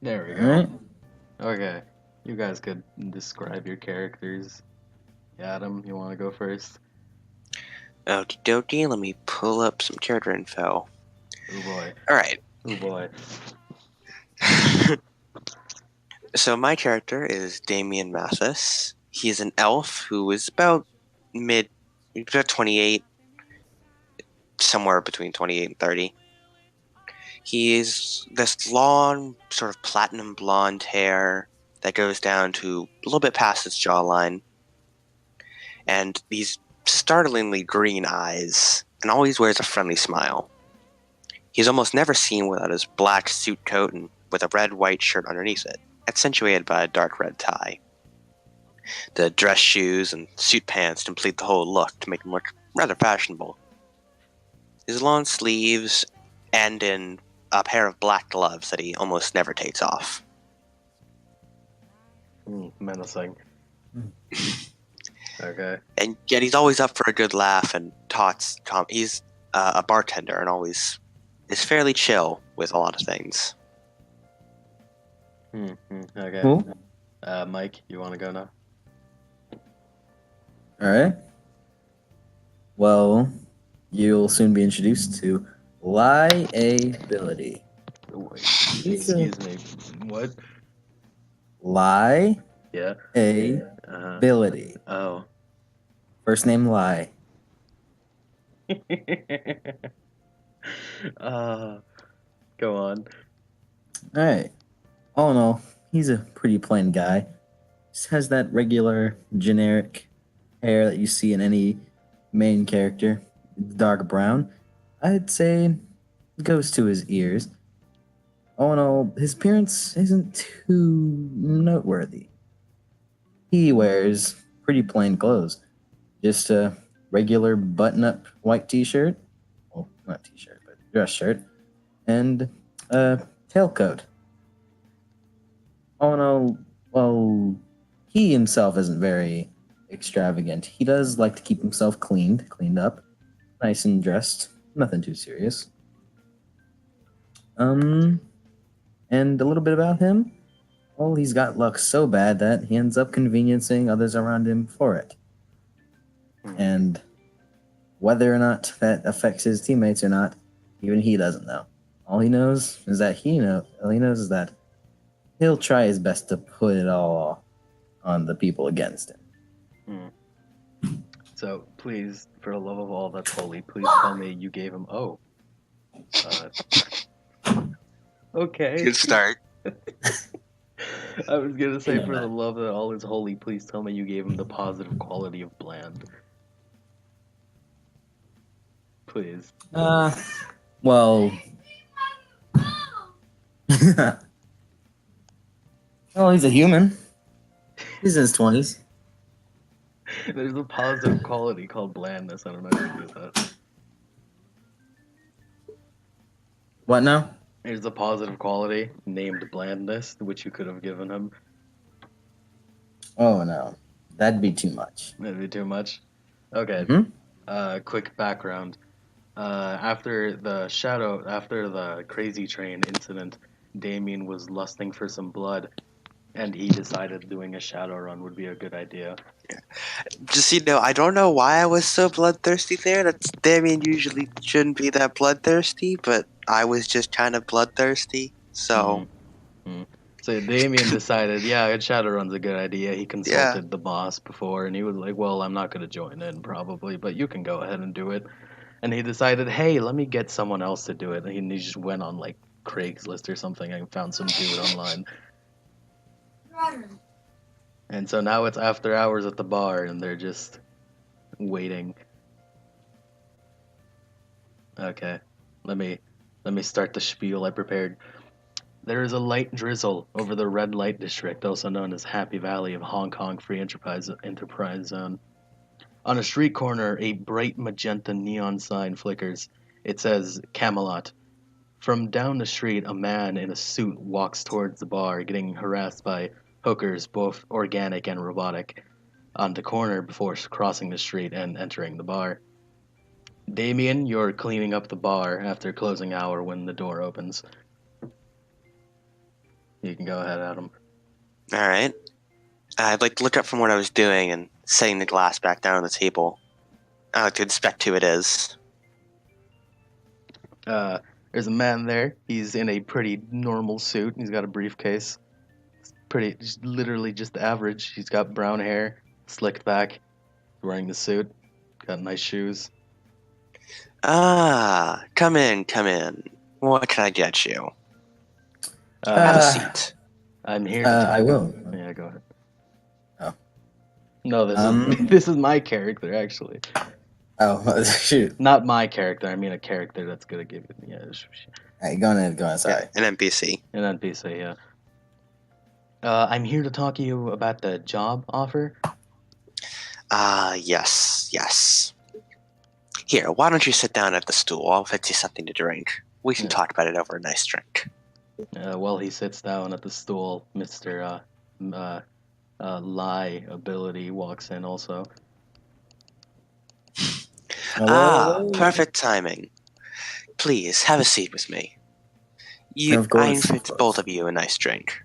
There we All go. right. Okay, you guys could describe your characters. Adam, you want to go first? Okie dokie, let me pull up some character info. Oh boy. Alright. Oh boy. So my character is Damien Mathis. He is an elf who is about 28, somewhere between 28 and 30. He is this long, sort of platinum blonde hair that goes down to a little bit past his jawline, and these startlingly green eyes, and always wears a friendly smile. He's almost never seen without his black suit coat and with a red-white shirt underneath it, accentuated by a dark red tie. The dress shoes and suit pants complete the whole look to make him look rather fashionable. His long sleeves end in a pair of black gloves that he almost never takes off. Menacing. Okay. And yet he's always up for a good laugh and he's a bartender and always is fairly chill with a lot of things. Okay. Cool. Mike, you want to go now? All right. Well, you'll soon be introduced to liability. Excuse me. What? Yeah. Liability. Oh. First name Lie. Go on. All right. All in all, he's a pretty plain guy. Just has that regular, generic hair that you see in any main character. Dark brown. I'd say it goes to his ears. All in all, his appearance isn't too noteworthy. He wears pretty plain clothes. Just a regular button-up white t-shirt. Well, not t-shirt, but dress shirt. And a tailcoat. All in all, well, he himself isn't very extravagant. He does like to keep himself cleaned up, nice and dressed. Nothing too serious. And a little bit about him. Well, he's got luck so bad that he ends up conveniencing others around him for it. And whether or not that affects his teammates or not, even he doesn't know. All he knows is that he'll try his best to put it all on the people against him. So please, for the love of all that's holy, please tell me you gave him. Oh. Okay. Good start. I was gonna say, for the love that all is holy, please tell me you gave him the positive quality of bland. Please. Well. Well, he's a human. He's in his 20s. There's a positive quality called blandness. I don't know if you do that. What now? There's a positive quality named blandness, which you could have given him. Oh no, that'd be too much. That'd be too much. Okay. Quick background. After the crazy train incident, Damien was lusting for some blood, and he decided doing a Shadowrun would be a good idea. Just, I don't know why I was so bloodthirsty there. Damien usually shouldn't be that bloodthirsty, but I was just kind of bloodthirsty, so... So Damien decided, yeah, Shadowrun's a good idea. He consulted the boss before, and he was like, well, I'm not going to join in, probably, but you can go ahead and do it. And he decided, hey, let me get someone else to do it. And he just went on, like, Craigslist or something and found some dude online. And so now it's after hours at the bar, and they're just waiting. Okay, let me start the spiel I prepared. There is a light drizzle over the red light district, also known as Happy Valley of Hong Kong Free Enterprise Zone. On a street corner, a bright magenta neon sign flickers. It says Camelot. From down the street, a man in a suit walks towards the bar, getting harassed by hookers, both organic and robotic, on the corner before crossing the street and entering the bar. Damien, you're cleaning up the bar after closing hour when the door opens. You can go ahead, Adam. All right. I'd like to look up from what I was doing and setting the glass back down on the table. I like to inspect who it is. There's a man there. He's in a pretty normal suit. He's got a briefcase. It's pretty, just literally just average. He's got brown hair, slicked back, wearing the suit, got nice shoes. Ah, come in, come in. What can I get you? Have a seat. I'm here to I will. Yeah, go ahead. Oh. No, this Um. is this is my character actually. Oh, shoot. Not my character. I mean a character that's gonna give it. Yeah, Hey, go on. Sorry. Yeah, an NPC. an NPC. Yeah. I'm here to talk to you about the job offer. Yes. Here, why don't you sit down at the stool? I'll fetch you something to drink. We can Yeah. talk about it over a nice drink. While he sits down at the stool, Mr. Lie Ability walks in also. Hello. Perfect timing. Please, have a seat with me. Of course, I of course. both of you a nice drink.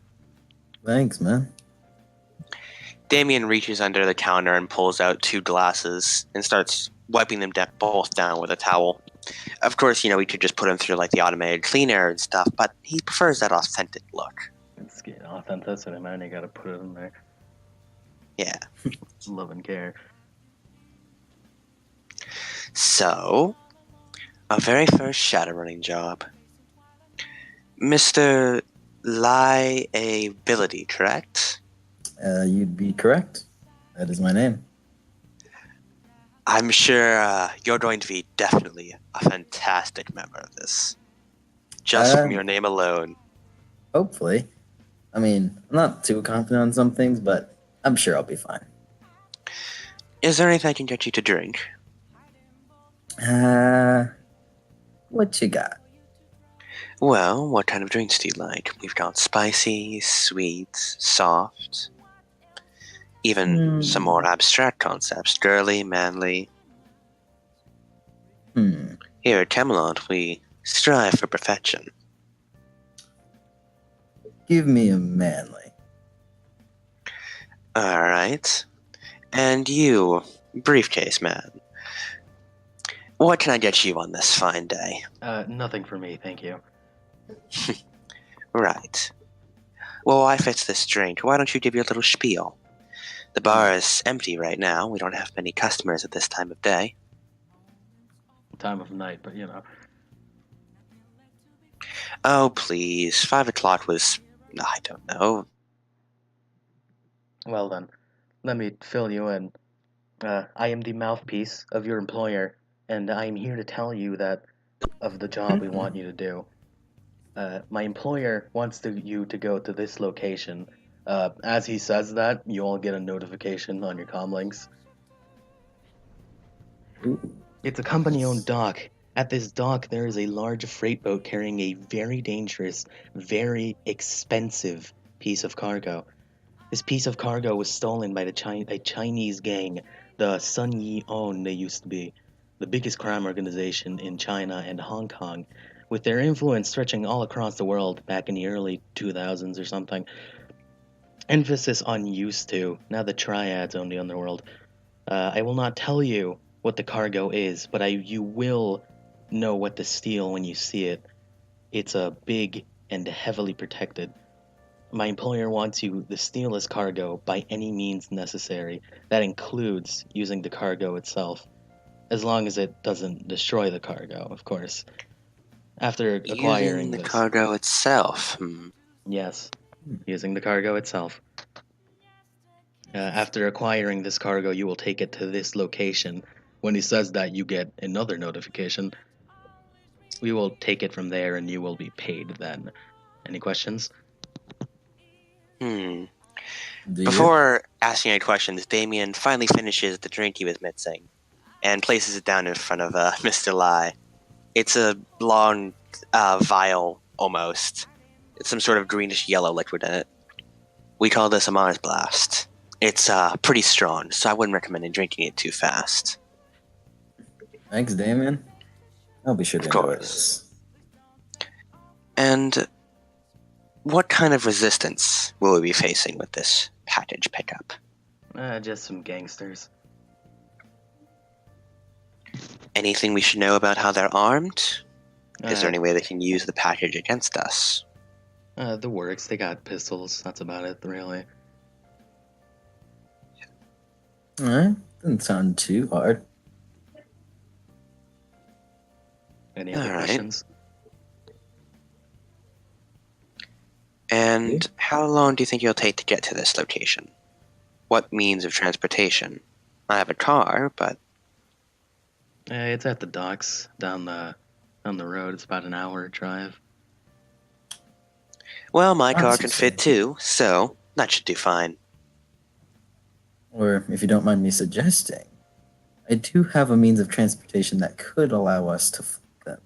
Thanks, man. Damien reaches under the counter and pulls out 2 glasses and starts wiping them both down with a towel. Of course, we could just put them through like the automated cleaner and stuff, but he prefers that authentic look. It's authenticity, man. You gotta put it in there. Yeah. Love and care. So, our very first Shadowrunning job. Mr. Liability, correct? You'd be correct. That is my name. I'm sure you're going to be definitely a fantastic member of this. Just from your name alone. Hopefully. I mean, I'm not too confident on some things, but I'm sure I'll be fine. Is there anything I can get you to drink? What you got? Well, what kind of drinks do you like? We've got spicy, sweet, soft, even some more abstract concepts. Girly, manly. Here at Camelot, we strive for perfection. Give me a manly. Alright. And you, briefcase man. What can I get you on this fine day? Nothing for me, thank you. Right. Well, I fetch this drink. Why don't you give your little spiel? The bar is empty right now. We don't have many customers at this time of day. Time of night, but you know. Oh, please. 5 o'clock was... I don't know. Well then, let me fill you in. I am the mouthpiece of your employer, and I am here to tell you that of the job we want you to do. My employer wants you to go to this location. As he says that, you all get a notification on your comlinks. It's a company-owned dock. At this dock, there is a large freight boat carrying a very dangerous, very expensive piece of cargo. This piece of cargo was stolen by a Chinese gang, the Sun Yi On they used to be, the biggest crime organization in China and Hong Kong, with their influence stretching all across the world back in the early 2000s or something. Emphasis on used to, now the triads own the underworld. I will not tell you what the cargo is, but you will know what to steal when you see it. It's big and heavily protected. My employer wants you to steal this cargo by any means necessary. That includes using the cargo itself, as long as it doesn't destroy the cargo, of course. After acquiring Using the this, cargo itself. yes, using the cargo itself. After acquiring this cargo, you will take it to this location. When he says that, you get another notification. We will take it from there, and you will be paid then. Any questions? Before asking any questions, Damien finally finishes the drink he was mixing and places it down in front of Mr. Lai. It's a long vial, almost. It's some sort of greenish yellow liquid in it. We call this a Mars Blast. It's pretty strong, so I wouldn't recommend drinking it too fast. Thanks, Damien. I'll be sure to Of enjoy course. this. And what kind of resistance will we be facing with this package pickup? Just some gangsters. Anything we should know about how they're armed? Is there Uh, any way they can use the package against us? the works. They got pistols. That's about it, really. All right, doesn't sound too hard. Any other All right. questions? And how long do you think you'll take to get to this location? What means of transportation? I have a car, but It's at the docks down the road. It's about an hour drive. well, my Not car too can fit sad. too, so that should do fine. Or if you don't mind me suggesting, I do have a means of transportation that could allow us to flip them,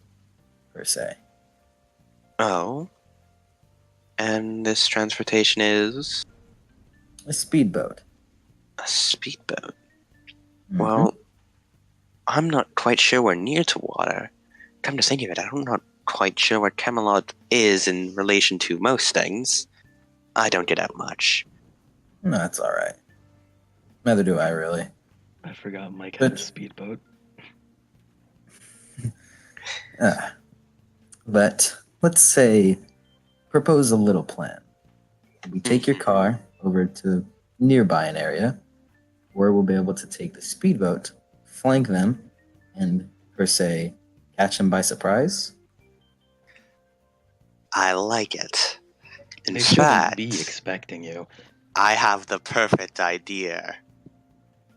per se. Oh. And this transportation is A speedboat. a speedboat. Mhm. Well, I'm not quite sure we're near to water. Come to think of it, I'm not quite sure what Camelot is in relation to most things. I don't get out much. No, that's all right. Neither do I, really. I forgot Mike had a But- speedboat. But let's say, propose a little plan. We take your car over to nearby an area where we'll be able to take the speedboat, flank them, and per se catch them by surprise. I like it. In They shouldn't fact, be expecting you. I have the perfect idea.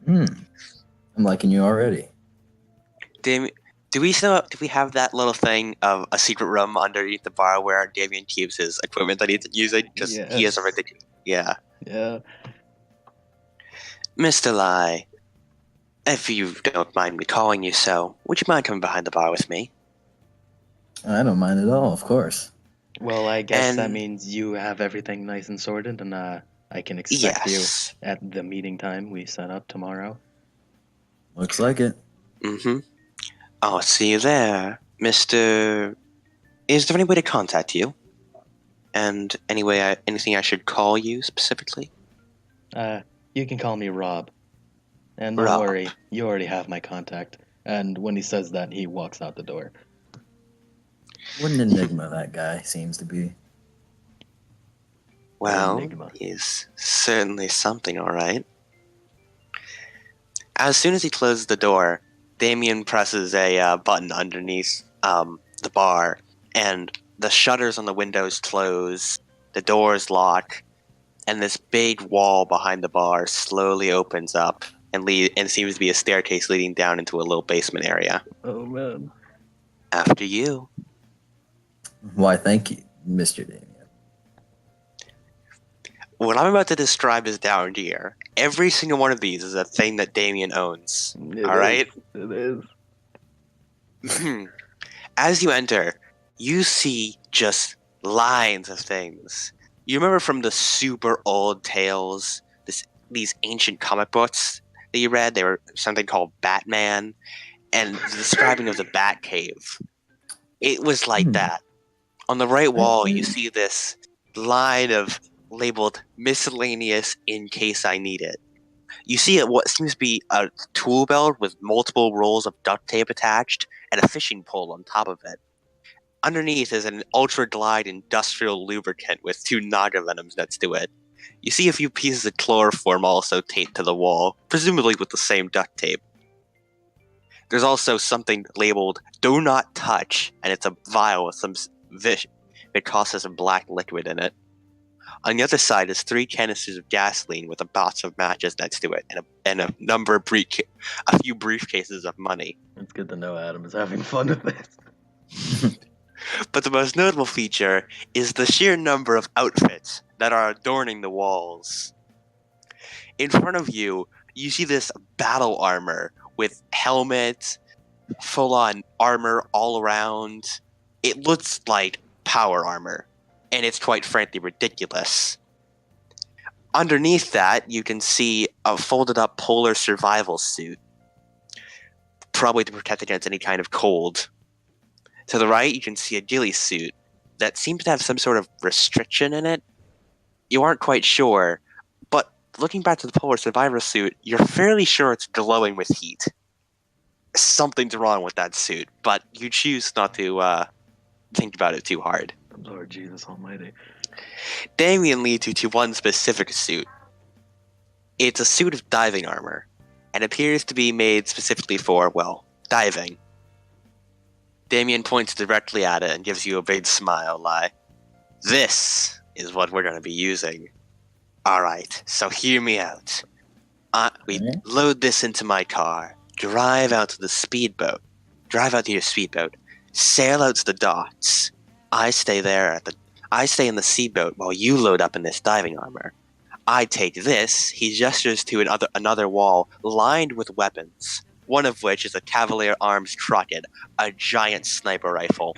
I'm liking you already. Do we have that little thing of a secret room underneath the bar where Damien keeps his equipment that he's using? Because he has a Yes. ridiculous. Yeah. Yeah. Mr. Lai, if you don't mind me calling you so, would you mind coming behind the bar with me? I don't mind at all, of course. Well, I guess that And- means you have everything nice and sorted, and I can expect Yes. you at the meeting time we set up tomorrow. Looks like it. Mm-hmm. I'll see you there, Mr. Is there any way to contact you? And anything I should call you specifically? You can call me Rob. And don't Rob. worry, you already have my contact. And when he says that, he walks out the door. What an enigma that guy seems to be. Well, Enigma. he's certainly something, all right. As soon as he closes the door, Damien presses a button underneath the bar, and the shutters on the windows close, the doors lock, and this big wall behind the bar slowly opens up and seems to be a staircase leading down into a little basement area. Oh, man. After you. Why, thank you, Mr. Damien. What I'm about to describe is down here. Every single one of these is a thing that Damien owns. All right? It is. As you enter, you see just lines of things. You remember from the super old tales, these ancient comic books that you read? They were something called Batman, and the describing of the Batcave. It was like that. On the right wall, you see this line of labeled miscellaneous in case I need it. You see what seems to be a tool belt with multiple rolls of duct tape attached and a fishing pole on top of it. Underneath is an Ultra Glide industrial lubricant with 2 Naga venoms next to it. You see a few pieces of chloroform also taped to the wall, presumably with the same duct tape. There's also something labeled "Do Not Touch," and it's a vial with some vish that causes some black liquid in it. On the other side is 3 canisters of gasoline with a box of matches next to it, and a number of a few briefcases of money. It's good to know Adam is having fun with this. But the most notable feature is the sheer number of outfits that are adorning the walls. In front of you, you see this battle armor with helmet, full-on armor all around. It looks like power armor, and it's quite frankly ridiculous. Underneath that, you can see a folded-up polar survival suit, probably to protect against any kind of cold. To the right, you can see a ghillie suit that seems to have some sort of restriction in it. You aren't quite sure, but looking back to the Polar Survivor suit, you're fairly sure it's glowing with heat. Something's wrong with that suit, but you choose not to think about it too hard. Lord Jesus Almighty. Damien leads you to one specific suit. It's a suit of diving armor, and appears to be made specifically for, well, diving. Damien points directly at it and gives you a big smile, like, "This is what we're going to be using. Alright, so hear me out. We Okay. load this into my car, drive out to your speedboat, sail out to the docks. I stay in the speedboat while you load up in this diving armor. I take this," he gestures to another wall lined with weapons, one of which is a Cavalier Arms Crockett, a giant sniper rifle.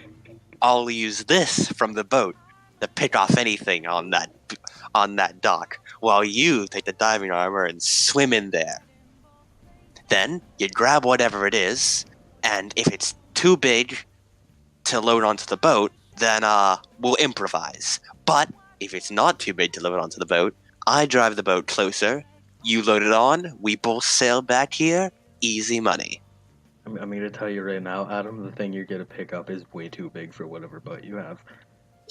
"I'll use this from the boat to pick off anything on that dock, while you take the diving armor and swim in there. Then you grab whatever it is, and if it's too big to load onto the boat, then we'll improvise. But if it's not too big to load onto the boat, I drive the boat closer, you load it on, we both sail back here, easy money." I'm here to tell you right now, Adam, the thing you're gonna pick up is way too big for whatever boat you have.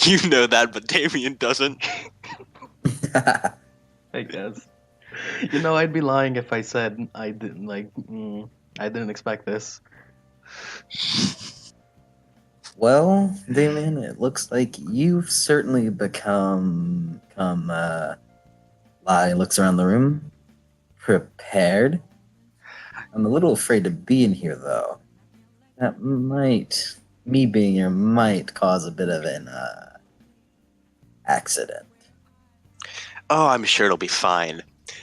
You know that, but Damien doesn't. I guess. You know, I'd be lying if I said I didn't I didn't expect this. Well, Damien, it looks like you've certainly become Lai looks around the room, prepared. I'm a little afraid to be in here, though. Me being here might cause a bit of an accident. Oh, I'm sure it'll be fine.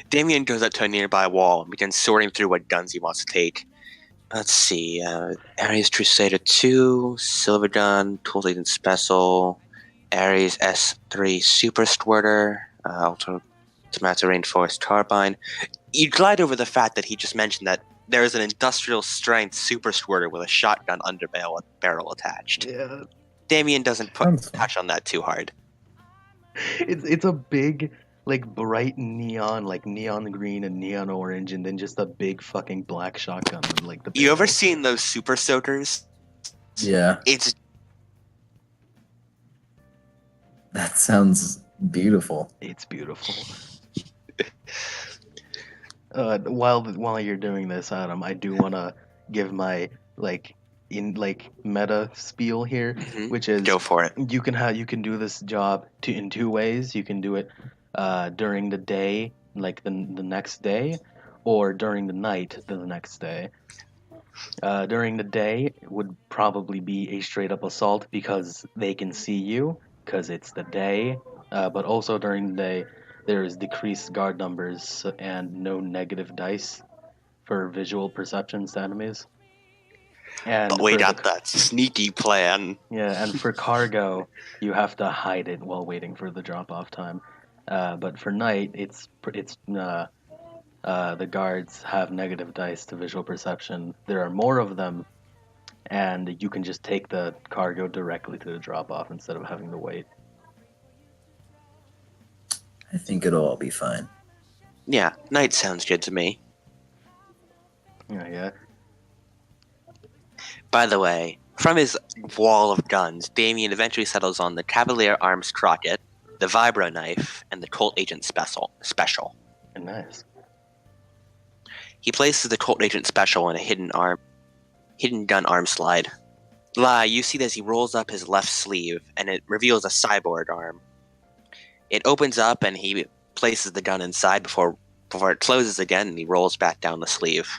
Damien goes up to a nearby wall and begins sorting through what guns he wants to take. Let's see, Ares Crusader 2, Silver Gun, Tools Agent Special, Ares S3 Super Squirter, Tomato Rainforest Carbine. You glide over the fact that he just mentioned that there is an industrial strength super squirter with a shotgun barrel attached. Yeah. Damien doesn't touch on that too hard. It's a big, like, bright neon, like neon green and neon orange, and then just a big fucking black shotgun with like the. You ever barrel. seen those super soakers? Yeah, It's that sounds beautiful. It's beautiful. While you're doing this, Adam, I do want to give my meta spiel here, which is go for it. you can do this job in two ways. You can do it during the day, like the next day, or during the night the next day. During the day would probably be a straight up assault because they can see you because it's the day. But also during the day, there is decreased guard numbers and no negative dice for visual perceptions to enemies. And But we for got that sneaky plan. yeah, and for cargo, you have to hide it while waiting for the drop off time. But for night, the guards have negative dice to visual perception. There are more of them, and you can just take the cargo directly to the drop off instead of having to wait. I think it'll all be fine. Yeah, night sounds good to me. Yeah. By the way, from his wall of guns, Damien eventually settles on the Cavalier Arms Crockett, the Vibro Knife, and the Colt Agent Special. Nice. He places the Colt Agent Special in a hidden gun arm slide. Lai, you see as he rolls up his left sleeve, and it reveals a cyborg arm. It opens up, and he places the gun inside before it closes again, and he rolls back down the sleeve.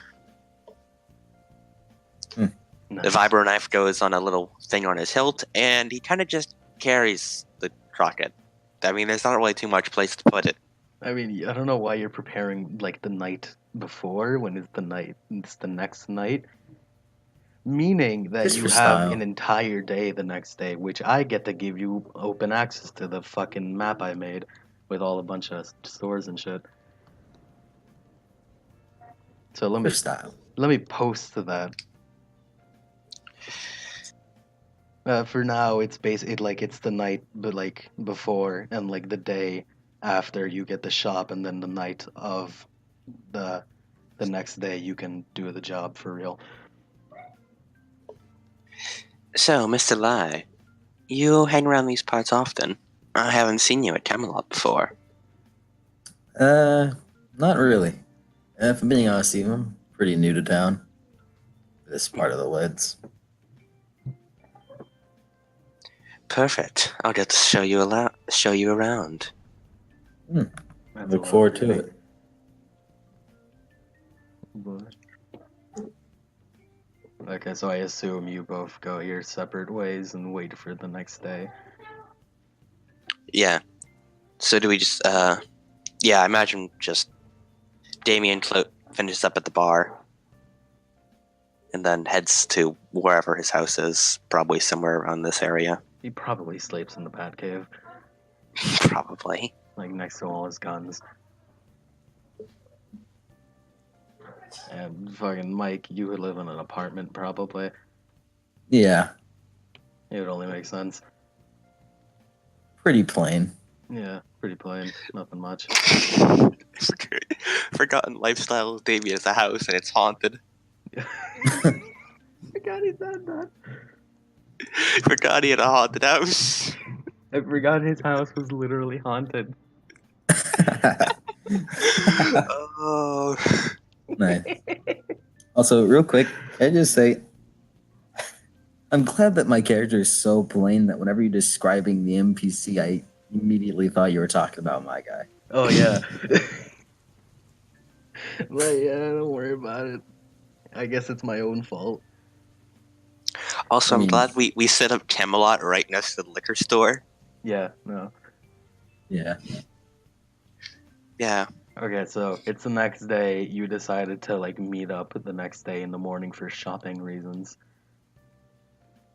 Nice. The vibro knife goes on a little thing on his hilt, and he kind of just carries the Crockett. I mean, there's not really too much place to put it. I mean, I don't know why you're preparing like the night before when it's the night. It's the next night. Meaning that Just you for have style. an entire day the next day, which I get to give you open access to the fucking map I made with all a bunch of stores and shit. So For style. let me post to that. For now, it's basically like it's the night, but like before and like the day after you get the shop, and then the night of the the next day you can do the job for real. So, Mr. Lai, you hang around these parts often. I haven't seen you at Camelot before. Uh, Not really. If I'm being honest, with you, I'm pretty new to town. This part of the woods. Perfect. I'll get to show you around. Hmm. That's a Look lot forward of to reading. it. Okay, so I assume you both go your separate ways and wait for the next day. Yeah. So do we just yeah, I imagine just Damien finishes up at the bar and then heads to wherever his house is, probably somewhere around this area. He probably sleeps in the Batcave, Probably. like next to all his guns. And fucking Mike, you would live in an apartment probably. Yeah, It would only make sense. pretty plain. Yeah, pretty plain, nothing much. Forgotten lifestyle of Damien is a house and it's haunted. Forgot he said that. Forgot he had a haunted house. I forgot his house was literally haunted. Oh. Nice. Also, real quick, can I just say, I'm glad that my character is so plain that whenever you're describing the NPC, I immediately thought you were talking about my guy. Oh yeah. But yeah, don't worry about it. I guess it's my own fault. Also, I I'm mean- glad we set up Camelot right next to the liquor store. Yeah, no. Yeah. Yeah. Okay, so it's the next day. You decided to like meet up the next day in the morning for shopping reasons.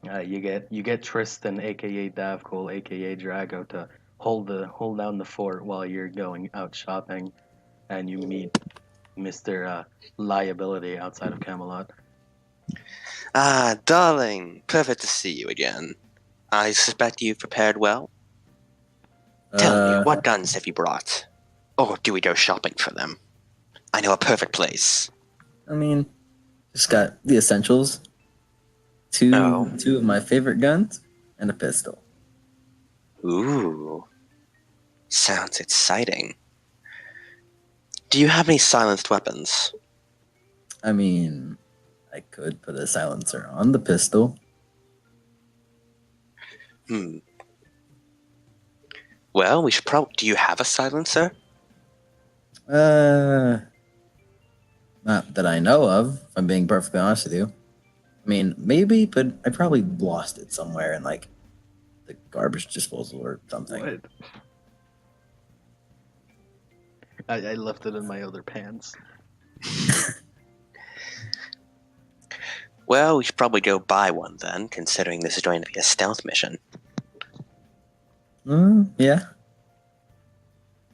You get Tristan, aka Davcole, aka Drago, to hold down the fort while you're going out shopping, and you meet Mr. Liability outside of Camelot. Ah, darling. Perfect to see you again. I suspect you've prepared well. Tell me, what guns have you brought? Or do we go shopping for them? I know a perfect place. I mean, just got the essentials. Two of my favorite guns and a pistol. Ooh. Sounds exciting. Do you have any silenced weapons? I mean, I could put a silencer on the pistol. Well, we should probably... Do you have a silencer? Not that I know of, if I'm being perfectly honest with you. I mean, maybe, but I probably lost it somewhere in like the garbage disposal or something. What? I left it in my other pants. Well, we should probably go buy one then, considering this is going to be a stealth mission. Yeah.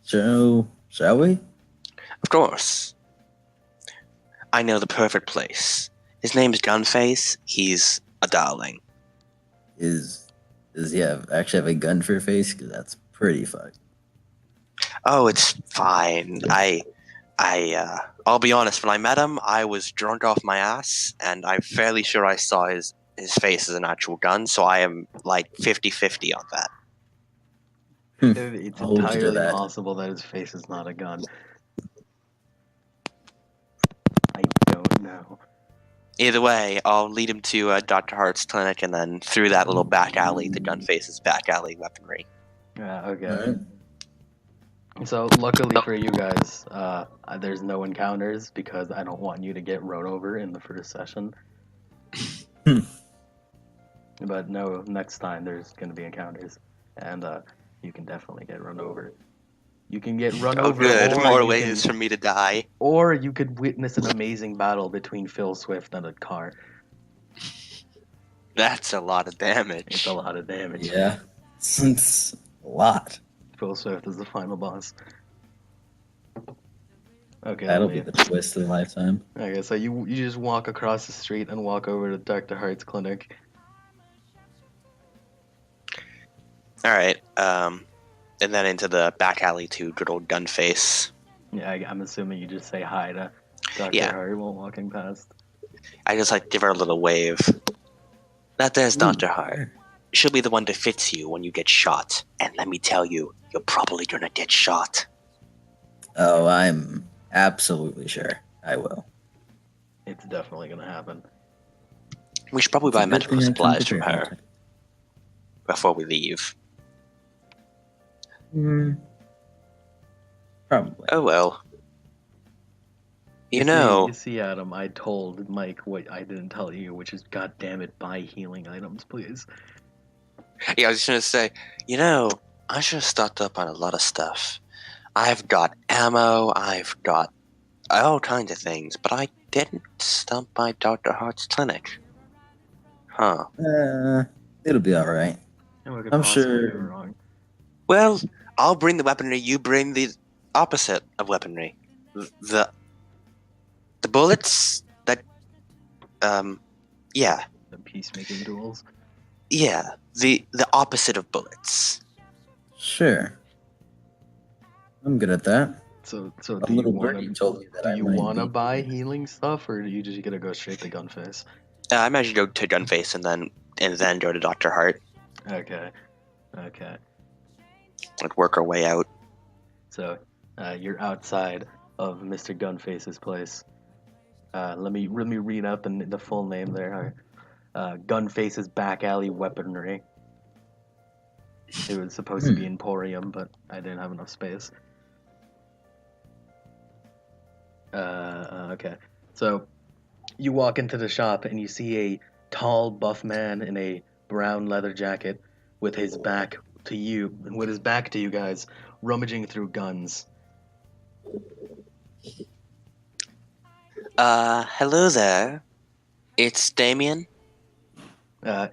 So, shall we? Of course. I know the perfect place. His name's Gunface. He's a darling. Does he actually have a gun for a face? Because that's pretty fucked. Oh, it's fine. I'll be honest. When I met him, I was drunk off my ass, and I'm fairly sure I saw his face as an actual gun. So I am like 50-50 on that. It's I'll hold you to entirely that. possible that his face is not a gun. I don't know. Either way, I'll lead him to Dr. Hart's clinic, and then through that little back alley, the Gunface's back alley weaponry. Yeah, okay. Alright. So luckily for you guys, there's no encounters because I don't want you to get run over in the first session. But no, next time there's gonna be encounters, and you can definitely get run over. You can get run Oh, over, good. or More you ways can, for me to die. or you could witness an amazing battle between Phil Swift and a car. That's a lot of damage. It's a lot of damage. Yeah. It's a lot. Phil Swift is the final boss. Okay, That'll let be me- the twist of a lifetime. Okay, so you just walk across the street and walk over to Dr. Hart's clinic. All right. And then into the back alley to good old Gunface. Yeah, I'm assuming you just say hi to Dr. Yeah. Harry while walking past. I just like give her a little wave. That there's Dr. Hart. She'll be the one to fix you when you get shot. And let me tell you, you're probably gonna get shot. Oh, I'm absolutely sure I will. It's definitely gonna happen. We should probably It's a buy good medical thing I come supplies from prepared, her before we leave. Probably. Oh well. You You know, see, Adam, I told Mike what I didn't tell you, which is, God damn it, buy healing items, please. yeah, I was just gonna say, you know, I should have stocked up on a lot of stuff. I've got ammo, I've got all kinds of things, but I didn't stop by Dr. Hart's clinic. Huh. It'll be all right. And what could I'm possibly go sure. wrong? Well, I'll bring the weaponry, you bring the opposite of weaponry. The bullets that yeah. The peacemaking duels. Yeah. The opposite of bullets. Sure. I'm good at that. So A do you little want birdie to told me that do I you might want to be. buy healing stuff, or do you just gonna go straight to Gunface? I imagine go to Gunface and then go to Dr. Hart. Okay. Like work our way out. So you're outside of Mr. Gunface's place. Let me read out the full name there. Gunface's back alley weaponry. It was supposed to be Emporium, but I didn't have enough space. Okay. So you walk into the shop and you see a tall, buff man in a brown leather jacket with his back to you guys, rummaging through guns. Hello there. It's Damien. Uh,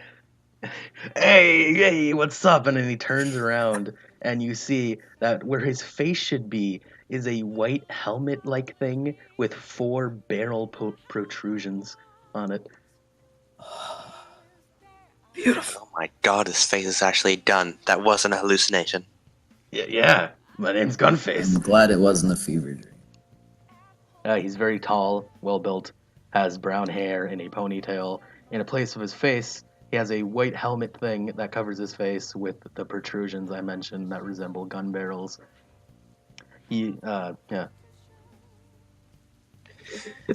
hey, what's up? And then he turns around and you see that where his face should be is a white helmet-like thing with 4 barrel protrusions on it. Beautiful. Oh my god, his face is actually done. That wasn't a hallucination. Yeah, my name's Gunface. I'm glad it wasn't a fever dream. He's very tall, well-built, has brown hair and a ponytail. In a place of his face, he has a white helmet thing that covers his face with the protrusions I mentioned that resemble gun barrels. Yeah.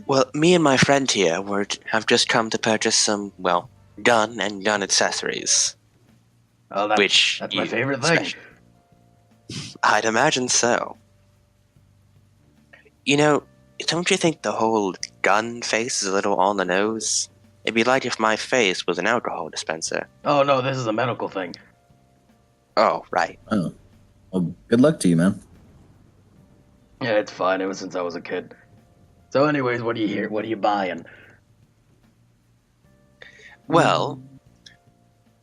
Well, me and my friend here have just come to purchase some, well, gun and gun accessories. Oh, Which that's my you favorite thing. I'd imagine so. You know, don't you think the whole gun face is a little on the nose? It'd be like if my face was an alcohol dispenser. Oh no, this is a medical thing. Oh, right. Oh, well, good luck to you, man. Yeah, it's fine. Ever since I was a kid. So, anyways, what are you here? What are you buying? Well,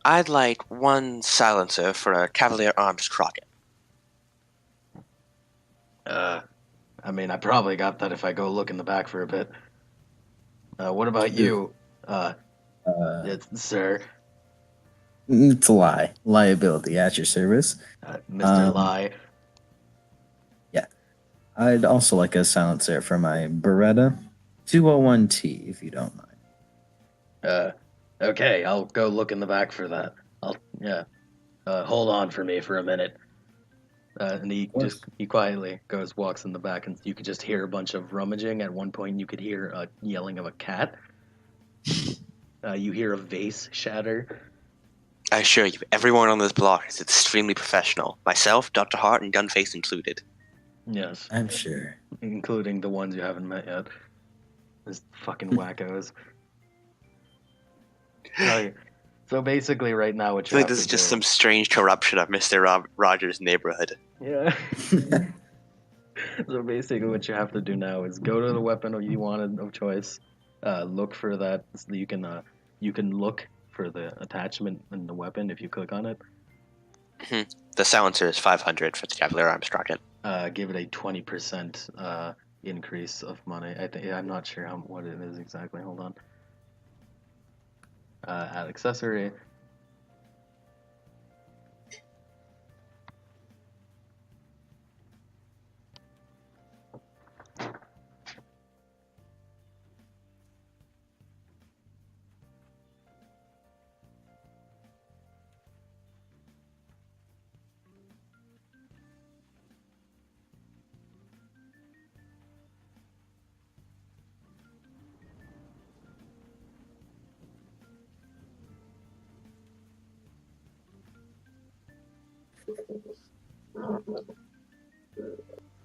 I'd like 1 silencer for a Cavalier Arms Crockett. I mean, I probably got that if I go look in the back for a bit. What about you, sir? It's a lie. Liability at your service. Mr. Lie. Yeah. I'd also like a silencer for my Beretta 201T, if you don't mind. Okay, I'll go look in the back for that. Hold on for me for a minute. And he quietly walks in the back, and you could just hear a bunch of rummaging. At one point, you could hear yelling of a cat. You hear a vase shatter. I assure you, everyone on this block is extremely professional. Myself, Dr. Hart, and Gunface included. Yes, I'm sure. including the ones you haven't met yet. Those fucking wackos. So basically, right now, what I you feel like have this to is just do- some strange corruption of Mr. Rogers' neighborhood. Yeah. So basically, what you have to do now is go to the weapon you wanted of choice. Look for that. So you can look for the attachment in the weapon if you click on it. The silencer is 500 for the Cavalier Arms Crockett. Give it a 20% increase of money. I'm not sure what it is exactly. Hold on. Add accessory.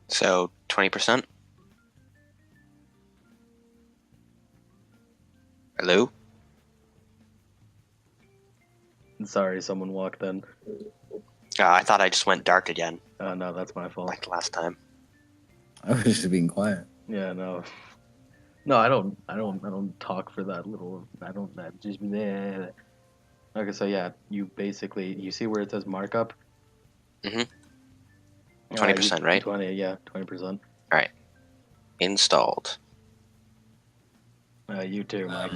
So 20%. Hello? Sorry, someone walked in. I thought I just went dark again, Oh no, that's my fault. like last time. I was just being quiet. Yeah, no. No, I don't talk for that little. I don't. That just. Bleh. Okay, so yeah, you see where it says markup. Mhm. You 20%, right? 20, yeah, 20%. Installed. You too, Mike.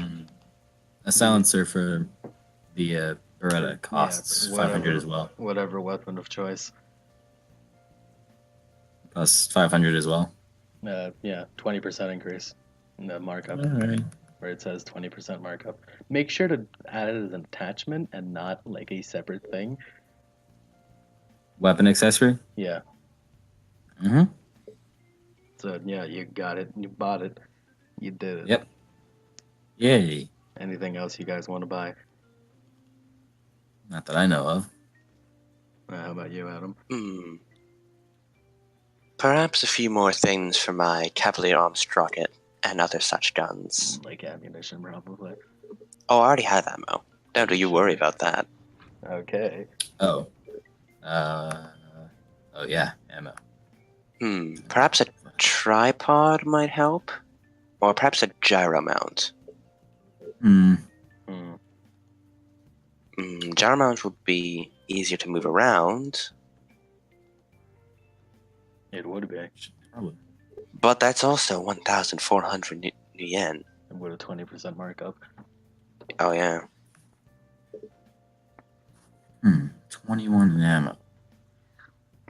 A silencer for the Beretta costs 500 as well. Whatever weapon of choice. Plus 500 as well. Yeah, 20% increase in the markup All right. where it says 20% markup. Make sure to add it as an attachment and not like a separate thing. Weapon accessory. Yeah. Mm-hmm. So yeah, you got it. You bought it. You did it. Yep. Yay. Anything else you guys want to buy? Not that I know of. How about you, Adam? Perhaps a few more things for my Cavalier Arms rocket and other such guns. Like ammunition, probably. Oh, I already have ammo. Don't you worry about that. Okay. Oh. Oh yeah, ammo. Perhaps a tripod might help? Or perhaps a gyro mount. Gyro mount would be easier to move around. It would be. Probably. But that's also 1,400 yen. And with a 20% markup. Oh, yeah. 21 in ammo.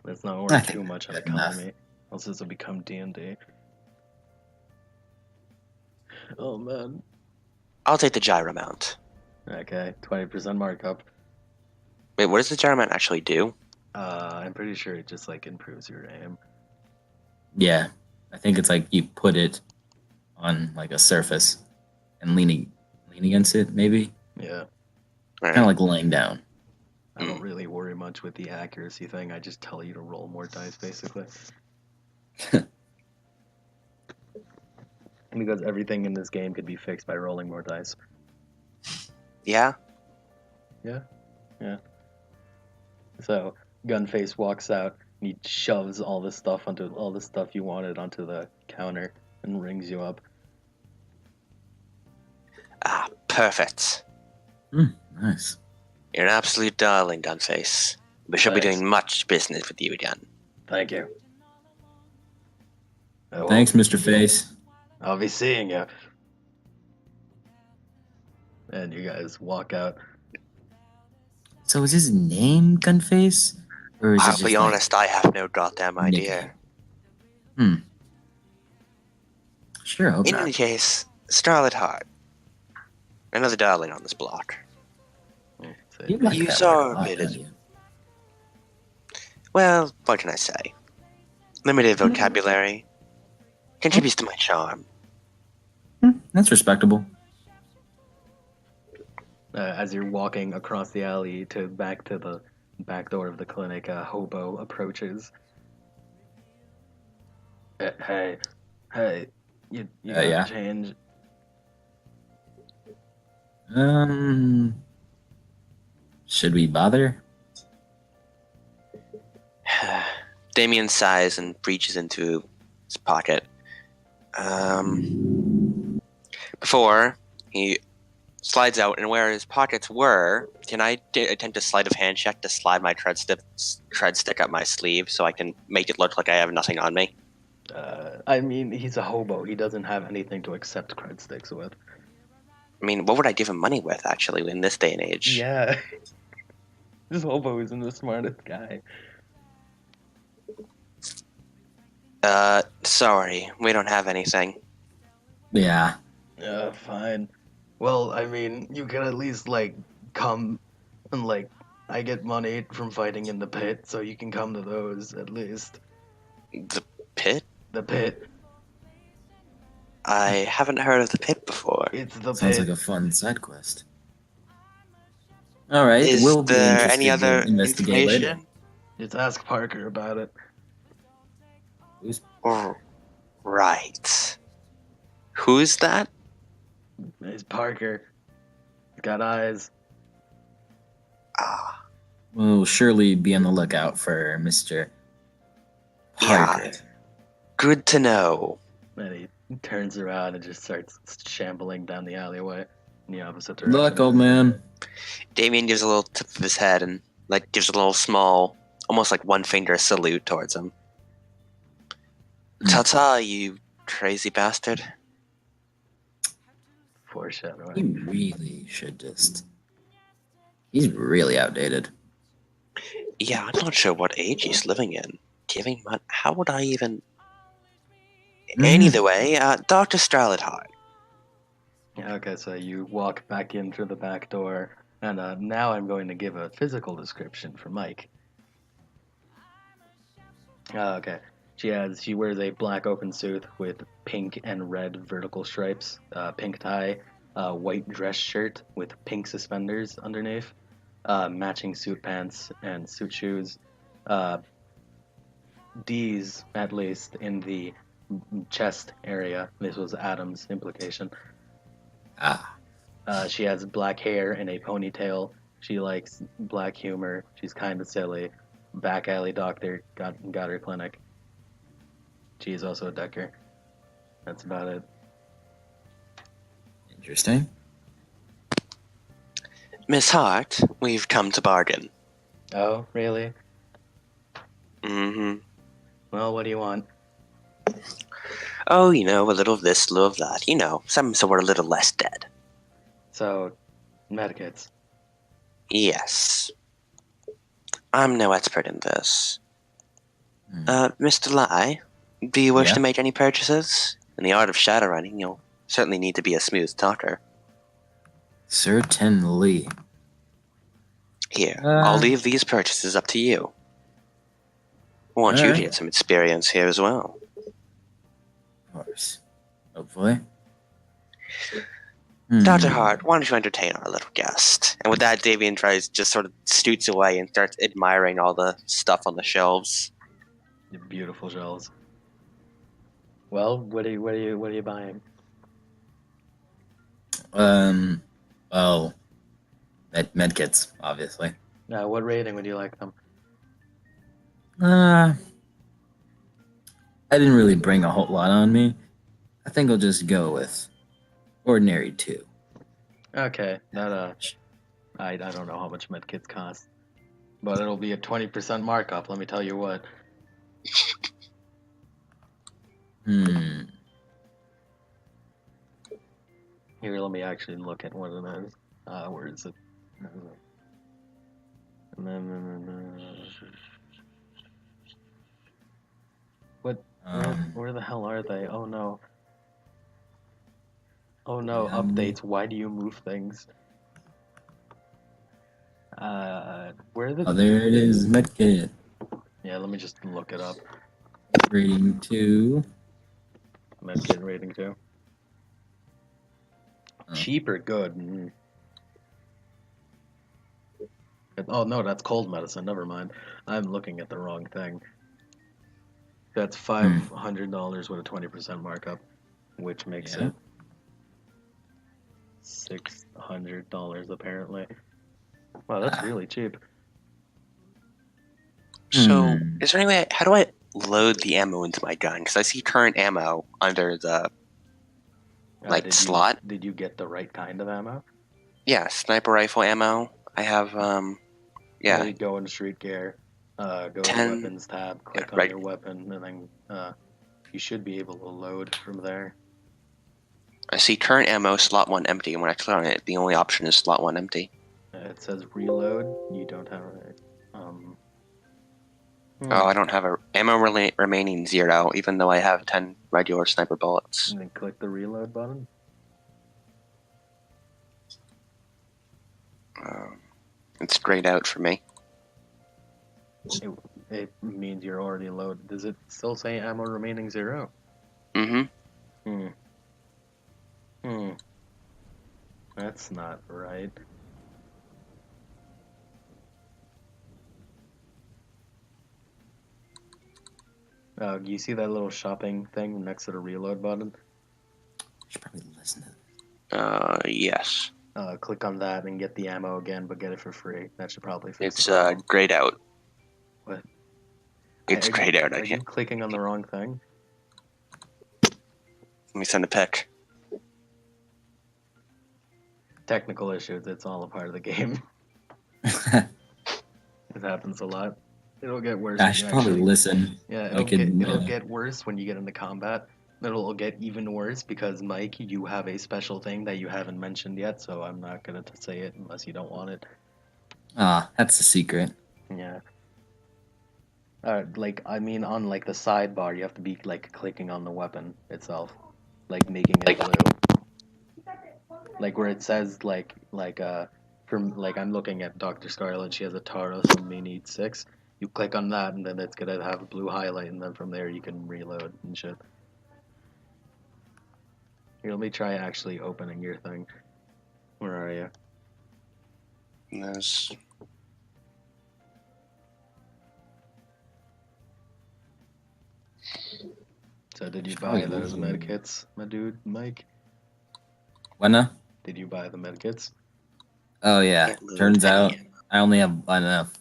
Let's not worry too much on economy. Enough. Else this will become D&D. Oh, man. I'll take the gyro mount. Okay, 20% markup. Wait, what does the gyro mount actually do? I'm pretty sure it just like improves your aim. Yeah, I think it's like you put it on like a surface and lean against it, maybe. Yeah. Kind of like laying down. I don't really worry much with the accuracy thing. I just tell you to roll more dice, basically. Because everything in this game could be fixed by rolling more dice. Yeah? Yeah. So, Gunface walks out and he shoves all the stuff you wanted onto the counter and rings you up. Ah, perfect. Nice. You're an absolute darling, Gunface. We shall be Thanks. doing much business with you again. Thank you. Thanks, Mr. Face. I'll be seeing you. And you guys walk out. So is his name Gunface? Or is it I'll just be honest, I have no goddamn idea. Sure, I hope In not. any case, Scarlet Heart. Another darling on this block. You like You that saw word a lot, it don't as- you? Well, what can I say? Limited vocabulary. Contributes to my charm. That's respectable. As you're walking across the alley back to the back door of the clinic, a hobo approaches. Hey, you got Yeah. change? Should we bother? Damien sighs and reaches into his pocket. Before he slides out, and where his pockets were, can I attempt a sleight of hand check to slide my tread stick up my sleeve so I can make it look like I have nothing on me? I mean, he's a hobo. He doesn't have anything to accept cred sticks with. I mean, what would I give him money with, actually, in this day and age? Yeah. This hobo isn't the smartest guy. Sorry, we don't have anything. Yeah. Fine. Well, I mean, you can at least, like, come and, like, I get money from fighting in the pit, so you can come to those, at least. The pit? The pit. I haven't heard of the pit before. It's the Sounds pit. like a fun side quest. All right, Is we'll be there interested any other to investigate later. information? Just ask Parker about it. Who's Right. Who's that? It's Parker. He's got eyes. Ah, We'll surely be on the lookout for Mr. Parker. yeah. Good to know. Then he turns around and just starts shambling down the alleyway in the opposite Good luck, direction. old man. Damien gives a little tip of his head and gives a little small, almost like one finger salute towards him. Ta-ta, you crazy bastard. He Foreshadowing. really should just. He's really outdated. Yeah, I'm not sure what age he's living in. Giving money, how would I even... Either way, Dr. Stralidheart. Okay, so you walk back in through the back door, and now I'm going to give a physical description for Mike. Okay. She wears a black open suit with pink and red vertical stripes, pink tie, white dress shirt with pink suspenders underneath, matching suit pants and suit shoes. D's at least in the chest area. This was Adam's implication. Ah, She has black hair and a ponytail. She likes black humor. She's kind of silly. Back alley doctor got her clinic. She's also a Decker. That's about it. interesting. Miss Hart, we've come to bargain. Oh, really? Mm-hmm. Well, what do you want? Oh, a little of this, a little of that. Something so we're a little less dead. So, medikits. Yes. I'm no expert in this. Hmm. Mr. Lai, do you wish Yeah? to make any purchases? In the art of shadowrunning, you'll certainly need to be a smooth talker. Certainly. Here, I'll Uh, leave these purchases up to you. I want you to alright. get some experience here as well. Of course. Hopefully. Dr. Hmm. Hart, why don't you entertain our little guest? And with that, Davian just sort of scoots away and starts admiring all the stuff on the shelves. The beautiful shells. Well, what are you buying? Well, medkits, obviously. What rating would you like them? I didn't really bring a whole lot on me. I think I'll just go with ordinary 2. Okay, that I don't know how much medkits cost, but it'll be a 20% markup. Let me tell you what. Hmm. Here, let me actually look at what it is. Where is it? What? Where the hell are they? Oh no. Oh no, Yeah, updates. Why do you move things? Where are the... Oh, there it is. Medkit. Yeah, let me just look it up. Rating 2. Medkit rating 2. Oh. Cheap or good? Mm. Oh no, that's cold medicine. Never mind. I'm looking at the wrong thing. That's $500 with a 20% markup, which makes Yeah. it $600 apparently. Wow, that's really cheap. So, is there any way, how do I load the ammo into my gun? Because I see current ammo under the, slot. Did you get the right kind of ammo? Yeah, sniper rifle ammo. I have, yeah. You go into street gear, go to 10 weapons tab, click on right. your weapon, and then you should be able to load from there. I see current ammo, slot 1 empty, and when I click on it, the only option is slot 1 empty. It says reload. You don't have it. Oh, I don't have a ammo remaining 0, even though I have 10 regular sniper bullets. And then click the reload button. It's grayed out for me. It means you're already loaded. Does it still say ammo remaining 0? Mm-hmm. That's not right. You see that little shopping thing next to the reload button? Should probably listen to this. Yes. Click on that and get the ammo again, but get it for free. That should probably fix It's the problem. grayed out. What? It's grayed out. Are you clicking on the wrong thing? Let me send a pic. Technical issues. It's all a part of the game. It happens a lot. It'll get worse. I when should you probably actually- listen. Yeah, I could, it'll get worse when you get into combat. It'll get even worse because Mike, you have a special thing that you haven't mentioned yet, so I'm not gonna say it unless you don't want it. That's the secret. Yeah. Like I mean, on like the sidebar, you have to be like clicking on the weapon itself, like making it blue. Like where it says from like I'm looking at Dr. Scarlet, she has a Taro, so me need 6. You click on that, and then it's gonna have a blue highlight, and then from there you can reload and shit. Here, let me try actually opening your thing. Where are you? There's... So did you Oh, buy those ooh. medkits, my dude, Mike? What now? Did you buy the medkits? Oh yeah. Can't load Turns any. out I only have enough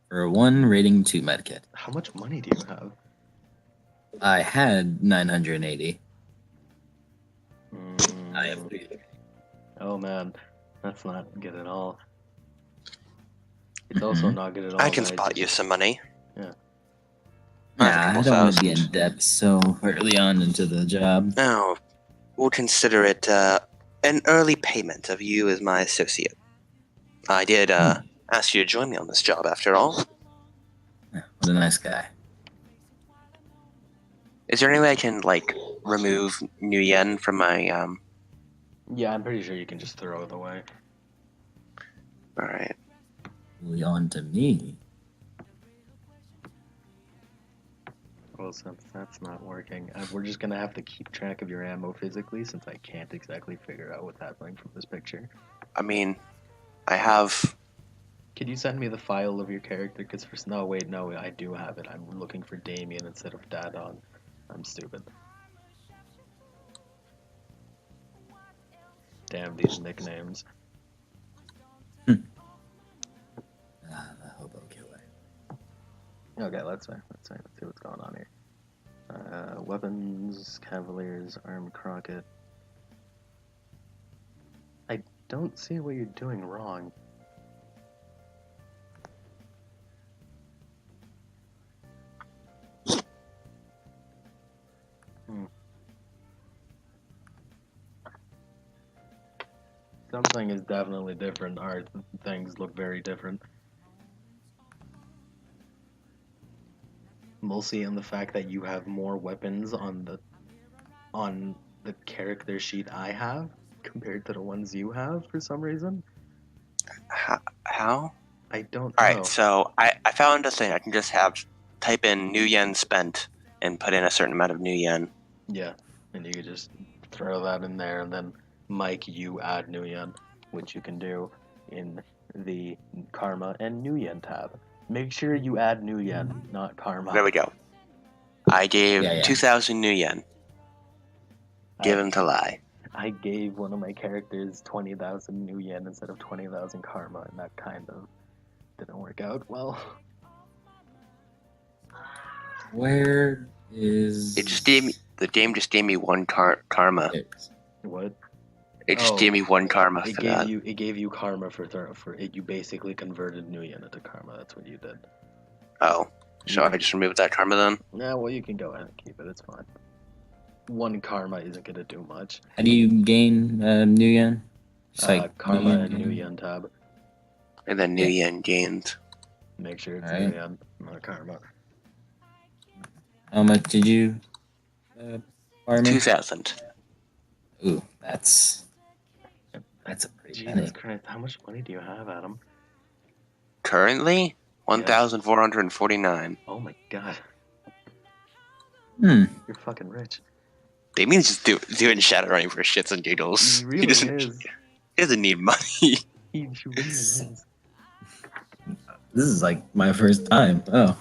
for one rating 2 medkit. How much money do you have? I had 980. I have Mm, 3. oh man, that's not good at all. It's also not good at all. I can that spot you some money. Yeah. I have a Nah, I couple don't want to be thousand. in debt so early on into the job. No, we'll consider it an early payment of you as my associate. I did ask you to join me on this job, after all. What a nice guy. Is there any way I can like remove New Yen from my Yeah, I'm pretty sure you can just throw it away. All right. Really on to me. Well, since that's not working, we're just gonna have to keep track of your ammo physically, since I can't exactly figure out what's happening from this picture. I mean, I have. Could you send me the file of your character? Because no, wait, no, I do have it. I'm looking for Damien instead of Dadon. I'm stupid. Damn these nicknames. The hobo killer. Okay, let's see what's going on here. Weapons, Cavaliers, Armed Crockett. I don't see what you're doing wrong. Something is definitely different. Our things look very different. Mostly in the fact that you have more weapons on the character sheet I have compared to the ones you have for some reason. How? I don't All know. right. So I found a thing. I can just type in New Yen spent and put in a certain amount of New Yen. Yeah, and you could just throw that in there, and then Mike, you add New Yen, which you can do in the Karma and New Yen tab. Make sure you add New Yen, not Karma. There we go. I gave Yeah. 2,000 New Yen. Give him to lie. I gave one of my characters 20,000 New Yen instead of 20,000 Karma, and that kind of didn't work out well. Where is... It just gave me the game. Just gave me one karma. What? It just gave me one karma It for gave that. it gave you Karma for it. You basically converted New Yen into Karma. That's what you did. Oh, so I just removed that karma then? Yeah, well, you can go ahead and keep it. It's fine. One Karma isn't gonna do much. How do you gain New Yen? Just Karma and New Yen tab. And then New Yen gained. Make sure it's Alright. New Yen, not Karma. How much did you farm? 2,000. Ooh, that's a pretty penny. Jesus Christ, how much money do you have, Adam? Currently, 1,449. Oh my god, Hmm. you're fucking rich. Damien's just doing Shadowrun for shits and giggles. He really is. He doesn't need money. He really is. This is like my first time. Oh.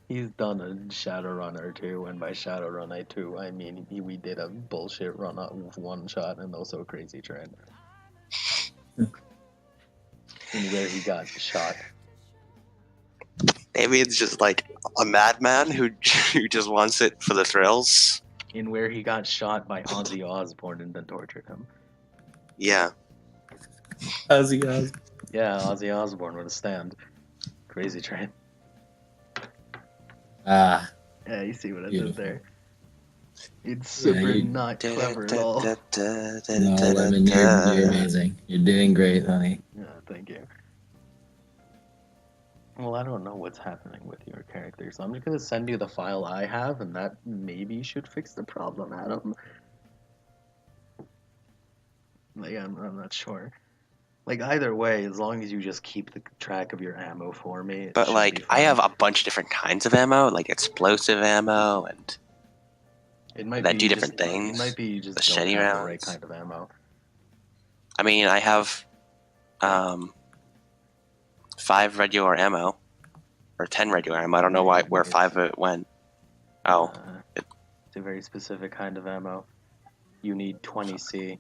He's done a Shadowrun or two, and by Shadowrun I mean we did a bullshit run out with one shot and also a crazy train. In where he got shot. Maybe it's just like a madman who just wants it for the thrills. In where he got shot by Ozzy Osbourne and then tortured him. Yeah. Ozzy Osbourne. Yeah, Ozzy Osbourne with a stand. Crazy train. Ah, Yeah, you see what I beautiful. did there. It's super not clever at all. No, Lemon, you're amazing. You're doing great, honey. Yeah, thank you. Well, I don't know what's happening with your character, so I'm just gonna send you the file I have, and that maybe should fix the problem, Adam. Like, I'm not sure. Like, either way, as long as you just keep the track of your ammo for me, it But should like, be I fine. have a bunch of different kinds of ammo, like explosive ammo, and It might that be do you different just, things. It might be you just Machete don't have the right rounds. kind of ammo. I mean, I have 5 regular ammo, or 10 regular ammo. I don't know where 5 of it went. Oh, It's a very specific kind of ammo. You need 20C.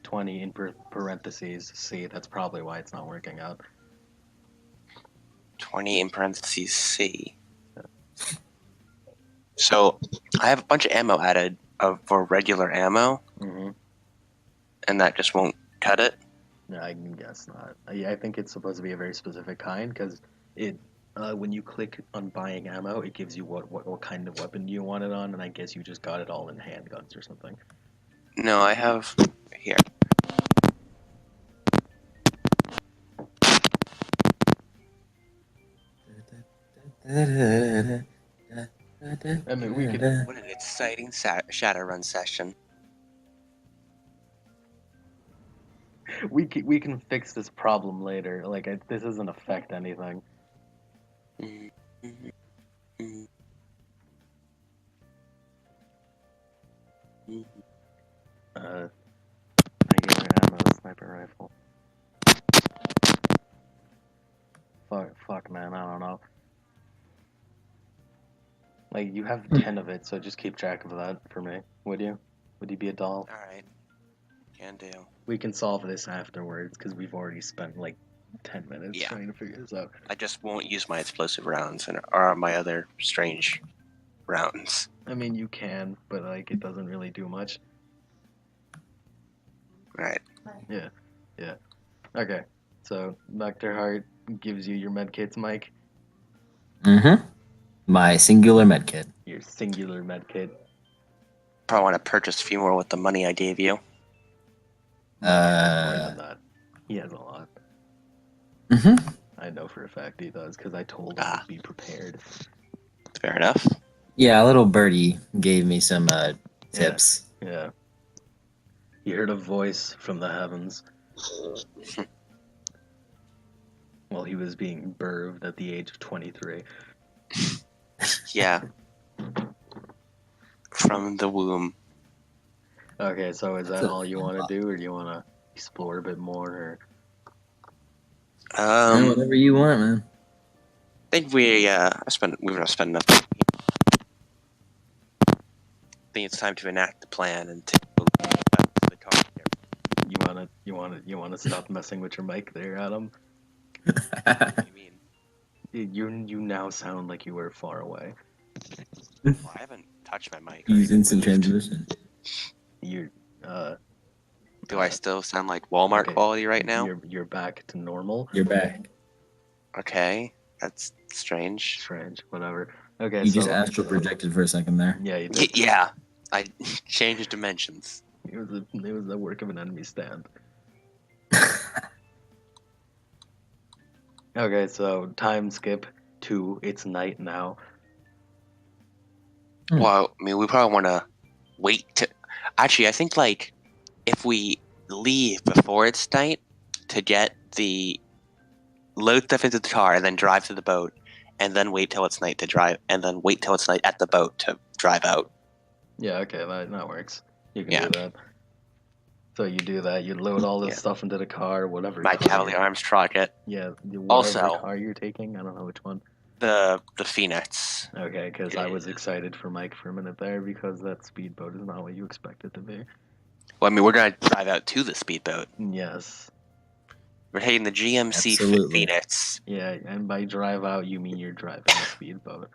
20 in parentheses C. That's probably why it's not working out. 20 in parentheses C. So I have a bunch of ammo added for regular ammo, Mm-hmm. and that just won't cut it. No, I guess not. I think it's supposed to be a very specific kind because it. When you click on buying ammo, it gives you what kind of weapon you want it on, and I guess you just got it all in handguns or something. No, I have here. I mean, we could What an exciting Shadowrun session. we can fix this problem later. Like this doesn't affect anything. Regular ammo, sniper rifle. Fuck, man, I don't know. Like you have 10 of it, so just keep track of that for me, would you? Would you be a doll? All right, can do. We can solve this afterwards because we've already spent like 10 minutes Yeah. trying to figure this out. I just won't use my explosive rounds or my other strange rounds. I mean, you can, but like it doesn't really do much. Right. Yeah. Okay, so Dr. Hart gives you your medkits, Mike. Mm-hmm. My singular medkit. Your singular medkit. Probably want to purchase a few more with the money I gave you. Mike has more than that. He has a lot. Mm-hmm. I know for a fact he does because I told him to be prepared. Fair enough. Yeah, a little birdie gave me some tips. Yeah. He heard a voice from the heavens while he was being birthed at the age of 23. Yeah. From the womb. Okay, so is that all you want to do, or do you want to explore a bit more? Yeah, whatever you want, man. I think we're gonna spend enough time. I think it's time to enact the plan and take a look at the car here. You wanna stop messing with your mic there, Adam? What do you mean? You now sound like you were far away. Well, I haven't touched my mic. Use instant transmission. You Do I still sound like Walmart okay, quality right now? You're back to normal. You're back. Okay, that's strange. Strange, whatever. Okay, You so just astral projected for a second there. yeah, you did. Yeah, I changed dimensions. It was the work of an enemy stand. Okay, so time skip to it's night now. Well, I mean, we probably want to wait to. Actually, I think like if we leave before it's night to get the load stuff into the car and then drive to the boat, and then wait till it's night to drive, and then wait till it's night at the boat to drive out. Yeah, okay, that works. You can Yeah. do that. So you do that. You load all this Yeah. stuff into the car, whatever. My car Cavalier Arms rocket. Yeah, whatever Also- car you're taking. I don't know which one. The Phoenix. Okay, because I was excited for Mike for a minute there because that speedboat is not what you expect it to be. Well, I mean, we're gonna drive out to the speedboat. Yes. We're taking the GMC Absolutely. Phoenix. Yeah, and by drive out, you mean you're driving a speedboat.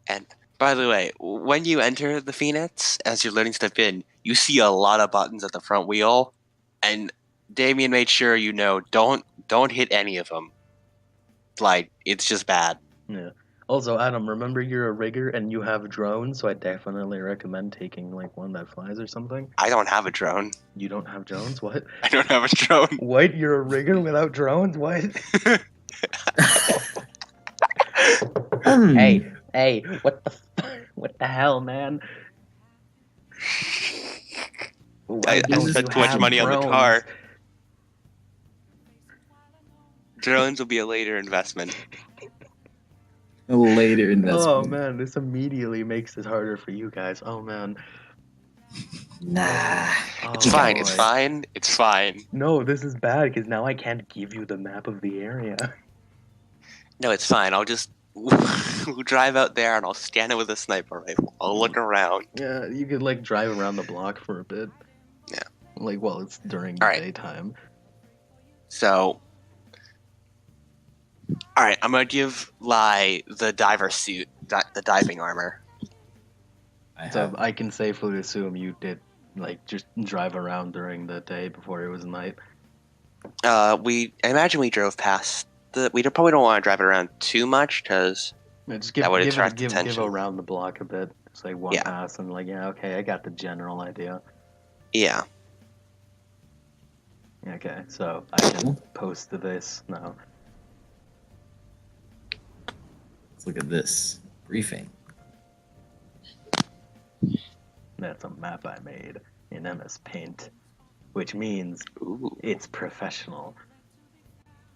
And by the way, when you enter the Phoenix, as you're loading stuff in, you see a lot of buttons at the front wheel, and Damien made sure you know don't hit any of them. Like, it's just bad. Yeah. Also, Adam, remember you're a rigger and you have drones, so I definitely recommend taking like one that flies or something. I don't have a drone. You don't have drones? What? I don't have a drone. What? You're a rigger without drones? What? Hey, what the hell, man? Why I don't spent you too much have money on the drones? car. Drones will be a later investment. Later investment. Oh man, this immediately makes it harder for you guys. Oh man. Nah. It's Oh, fine. boy. It's fine. It's fine. No, this is bad because now I can't give you the map of the area. No, it's fine. I'll just we'll drive out there and I'll stand it with a sniper rifle. I'll look around. Yeah, you could like drive around the block for a bit. Yeah. Like, well, it's during the Alright. daytime. So, all right, I'm gonna give Lai the diver suit, the diving armor. So I can safely assume you did like just drive around during the day before it was night. I imagine we drove past the. We probably don't want to drive it around too much because Yeah, just give That would give, attract give attention. around the block a bit. It's like one Yeah. pass and like, yeah, okay, I got the general idea. yeah. Okay, so I can post this now. Let's look at this briefing. That's a map I made in MS Paint, which means Ooh, it's professional.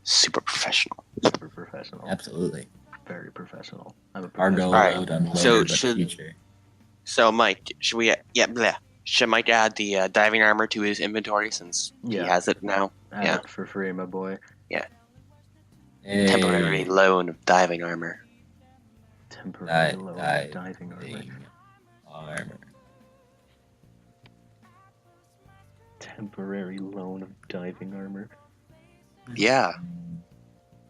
super professional. Super professional. Absolutely. Very professional. I'm a Cargo professional. Alright, load unloader, so but should- future. So, Mike, should we? Should Mike add the diving armor to his inventory since he Yeah. has it now? Add Yeah. it for free, my boy. Temporary Hey, loan of diving armor. Temporary loan of diving armor. diving armor. Temporary loan of diving armor. Yeah.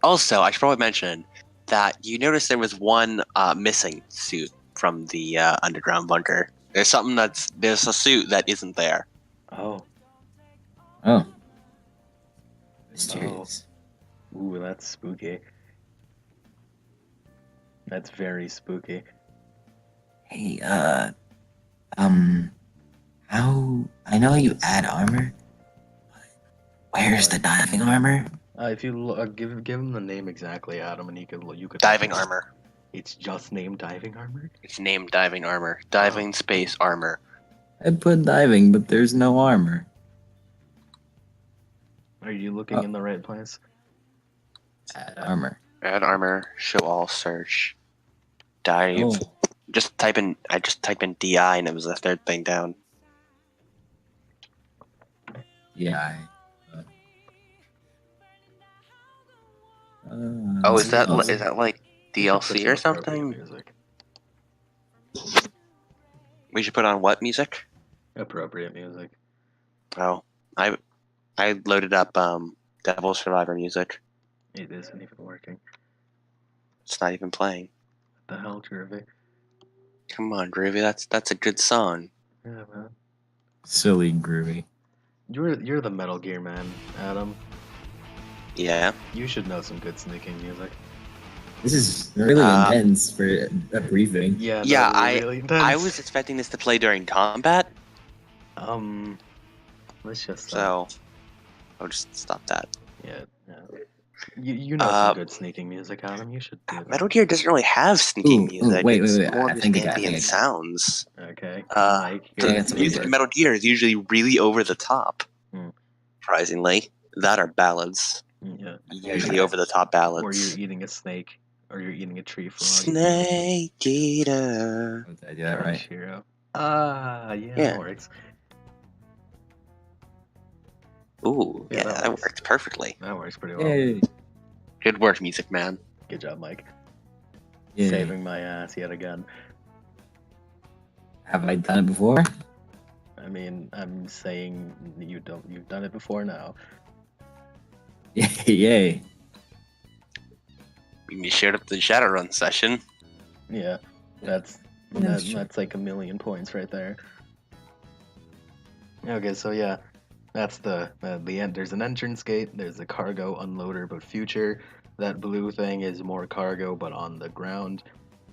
Also, I should probably mention that you noticed there was one missing suit from the underground bunker. There's a suit that isn't there. Oh. Oh. Mysterious. Ooh, that's spooky. That's very spooky. Hey, how I know you add armor, but where's the diving armor? If you give him the name exactly, Adam, and you could Diving armor. It's just named diving armor. It's named diving armor. Diving space armor. I put diving, but there's no armor. Are you looking in the right place? Add armor. Add armor. Show all search. Dive. Oh, I just typed in DI and it was the third thing down. yeah. Oh, is that oh, like You should put DLC or some appropriate something? Music. We should put on what music? Appropriate music. Oh, I loaded up Devil Survivor music. It isn't even working. It's not even playing. What the hell, Jervy? Come on, Groovy. That's a good song. Yeah, man. silly groovy. You're the Metal Gear man, Adam. Yeah. You should know some good sneaking music. This is really intense for a briefing. Yeah. Yeah, that was really intense. I was expecting this to play during combat, Let's just so I'll just stop that. yeah. You know some good sneaking music, Adam. You should do that. Metal Gear doesn't really have sneaking music. wait, It's wait. more I just think I got it, ambient I think I got it. sounds. Okay. The Mike, Yeah, you're- it's music in Metal Gear is usually really over the top. Hmm. Surprisingly, that are ballads. yeah. Usually over the top Or ballads. you're eating a snake, or you're eating a tree frog. Snake eater. Did I do that right? Crunch Hero. Yeah. Yeah. That works. Ooh, Yeah, yeah, that that works. worked perfectly. That works pretty well. Yay. Good work, Music Man. Good job, Mike. Yay. Saving my ass yet again. Have I done it before? I mean, I'm saying you've done it before now. Yay. You showed up to the Shadowrun session. Yeah, that's That's true. that's like 1,000,000 points right there. Okay, so yeah, that's the end. There's an entrance gate. There's a cargo unloader, but future. That blue thing is more cargo, but on the ground.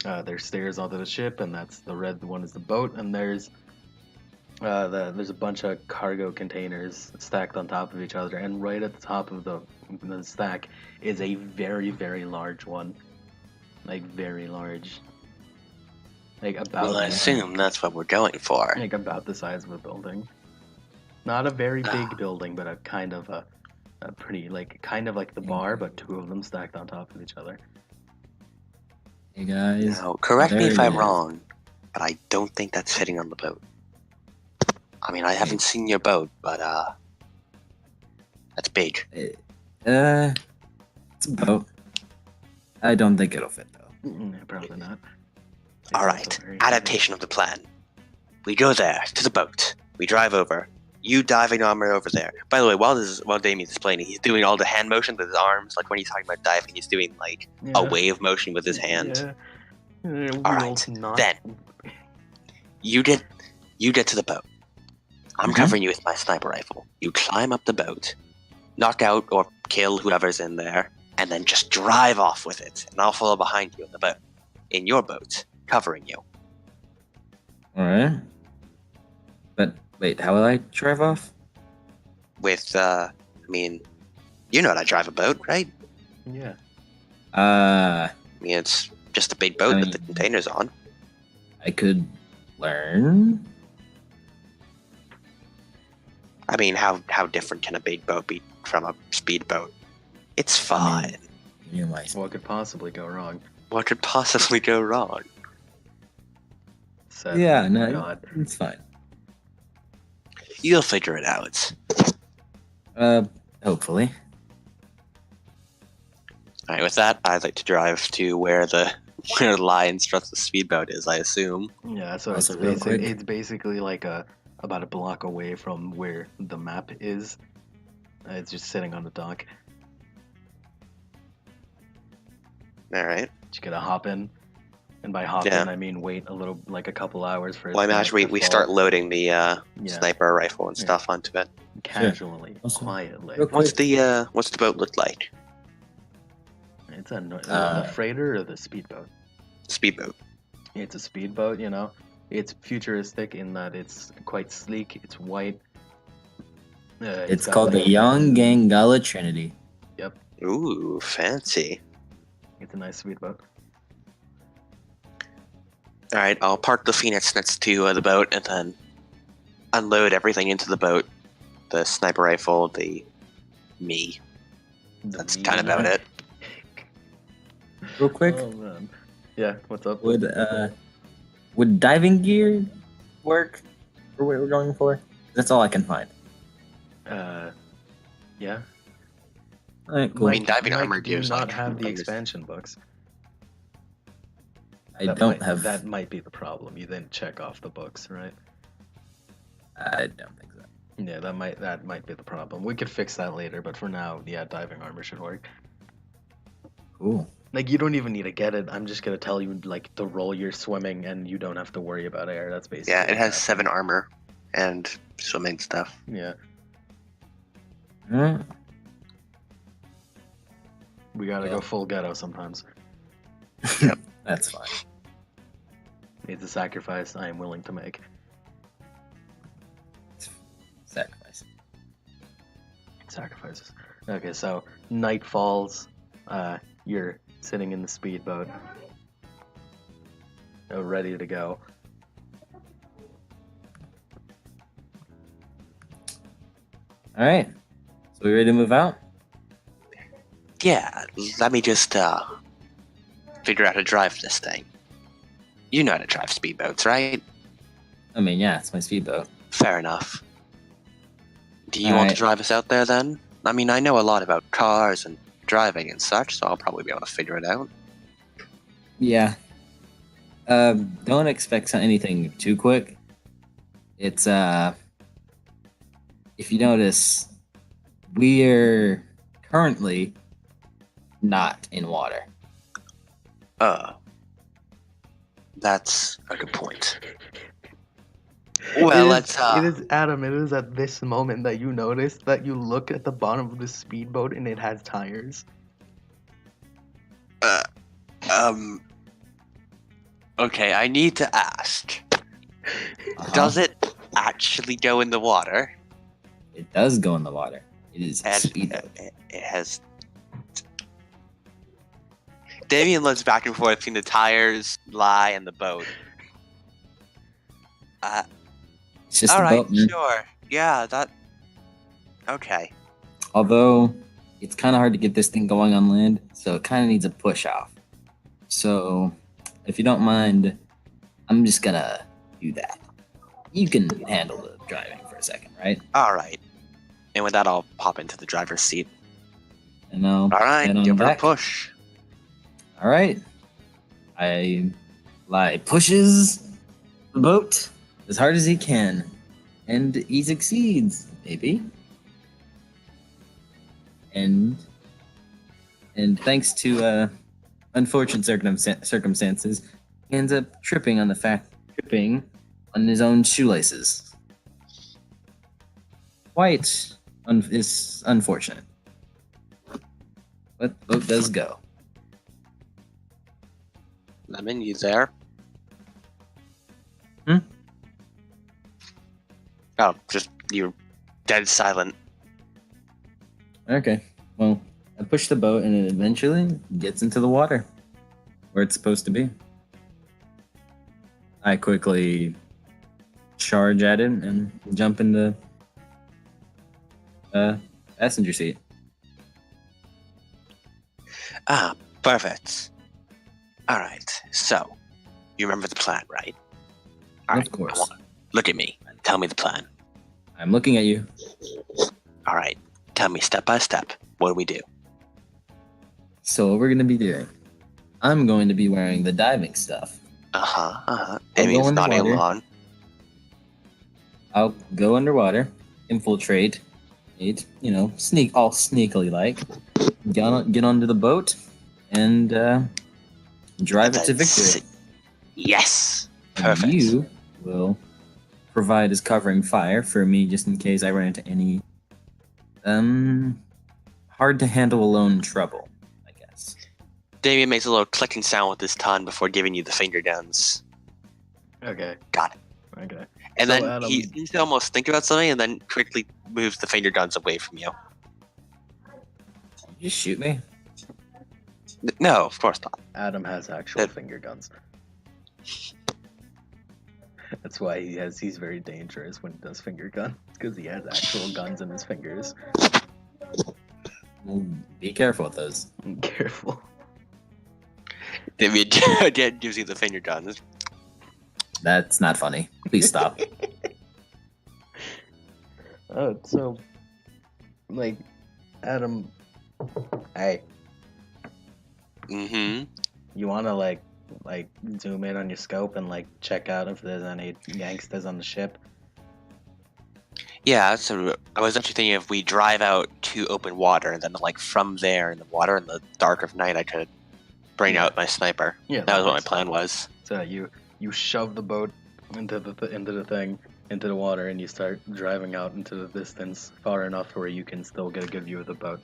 There's stairs onto the ship, and that's the red one is the boat. And there's there's a bunch of cargo containers stacked on top of each other, and right at the top of the stack is a very, very large one, like very large, like about Well, I assume that's what we're going for. like about the size of a building. Not a very big building, but a kind of a pretty like kind of like the bar, but two of them stacked on top of each other. Hey guys. Now, correct me there if it I'm is. wrong, but I don't think that's fitting on the boat. I mean, I haven't seen your boat, but that's big. It's a boat. I don't think it'll fit though. Probably not. It's All also right, very heavy. adaptation of the plan. We go there to the boat. We drive over. You diving armor over there. By the way, while Damien's explaining, he's doing all the hand motion with his arms. Like when he's talking about diving, he's doing like a wave motion with his hand. Yeah. All right, then you get to the boat. I'm covering you with my sniper rifle. You climb up the boat, knock out or kill whoever's in there, and then just drive off with it. And I'll follow behind you in the boat, in your boat, covering you. Alright. But wait, how will I drive off? With, I mean, you know how to drive a boat, right? Yeah. Uh I mean, it's just a big boat I that the container's on. I could learn. I mean, how different can a big boat be from a speedboat? It's fine. You know my What could possibly go wrong? What could possibly go wrong? Said, Yeah, oh no, my God. it's fine. You'll figure it out. Hopefully. All right, with that, I'd like to drive to where the line struts the speedboat is, I assume. Yeah, so Also, real quick. it's basically like about a block away from where the map is. It's just sitting on the dock. All right. You gotta hop in, and by hop Yeah. in I mean wait a little, like a couple hours for it Well, I to imagine to we fall start loading the Yeah. sniper rifle and Yeah. stuff onto it. casually, Also, quietly. real quick. What's the boat look like? It's the freighter or the speedboat. Speedboat. It's a speedboat, you know. It's futuristic in that it's quite sleek. It's white. It's got called like- the Young Gangala Trinity. Ooh, fancy. It's a nice speedboat. All right, I'll park the Phoenix next to the boat and then unload everything into the boat. The sniper rifle, me. That's kind of about it. Real quick, Oh man. Yeah. What's up? would diving gear work for what we're going for? That's all I can find. Yeah. All right, cool. I mean, diving Mike, armor do you gears not like have the others. expansion books. I That don't might- have. That might be the problem. You didn't check off the books, right? I don't think so. Yeah, that might be the problem. We could fix that later, but for now, yeah, diving armor should work. Cool. Like, you don't even need to get it. I'm just gonna tell you, like, the role you're swimming, and you don't have to worry about air. That's basically. Yeah, it what's has happening. 7 armor and swimming stuff. Yeah, Alright. we gotta Yeah. go full ghetto sometimes. That's fine. It's a sacrifice I am willing to make. Sacrifice. Sacrifices. Okay, so night falls. You're sitting in the speedboat, ready to go. All right. So we ready to move out? Yeah, let me just figure out how to drive this thing. You know how to drive speedboats, right? I mean, yeah, it's my speedboat. Fair enough. Do you want to drive us out there then? I mean, I know a lot about cars and driving and such, so I'll probably be able to figure it out. Yeah. Don't expect anything too quick. It's if you notice, we're currently not in water. That's a good point. Well, let's It is Adam. It is at this moment that you notice that you look at the bottom of the speedboat and it has tires. Okay, I need to ask. Does it actually go in the water? It does go in the water. It is a And speedboat. it has. Damien looks back and forth between the tires, lie, and the boat. It's just All a right, boat, man. sure. Yeah, that. Okay. Although it's kind of hard to get this thing going on land, so it kind of needs a push off. So, if you don't mind, I'm just gonna do that. You can handle the driving for a second, right? All right. And with that, I'll pop into the driver's seat. And I'll All right, head on give her a back. push. All right. Pushes the boat as hard as he can, and he succeeds, maybe. And thanks to unfortunate circumstances, he ends up tripping on his own shoelaces. Is unfortunate, but the boat does go. Lemon, you there? Hmm? Oh, just you're dead silent. Okay. Well, I push the boat and it eventually gets into the water where it's supposed to be. I quickly charge at it and jump in the passenger seat. Ah, perfect. All right. So, you remember the plan, right? All right. Of course. Come on. Look at me. Tell me the plan. I'm looking at you. All right. Tell me step by step. What do we do? So what we're gonna be doing? I'm going to be wearing the diving stuff. That I'll means go not underwater. alone. I'll go underwater, infiltrate, sneak all sneakily like, get onto the boat, and drive it to victory. Yes. And Perfect. you will provide as covering fire for me just in case I run into any hard to handle alone trouble, I guess. Damien makes a little clicking sound with his tongue before giving you the finger guns. Okay. Got it. Okay. And So, then Adam- he seems to almost think about something and then quickly moves the finger guns away from you. You just shoot me. No, of course not. Adam has actual That- finger guns. That's why he's very dangerous when he does finger guns, because he has actual guns in his fingers. Well, be careful with those. Careful. Damien gives you the finger guns. That's not funny. Please stop. So, like, Adam, hey, Mm-hmm. you wanna like zoom in on your scope and like check out if there's any gangsters on the ship? Yeah, so I was actually thinking if we drive out to open water and then like from there in the water in the dark of night I could bring Yeah. out my sniper. Yeah, That was what my makes plan sense. was. So you shove the boat into the water, and you start driving out into the distance far enough where you can still get a good view of the boat,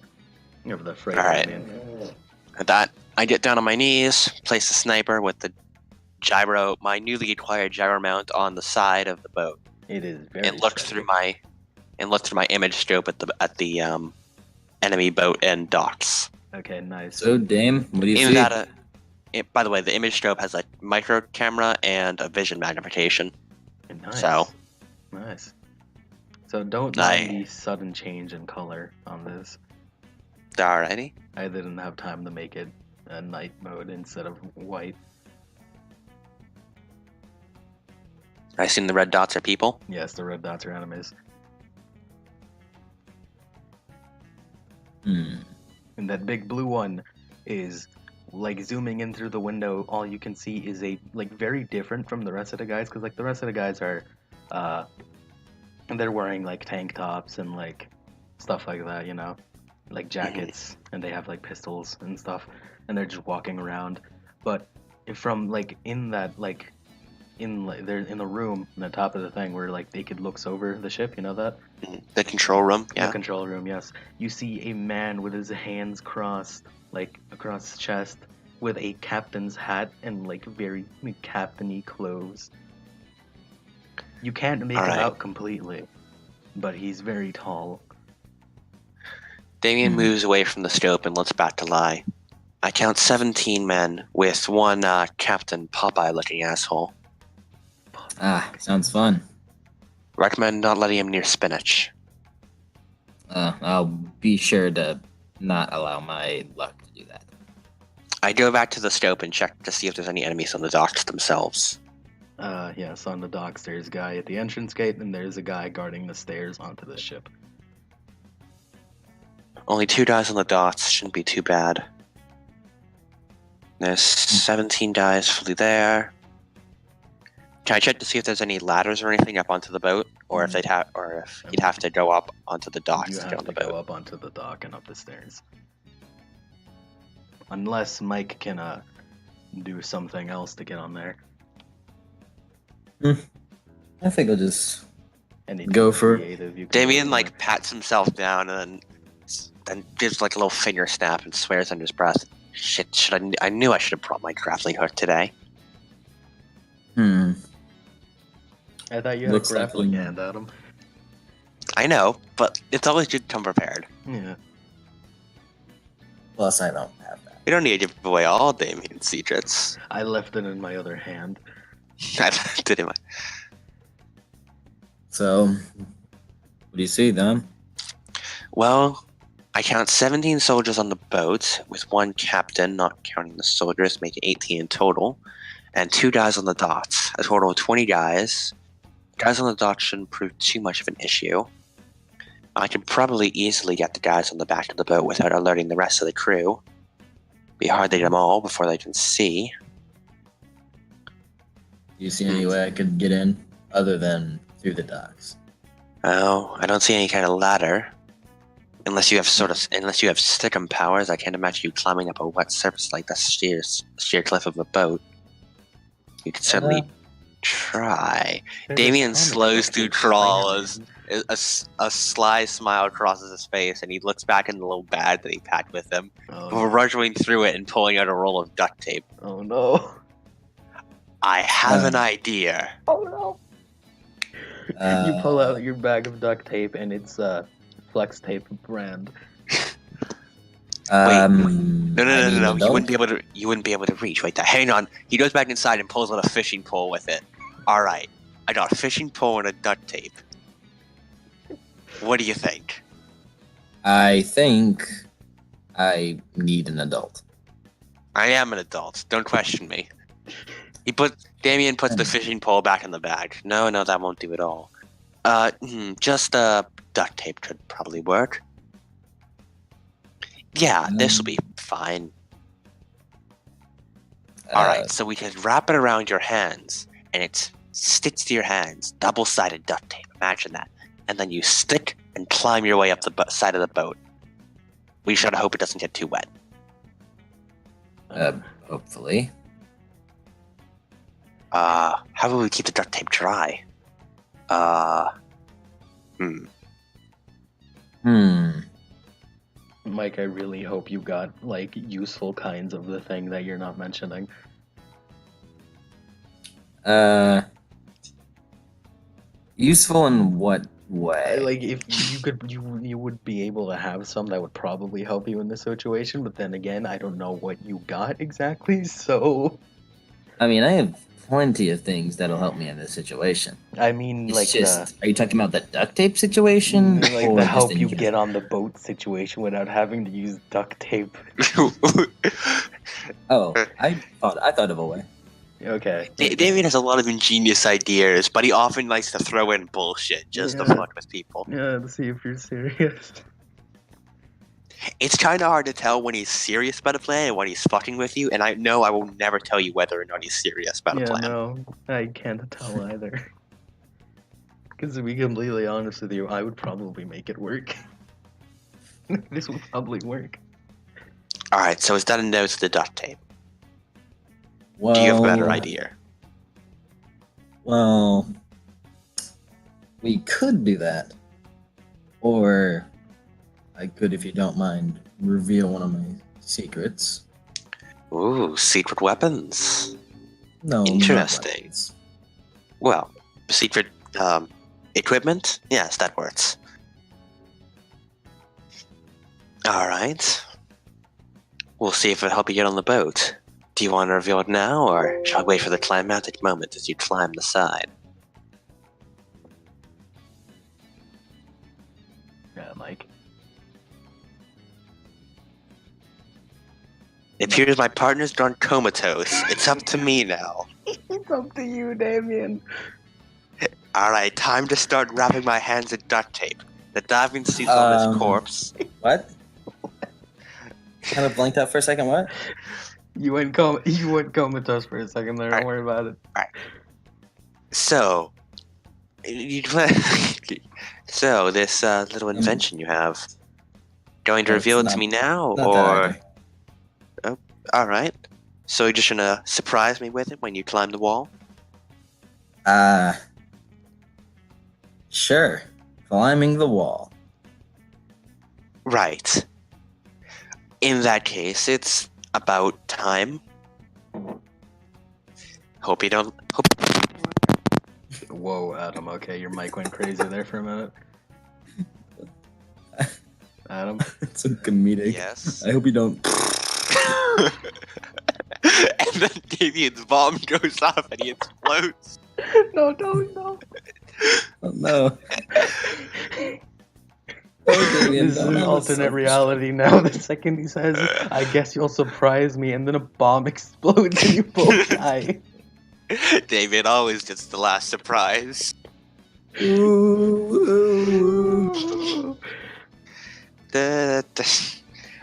of the freighter. Alright. I mean. At that, I get down on my knees, place the sniper with the gyro, my newly acquired gyro mount on the side of the boat, It is very. and look through my image scope at the enemy boat and docks. Okay, nice. So, Dame, what do you Aim see? that by the way, the image scope has a micro camera and a vision magnification. Nice. So Nice. So don't I- mind the sudden change in color on this. alrighty. I didn't have time to make it a night mode instead of white. I assume the red dots are people. Yes, the red dots are enemies. Hmm. And that big blue one is like zooming in through the window. All you can see is a like very different from the rest of the guys, because like the rest of the guys are, uh, they're wearing like tank tops and like stuff like that, you know, like jackets, and they have like pistols and stuff, and they're just walking around. But from like in that like in like they're in the room in the top of the thing where like Naked looks over the ship, you know that? The control room, The yeah. control room, yes. You see a man with his hands crossed, like across his chest, with a captain's hat and like very captain-y clothes. You can't make him Alright. out completely, but he's very tall. Damien moves away from the scope and looks back to Lie. I count 17 men with one Captain Popeye-looking asshole. Sounds fun. Recommend not letting him near spinach. I'll be sure to not allow my luck to do that. I go back to the scope and check to see if there's any enemies on the docks themselves. Yes, on the docks there's a guy at the entrance gate, and there's a guy guarding the stairs onto the ship. Only 2 guys on the docks, shouldn't be too bad. There's 17 guys fully there. Can I check to see if there's any ladders or anything up onto the boat, or if they'd have, or if he'd have to go up onto the docks You to get have on to the boat? go up onto the dock and up the stairs. Unless Mike can do something else to get on there. I think I'll just Anything Go for it. creative you can Damien do. like pats himself down and then gives like a little finger snap and swears under his breath. Shit! I knew I should have brought my grappling hook today. I thought you had Looks a like grappling we- hand, Adam. I know, but it's always good to come prepared. Yeah. Plus, I don't have that. We don't need to give away all Damien's secrets. I left it in my other hand. I did it. So, what do you see, then? Well, I count 17 soldiers on the boat, with one captain, not counting the soldiers, making 18 in total, and 2 guys on the docks. A total of 20 guys. Guys on the docks shouldn't prove too much of an issue. I could probably easily get the guys on the back of the boat without alerting the rest of the crew. Be hard to get them all before they can see. Do you see any way I could get in other than through the docks? Oh, I don't see any kind of ladder. Unless you have stickum powers, I can't imagine you climbing up a wet surface like the sheer cliff of a boat. You could certainly try. Damien slows through crawl as a sly smile crosses his face, and he looks back in the little bag that he packed with him, before rushing through it and pulling out a roll of duct tape. Oh no. I have an idea. Oh no. You pull out your bag of duct tape and it's Flex Tape brand. No. I need You an wouldn't be able to reach. Wait, hang on. He goes back inside and pulls out a fishing pole with it. Alright. I got a fishing pole and a duct tape. What do you think? I think I need an adult. I am an adult. Don't question me. Damien puts the fishing pole back in the bag. No, that won't do at all. Just duct tape could probably work. Yeah, this will be fine. Alright, so we can wrap it around your hands, and it's stitched to your hands. Double-sided duct tape, imagine that. And then you stick and climb your way up the side of the boat. We should hope it doesn't get too wet. Hopefully. How will we keep the duct tape dry? Mike, I really hope you got like useful kinds of the thing that you're not mentioning. Useful in what way? Like if you could, you would be able to have some that would probably help you in this situation. But then again, I don't know what you got exactly. So, I mean, I have plenty of things that'll help me in this situation. I mean, It's like just, are you talking about the duct tape situation? like or the just help in you general? get on the boat situation without having to use duct tape. Oh, I thought of a way. Okay. Damien has a lot of ingenious ideas, but he often likes to throw in bullshit just to Yeah. fuck with people. Yeah, to see if you're serious. It's kind of hard to tell when he's serious about a plan and when he's fucking with you, and I know I will never tell you whether or not he's serious about a Yeah, plan. no, I can't tell either. Because to be completely honest with you, I would probably make it work. This would probably work. Alright, so is that a no to the duct tape? Well, Do you have a better idea? Well, we could do that. Or I could, if you don't mind, reveal one of my secrets. Ooh, secret weapons. No, Interesting. not weapons. Well, secret equipment? Yes, that works. Alright. We'll see if it'll help you get on the boat. Do you want to reveal it now, or shall I wait for the climactic moment as you climb the side? Yeah, Mike. It appears my partner's gone comatose. It's up to me now. It's up to you, Damien. Alright, time to start wrapping my hands in duct tape. The diving suit's on his corpse. What? Kind of blanked out for a second. What? You went comatose for a second there. Don't worry about it. So, so this little invention you have, going to reveal it to me now, or? Oh, all right. So you're just gonna surprise me with it when you climb the wall? Sure. Climbing the wall. Right. In that case, it's about time. Hope you don't. Whoa, Adam. Okay, your mic went crazy there for a minute. Adam. It's a comedic. Yes. I hope you don't. And then Damien's bomb goes off and he explodes. No, no. Oh no. This is an alternate reality now. The second he says, I guess you'll surprise me, and then a bomb explodes and you both die. Damien always gets the last surprise.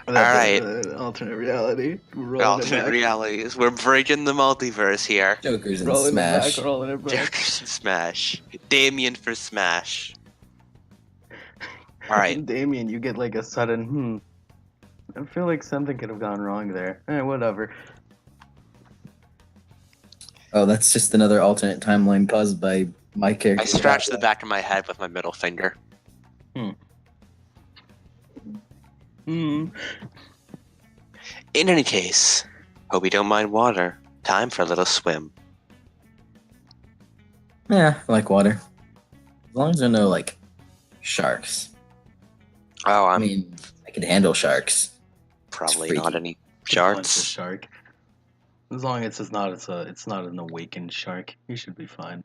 Alright. Alternate reality. Alternate realities. We're breaking the multiverse here. Jokers and Rolling Smash. it back, rolling it back. Jokers and Smash. Damien for Smash. Alright. Damien, you get like a sudden, I feel like something could have gone wrong there. Whatever. Oh, that's just another alternate timeline caused by my character. I scratched the back of my head with my middle finger. Hmm. In any case, hope you don't mind water. Time for a little swim. Yeah, I like water. As long as there are no, like, sharks. Oh, I mean, I can handle sharks. probably not any Just punch a sharks. shark. As long as it's not an awakened shark, you should be fine.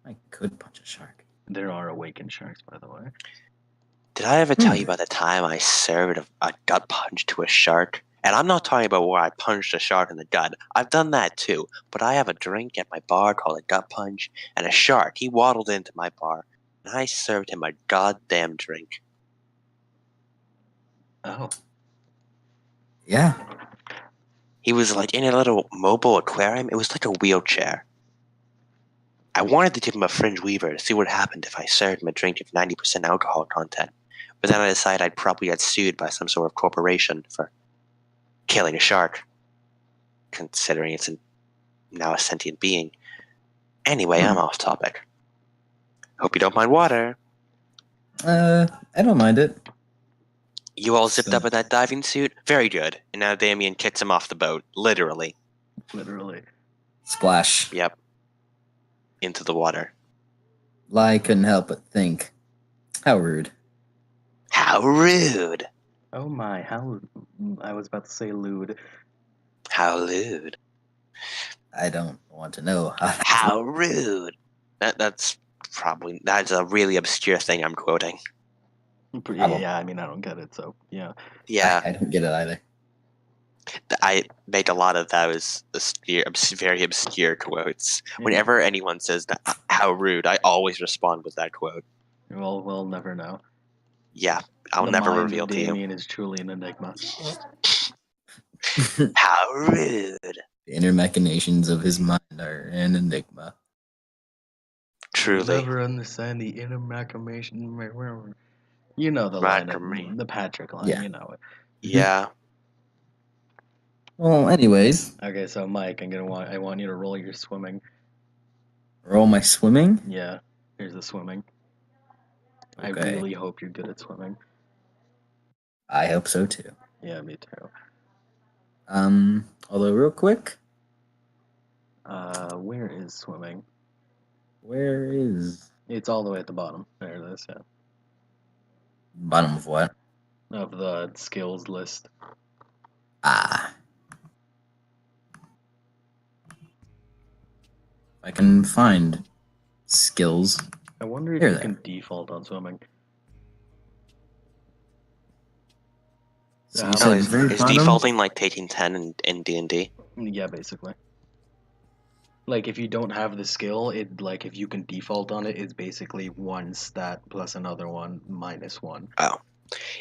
I could punch a shark. There are awakened sharks, by the way. Did I ever tell you about the time I served a gut punch to a shark? And I'm not talking about where I punched a shark in the gut. I've done that too. But I have a drink at my bar called a gut punch, and a shark, he waddled into my bar, and I served him a goddamn drink. Oh. Yeah. He was like in a little mobile aquarium. It was like a wheelchair. I wanted to give him a fringe weaver to see what happened if I served him a drink of 90% alcohol content. But then I decided I'd probably get sued by some sort of corporation for killing a shark, considering it's now a sentient being. Anyway, I'm off topic. Hope you don't mind water. I don't mind it. You all zipped up in that diving suit? Very good. And now Damien kicks him off the boat. Literally. Literally. Splash. Yep. Into the water. I couldn't help but think. How rude. How rude. Oh my, how... I was about to say lewd. How lewd. I don't want to know. How rude. That's a really obscure thing I'm quoting. Yeah, I mean, I don't get it, so, yeah. Yeah. I don't get it either. I make a lot of those very obscure quotes. Whenever anyone says that, how rude, I always respond with that quote. We'll never know. Yeah, I'll the never mind reveal of to you. Damien is truly an enigma. How rude. The inner machinations of his mind are an enigma. You'll Truly. never understand the inner machination. You know the line, Macrame. the Patrick line. Yeah. You know it. Yeah. Well, anyways, Okay, so Mike, I want you to roll your swimming. roll my swimming. Yeah, here's the swimming. I Okay. really hope you're good at swimming. I hope so too. Yeah, me too. Although real quick, Where is swimming? where is It's all the way at the bottom. There it is. Yeah, bottom of what? of the skills list. Ah. I can find skills. I wonder if Here, you there. can default on swimming. So How you much- said is very bottom? defaulting like taking 10 in D&D? Yeah, basically. Like if you don't have the skill, it like if you can default on it, it's basically one stat plus another one minus one. Oh.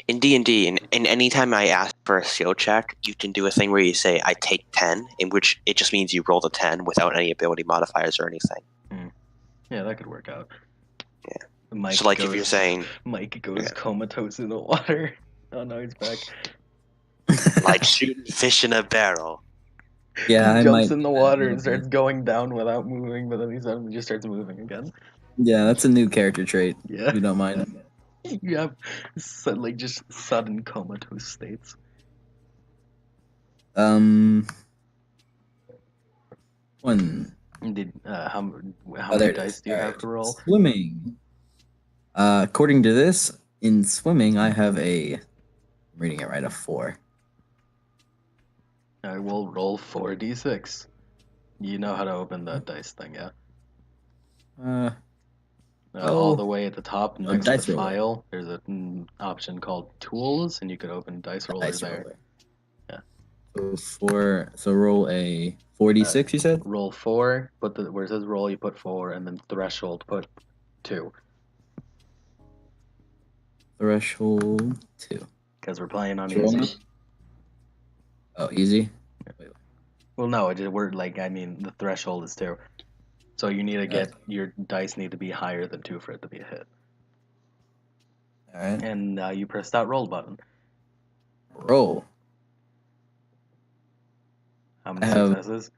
In D&D, and any time I ask for a skill check, you can do a thing where you say, I take 10, in which it just means you roll a 10 without any ability modifiers or anything. Yeah, that could work out. Yeah. Mike So, like, goes, if you're saying, Mike goes Yeah. comatose in the water. Oh no, he's back. like, shooting fish in a barrel. Yeah, he I jumps might in the do that a water little and starts bit. going down without moving, but then he suddenly just starts moving again. Yeah, that's a new character trait. Yeah. You don't mind. You have like just sudden comatose states. One. Did how Oh, there many it dice is. do you have Alright. to roll? Swimming. According to this, in swimming, I have I'm reading it right, a 4. I will roll 4d6. You know how to open that dice thing, yeah? All the way at the top next to the dice roller. file, there's an option called Tools, and you could open dice roller Dice there. roller. Yeah. So roll a 4d6, you said? Roll 4, where it says roll, you put 4, and then threshold, put 2. Threshold 2. Because we're playing on Roll now? easy. Oh, easy? Well, no, we're like, I mean, the threshold is 2. So you need to get, your dice need to be higher than 2 for it to be a hit. Alright. And you press that roll button. Roll. How many I have- successes?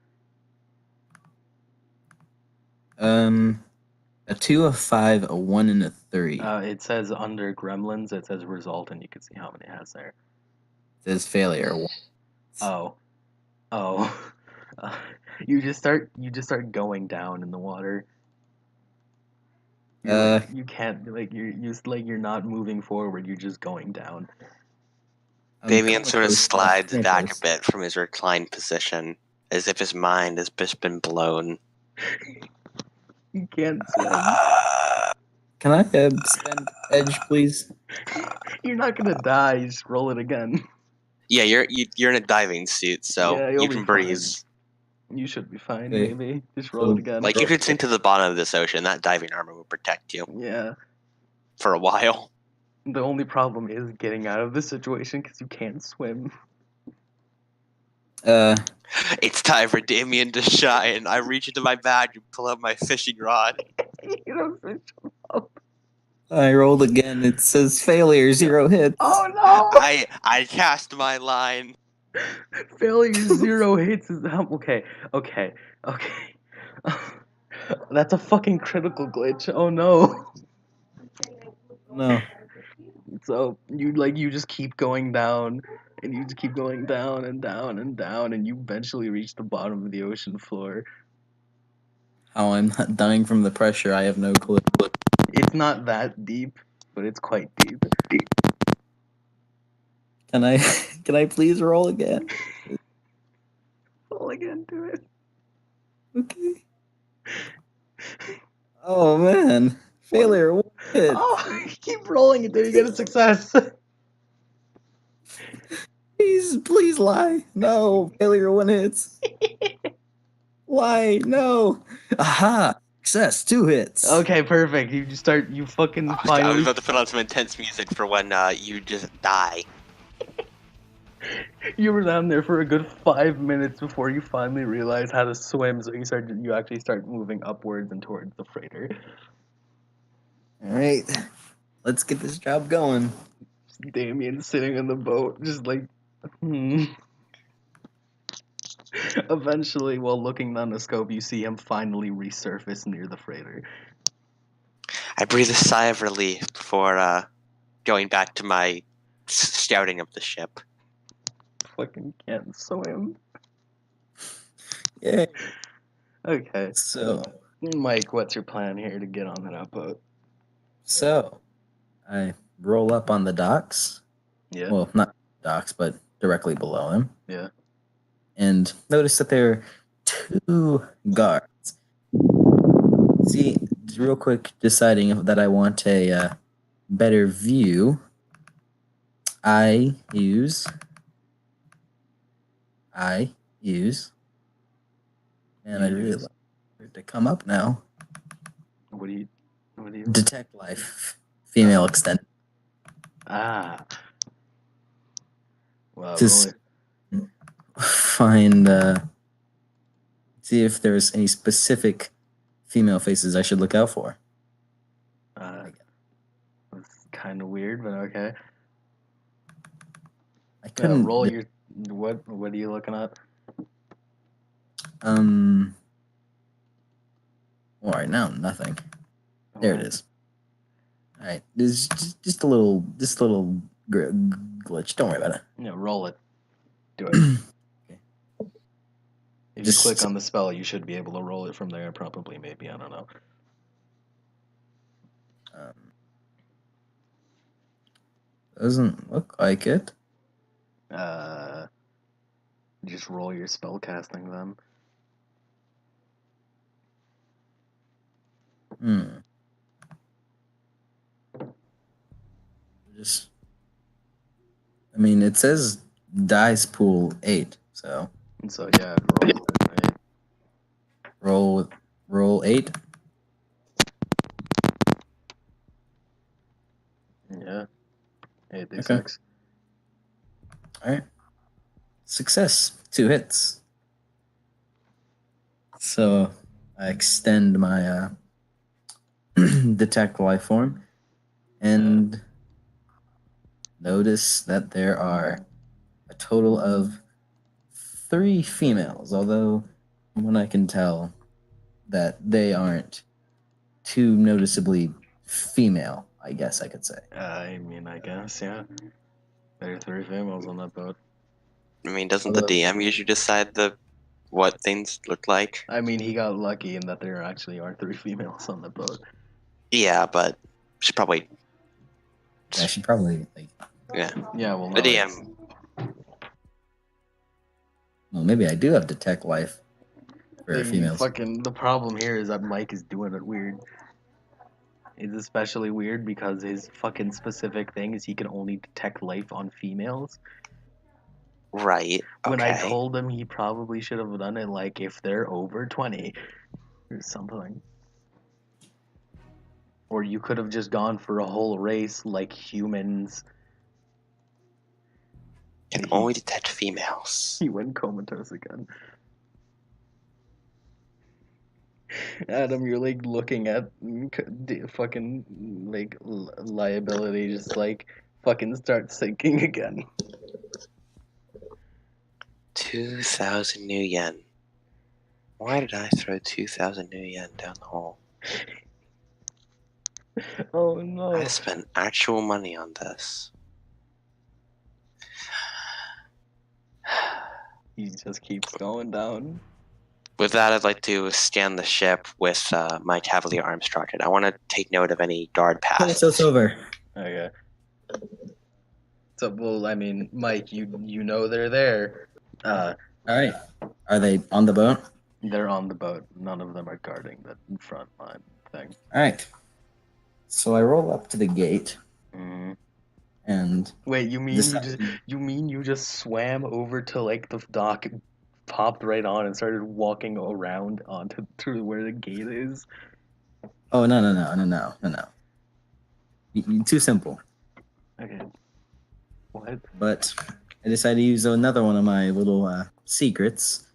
A 2, a 5, a 1, and a 3. It says under Gremlins, it says result, and you can see how many it has there. It says failure. Oh. You just start going down in the water. You can't you're not moving forward. You're just going down. Damien sort of slides back a bit from his reclined position, as if his mind has just been blown. You can't swim. Can I spend edge, please? You're not gonna die. You just roll it again. Yeah, you're in a diving suit, so Yeah, you'll you be can breathe. You should be fine. Okay. Maybe just roll it again. Like, you could sink to the bottom of this ocean. That diving armor would protect you Yeah. for a while. The only problem is getting out of this situation because you can't swim. It's time for Damien to shine. I reach into my bag and pull out my fishing rod. You don't fish them up. I rolled again. It says failure, 0 hits. Oh no! I cast my line. Failure 0 hits is okay. That's a fucking critical glitch. Oh no. No. So you just keep going down and you just keep going down and down and down and you eventually reach the bottom of the ocean floor. How I'm not dying from the pressure, I have no clue. It's not that deep, but it's quite deep. Can I please roll again? Roll again, do it. Okay. Oh man. Failure, 1 hit. Oh, keep rolling until you get a success. Please lie. No, failure, 1 hits. Lie, no. Aha. Success, 2 hits. Okay, perfect. You fucking I was finally. about to put on some intense music for when you just die. You were down there for a good 5 minutes before you finally realized how to swim, so you actually start moving upwards and towards the freighter. All right, let's get this job going. Damien sitting in the boat, just like, Eventually, while looking down the scope, you see him finally resurface near the freighter. I breathe a sigh of relief before going back to my scouting of the ship. Fucking can't swim. Yeah. Okay, So, Mike, what's your plan here to get on that boat? I roll up on the docks. Yeah, Well, not docks, but directly below him. yeah. And notice that there are 2 guards. See, real quick, deciding that I want a better view, I use, and I really like it to come up now. What do you? Detect life, female extended. Ah. Well, To find, see if there's any specific female faces I should look out for. That's kind of weird, but okay. I couldn't roll your. What are you looking at? All right, now nothing. There it is. All right, there's just a little glitch. Don't worry about it. Yeah, roll it. Do it. Okay. If you click on the spell, you should be able to roll it from there. Probably, maybe, I don't know. Doesn't look like it. Just roll your spell casting then. I mean, it says dice pool 8, so. And so yeah, roll it, right? Roll 8. Yeah. 8d6. Okay. All right. Success. 2 hits. So I extend my detect life form and notice that there are a total of 3 females, although from what I can tell that they aren't too noticeably female, I guess I could say. I mean, I guess, yeah. There are 3 females on that boat. I mean, doesn't the DM usually decide what things look like? I mean, he got lucky in that there actually are 3 females on the boat. Yeah, but should probably. I should probably Yeah. Yeah, well, The DM. Well, maybe I do have detect life for females. The problem here is that Mike is doing it weird. It's especially weird because his fucking specific thing is he can only detect life on females. Right. Okay. When I told him he probably should have done it like if they're over 20 or something. Or you could have just gone for a whole race like humans. Can only detect females. He went comatose again. Adam, you're like looking at fucking like liability just like fucking start sinking again. 2,000 new yen. Why did I throw 2,000 new yen down the hole? Oh no. I spent actual money on this. He just keeps going down. With that, I'd like to scan the ship with my Cavalier Armstrong. I want to take note of any guard passes. So it's over. Okay. So, well, I mean, Mike, you know they're there. All right. Are they on the boat? They're on the boat. None of them are guarding the front line thing. All right. So I roll up to the gate. And wait, you mean you just swam over to like the dock, popped right on, and started walking around onto where the gate is? Oh no. You're too simple. Okay. What? But I decided to use another one of my little secrets,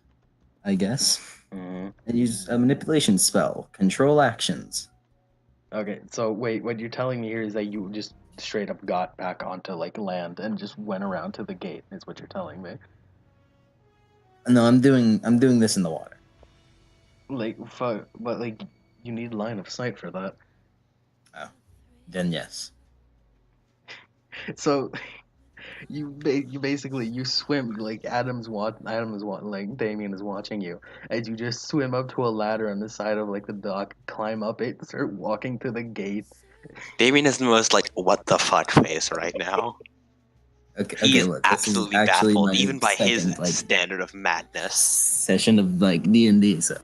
I guess, Mm. and use a manipulation spell, control actions. Okay, so wait, what you're telling me here is that you just straight up got back onto like land and just went around to the gate, is what you're telling me. No, I'm doing this in the water. Like, fuck, but like, you need line of sight for that. Oh, then yes. So you basically you swim like Adam is like Damien is watching you as you just swim up to a ladder on the side of like the dock, climb up it, start walking to the gate. Damien is the most like what the fuck face right now. Okay, He okay. is Look, this is absolutely actually baffled, my even by his second like standard of madness. session of like D&D, so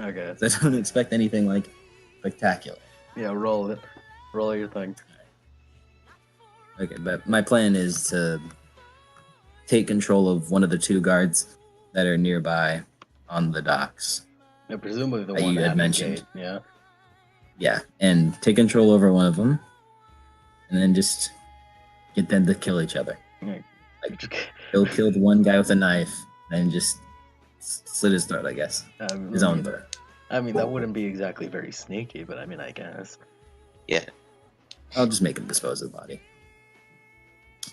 Okay, I don't expect anything like spectacular. yeah, roll it, roll your thing. Okay, but my plan is to take control of one of the two guards that are nearby on the docks Yeah, presumably the that one you had at the mentioned. gate. Yeah. Yeah, and take control over one of them, and then just get them to kill each other. Yeah. Like, Bill killed one guy with a knife, then just slit his throat, I guess. I His own mean, throat. I mean that wouldn't be exactly very sneaky, but I mean I guess. Yeah. I'll just make him dispose of the body.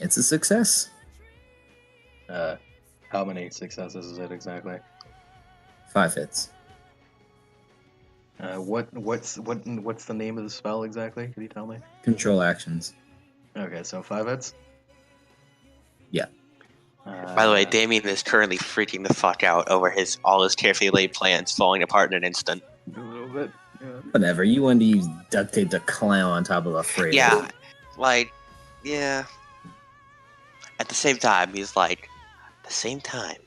It's a success. Uh, how many successes is it exactly? 5 hits. What's the name of the spell exactly? Can you tell me? Control actions. Okay, so 5 hits. Yeah. By the way, Damien is currently freaking the fuck out over all his carefully laid plans falling apart in an instant. A little bit. Yeah. Whatever. You wanted to use duct tape to clown on top of a freighter. Yeah, like, yeah. At the same time, he's like, at the same time,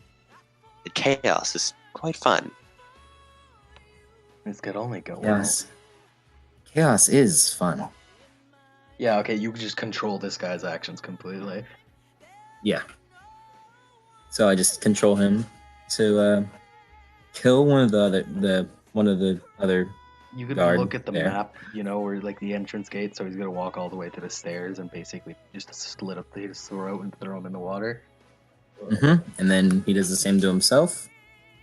the chaos is quite fun. This could only go well. Chaos. Chaos is fun. Yeah. Okay, you just control this guy's actions completely. Yeah. So I just control him to kill one of the other You could guard look at the there. map, you know, where like the entrance gate. So he's gonna walk all the way to the stairs and basically just slit up his throat and throw him in the water. And then he does the same to himself.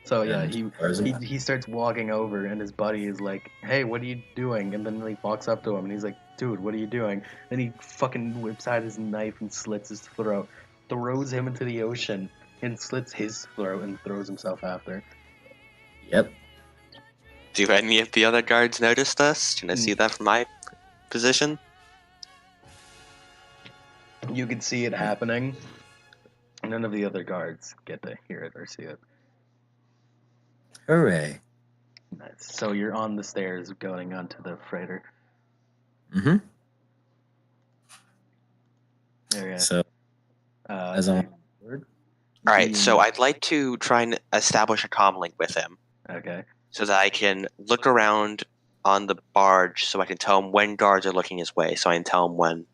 So yeah, And he throws him. he starts walking over, and his buddy is like, "Hey, what are you doing?" And then he walks up to him, and he's like, "Dude, what are you doing?" Then he fucking whips out his knife and slits his throat, throws him into the ocean, and slits his throat and throws himself after. Yep. Do any of the other guards notice this? Can I see that from my position? You can see it happening. None of the other guards get to hear it or see it. Hooray. Nice. So you're on the stairs going onto the freighter. Mm-hmm. Okay. So as so- I'm word. Alright, so I'd like to try and establish a comm link with him Okay. so that I can look around on the barge so I can tell him when guards are looking his way, so I can tell him when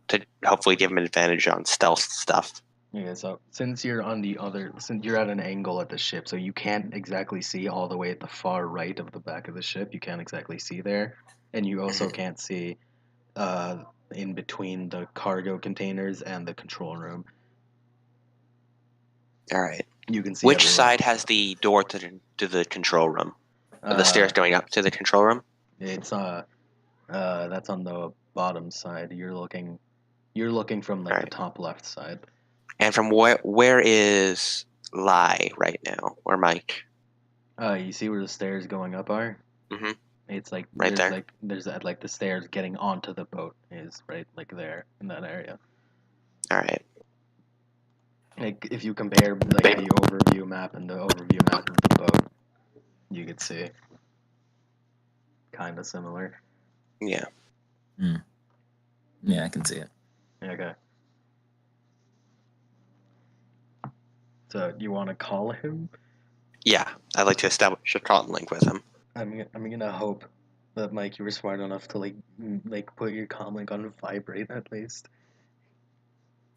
to hopefully give him an advantage on stealth stuff. Okay, so since you're at an angle at the ship, so you can't exactly see all the way at the far right of the back of the ship. You can't exactly see there, and you also can't see in between the cargo containers and the control room. Alright. You can see Which everywhere side else, has though. the door to the control room? Are the stairs going up to the control room? It's that's on the bottom side. You're looking from like the Alright. top left side. And from where is Lai right now? Or Mike? You see where the stairs going up are? Mhm. It's like Right there. there's like the stairs getting onto the boat is right like there in that area. Alright. Like if you compare like the overview map and the overview map of the boat, you could see kind of similar. Yeah. Yeah, I can see it. Okay. So you want to call him? Yeah. I'd like to establish a comm link with him. I'm gonna hope that Mike, you were smart enough to like put your comm link on vibrate at least.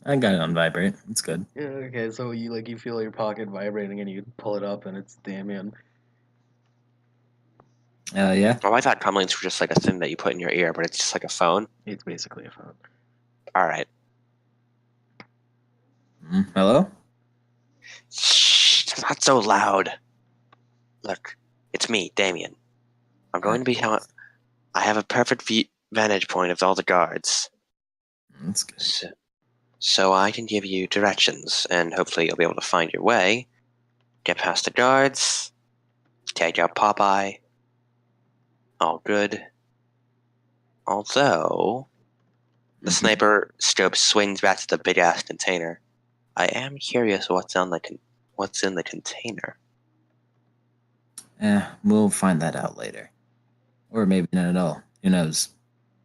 I got it on vibrate. It's good. Yeah. Okay. So you feel your pocket vibrating and you pull it up and it's Damien. Yeah. Oh, I thought comlinks were just like a thing that you put in your ear, but it's just like a phone. It's basically a phone. All right. Hello? Shh, it's not so loud. Look, it's me, Damien. I'm going to be how I have a perfect vantage point of all the guards. That's good. So I can give you directions, and hopefully you'll be able to find your way, get past the guards, take out Popeye. All good. Although, the sniper scope swings back to the big-ass container. I am curious what's in the container. We'll find that out later. Or maybe not at all. Who knows?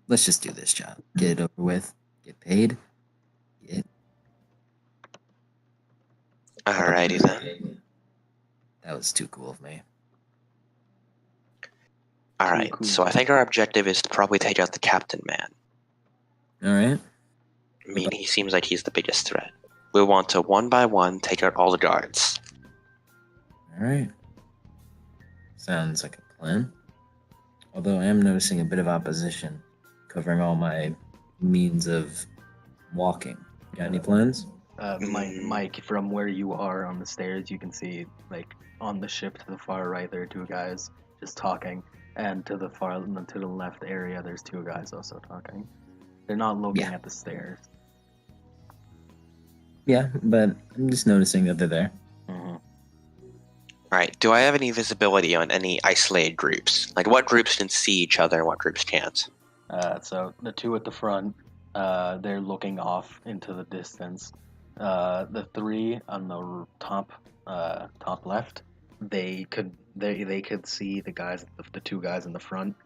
Let's just do this job. Get it over with. Get paid. Alrighty then. That was too cool of me. Alright, cool. so I think our objective is to probably take out the captain man. Alright. I mean, he seems like he's the biggest threat. We want to, one by one, take out all the guards. Alright. Sounds like a plan. Although I am noticing a bit of opposition covering all my means of walking. Got any plans? Mike, from where you are on the stairs, you can see, like, on the ship to the far right, there are two guys just talking, and to the left area, there's two guys also talking. They're not looking at the stairs. Yeah, but I'm just noticing that they're there. Mm-hmm. Alright, do I have any visibility on any isolated groups? Like, what groups can see each other and what groups can't? So the two at the front, they're looking off into the distance. The three on the top left, they could see the two guys in the front.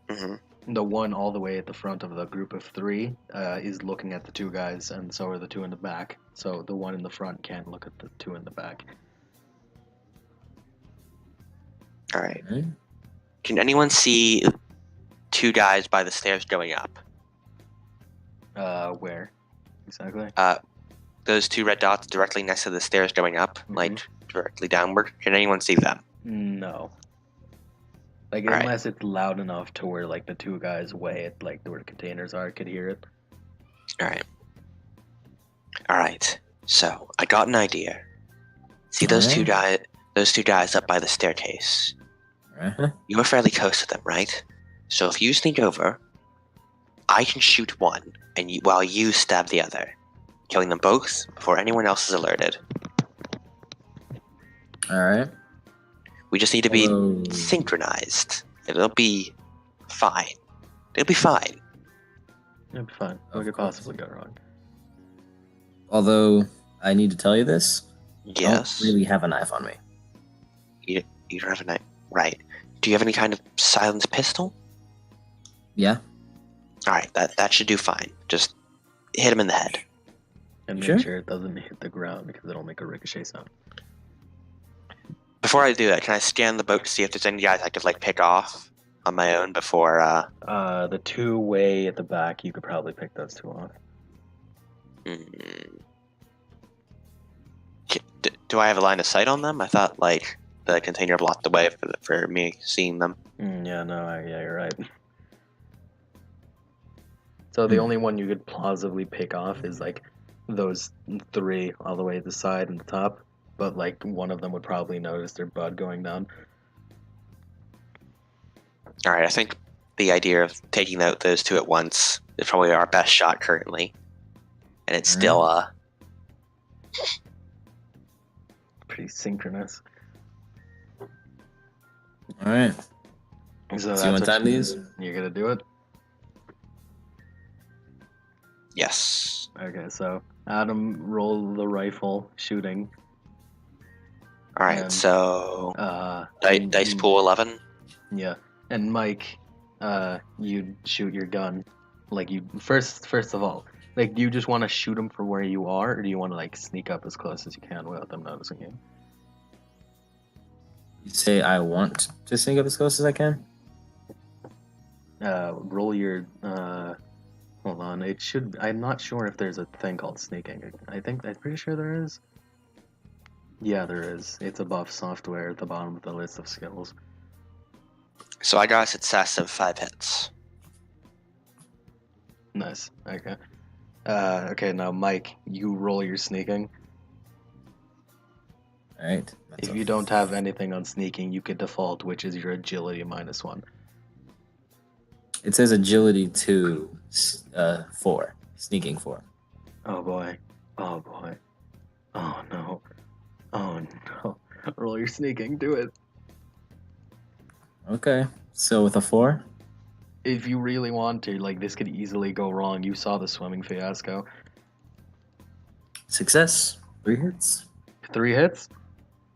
Mm-hmm. The one all the way at the front of the group of three is looking at the two guys, and so are the two in the back. So the one in the front can't look at the two in the back. Alright. Can anyone see two guys by the stairs going up? Where exactly? Those two red dots directly next to the stairs going up, like directly downward. Can anyone see them? No. Like, All right. unless it's loud enough to where, like, the two guys way at, like, where the containers are could hear it. Alright. So, I got an idea. See those two guys up by the staircase? You are fairly close to them, right? So if you sneak over, I can shoot one, and while you stab the other, killing them both before anyone else is alerted. Alright. We just need to be synchronized. It'll be fine. It'll be fine. It'll be fine. What could possibly go wrong? Although, I need to tell you this. Yes. I don't really have a knife on me. You don't have a knife. Right. Do you have any kind of silenced pistol? Yeah. Alright, that should do fine. Just hit him in the head. And make sure it doesn't hit the ground because it'll make a ricochet sound. Before I do that, can I scan the boat to see if there's any guys I could, like, pick off on my own before, The two way at the back, you could probably pick those two off. Do I have a line of sight on them? I thought, like, the container blocked the way for me seeing them. Yeah, you're right. So the only one you could plausibly pick off is, like, those three all the way at the side and the top. But, like, one of them would probably notice their bud going down. Alright, I think the idea of taking out those two at once is probably our best shot currently. And it's still, pretty synchronous. Alright. So you want time these? You're gonna do it? yes. Okay, so Adam, roll the rifle shooting. Alright, And, so and- dice pool 11. Yeah, and Mike, you'd shoot your gun. Like, you first of all, like, do you just want to shoot them from where you are, or do you want to, like, sneak up as close as you can without them noticing you? You say I want to sneak up as close as I can? Roll your, hold on, it should, I'm not sure if there's a thing called sneaking. I'm pretty sure there is. Yeah, there is. It's above software at the bottom of the list of skills. So I got a success of 5 hits. Nice. Okay. Okay, now Mike, you roll your sneaking. All right. That's If a you don't have anything on sneaking, you could default, which is your agility -1. It says agility 2, 4, sneaking 4. Oh boy. Oh boy. Oh no. Oh no. Roll your sneaking. Do it. Okay. So with a 4, If you really want to, like, this could easily go wrong. You saw the swimming fiasco. success, 3 hits. 3 hits?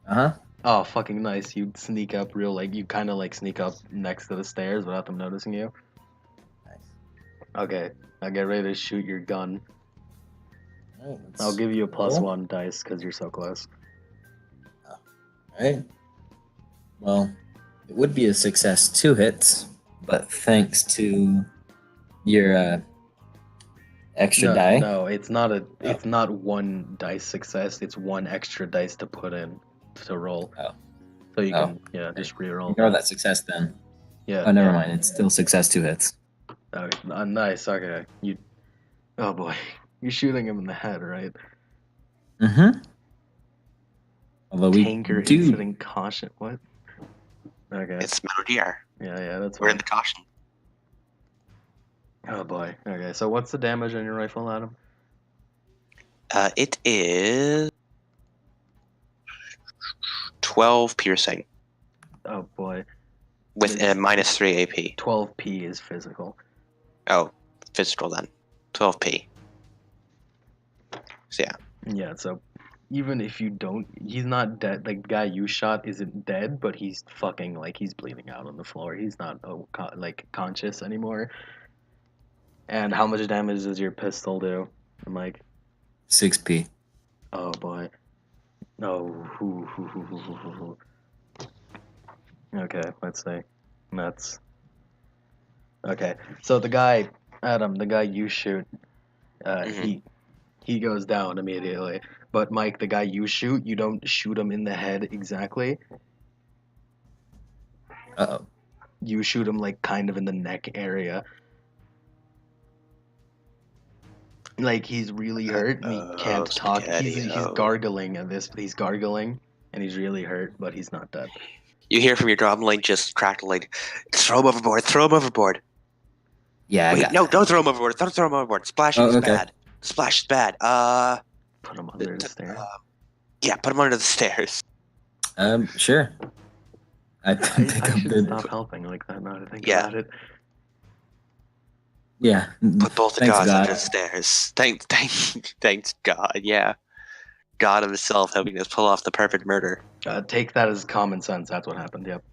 Uh-huh. Oh, fucking nice. You sneak up real, like, you kind of, like, sneak up next to the stairs without them noticing you. Nice. Okay. Now get ready to shoot your gun. All right, let's I'll give you a roll. +1 dice because you're so close. All right. Well, it would be a success 2 hits, but thanks to your extra die. No, it's not Oh. it's not 1 dice success. It's 1 extra dice to put in to roll. Oh. So you Oh. can, yeah, just re-roll. Ignore that success then. Yeah. Oh, never yeah. mind. It's still success 2 hits. Nice. Okay. You. Oh boy. You're shooting him in the head, right? Mm-hmm. Although we Tanker do. incident caution. What? Okay. It's Metal Gear. Yeah, that's We're in fine. the caution. Oh boy. Okay. So what's the damage on your rifle, Adam? It is 12 piercing Oh boy. with a -3 AP. 12p is physical. Oh, physical then. 12p. So yeah. Yeah. So even if you don't, he's not dead. Like, the guy you shot isn't dead, but he's fucking, like, he's bleeding out on the floor. He's not like conscious anymore. And how much damage does your pistol do, Mike? 6p. Oh boy. Oh. Okay, let's see. That's okay. So the guy, Adam, the guy you shoot, Mhm. he goes down immediately. But Mike, the guy you shoot, you don't shoot him in the head exactly. Uh-oh. You shoot him, like, kind of in the neck area. Like, he's really hurt and he can't talk. He's Spaghetti-O. gargling at this. He's gargling and he's really hurt, but he's not dead. You hear from your drum line just crackling, throw him overboard, throw him overboard. Yeah, I Wait, got no, that. don't throw him overboard, don't throw him overboard. Splashing Oh, is okay. bad. Splash is bad. Put him under the stairs. Yeah, put him under the stairs. Sure. I think I I'm should good. stop helping like that now that I think Yeah. about it. Yeah. Put both the Thanks, gods God. under the stairs. Thanks God, yeah. God himself helping us pull off the perfect murder. Take that as common sense. That's what happened. Yep.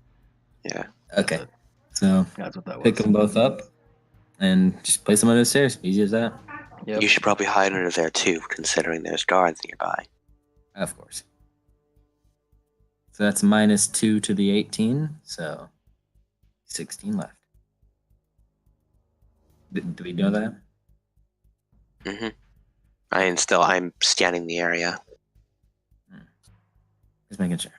Yeah. Okay. So That's what that pick was. them both up and just place them under the stairs. Easy as that. Yep. You should probably hide under there too, considering there's guards nearby. Of course. So that's -2 to the 18. So 16 left. Do we know that? Mm-hmm. I'm scanning the area. Just making sure.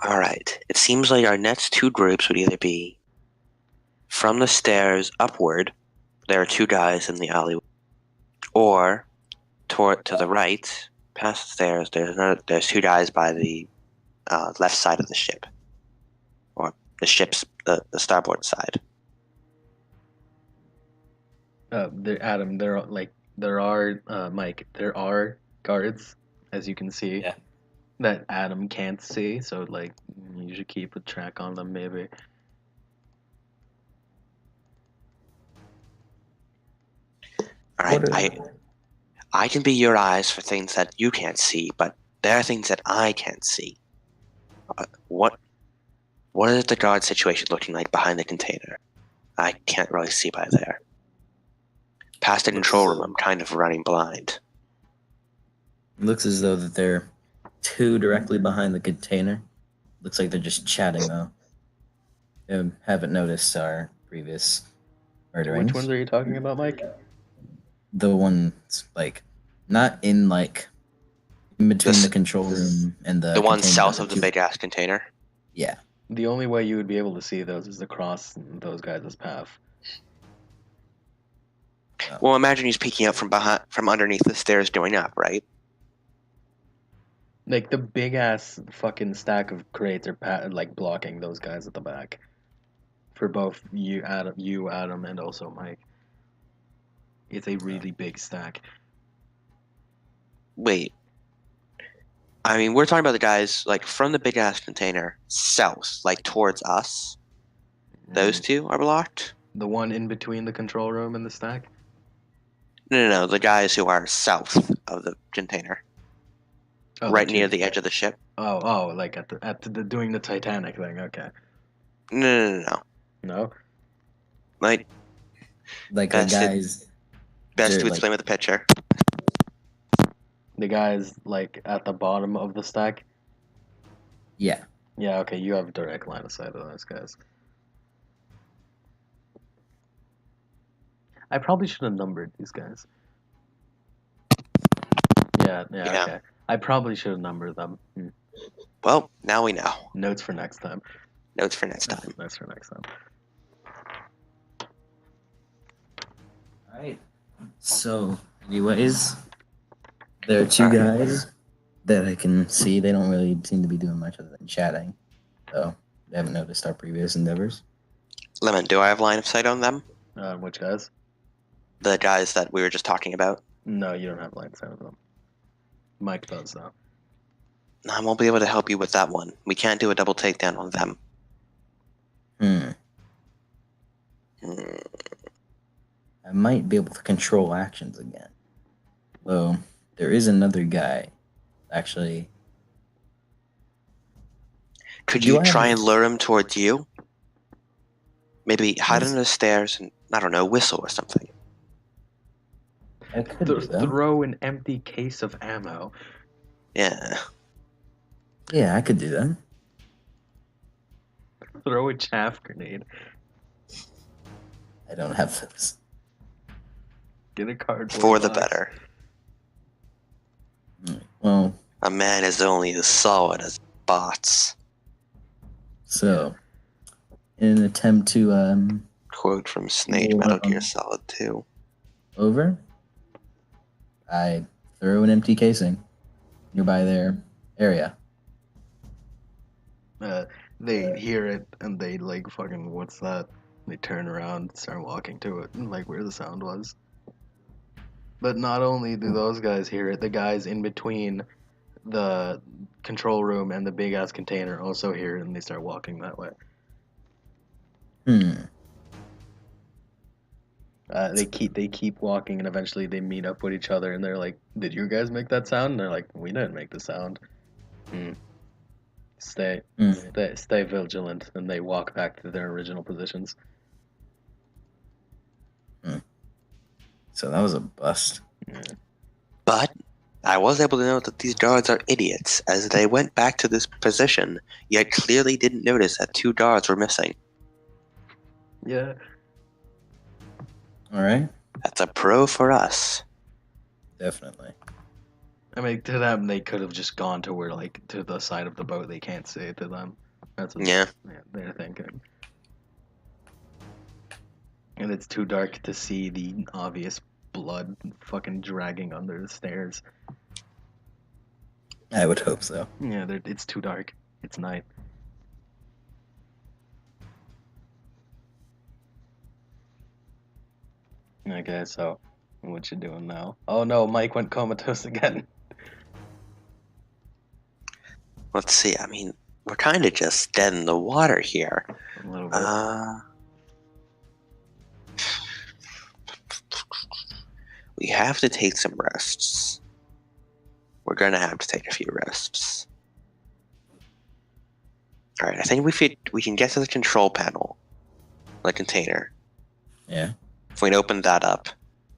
All right. It seems like our next 2 groups would either be from the stairs upward. There are 2 guys in the alleyway, or to the right, past the stairs. There's 2 guys by the left side of the ship, or the ship's the starboard side. Adam, there are Mike. There are guards, as you can see, Yeah. that Adam can't see. So, like, you should keep a track on them, maybe. All right. I can be your eyes for things that you can't see, but there are things that I can't see. What is the guard situation looking like behind the container? I can't really see by there. Past the control room, I'm kind of running blind. It looks as though that they're 2 directly behind the container. Looks like they're just chatting though. Haven't noticed our previous murderings. Which ones are you talking about, Mike? The ones like not in like in between This- the control room and the The one container, south but of the 2 big ass container. Yeah. The only way you would be able to see those is across those guys' path. Well, imagine he's peeking out from underneath the stairs going up, right? Like the big ass fucking stack of crates are like blocking those guys at the back. For both you, Adam, and also Mike. It's a really big stack. Wait. I mean, we're talking about the guys like from the big ass container south, like towards us. Those two are blocked. The one in between the control room and the stack? No. The guys who are south of the container, right near the edge of the ship. Oh, like at the doing the Titanic thing. Okay. No. No. Like the guys. Best to explain with the picture. The guys like at the bottom of the stack. Yeah. Yeah. Okay. You have a direct line of sight of those guys. I probably should have numbered these guys. Yeah. Okay. I probably should have numbered them. Well, now we know. Notes for next time. Notes for next time. Notes for next time. All right. So, anyways, there are two guys that I can see. They don't really seem to be doing much other than chatting. So, they haven't noticed our previous endeavors. Lemon, do I have line of sight on them? Which guys? The guys that we were just talking about. No, you don't have line of sight of them. Mike does, though. I won't be able to help you with that one. We can't do a double takedown on them. I might be able to control actions again. Well, there is another guy, actually. Could you try and lure him towards you? Maybe hide under the stairs and, I don't know, whistle or something. I could do that. Throw an empty case of ammo. Yeah. Yeah, I could do that. Throw a chaff grenade. I don't have those. Get a cardboard For the box. better. Well, a man is only as solid as bots. So, in an attempt to Quote from Snake, Metal Gear Solid 2. Over, I throw an empty casing nearby their area. They hear it and they like fucking what's that? They turn around, start walking to it, and like where the sound was. But not only do those guys hear it, the guys in between the control room and the big ass container also hear it, and they start walking that way. They keep walking, and eventually they meet up with each other, and they're like, "Did you guys make that sound?" And they're like, "We didn't make the sound." Stay vigilant, and they walk back to their original positions. So that was a bust. But I was able to note that these guards are idiots, as they went back to this position, yet clearly didn't notice that 2 guards were missing. Yeah. All right. That's a pro for us. Definitely. I mean, to them, they could have just gone to where, like, to the side of the boat. They can't see it to them. That's what they're thinking. And it's too dark to see the obvious blood fucking dragging under the stairs. I would hope so. Yeah, it's too dark. It's night. Okay, so what you doing now? Oh no, Mike went comatose again. Let's see, I mean, we're kind of just dead in the water here. A little bit. We have to take some rests. We're gonna have to take a few rests. Alright, I think we can get to the control panel. The container. Yeah. If we can open that up,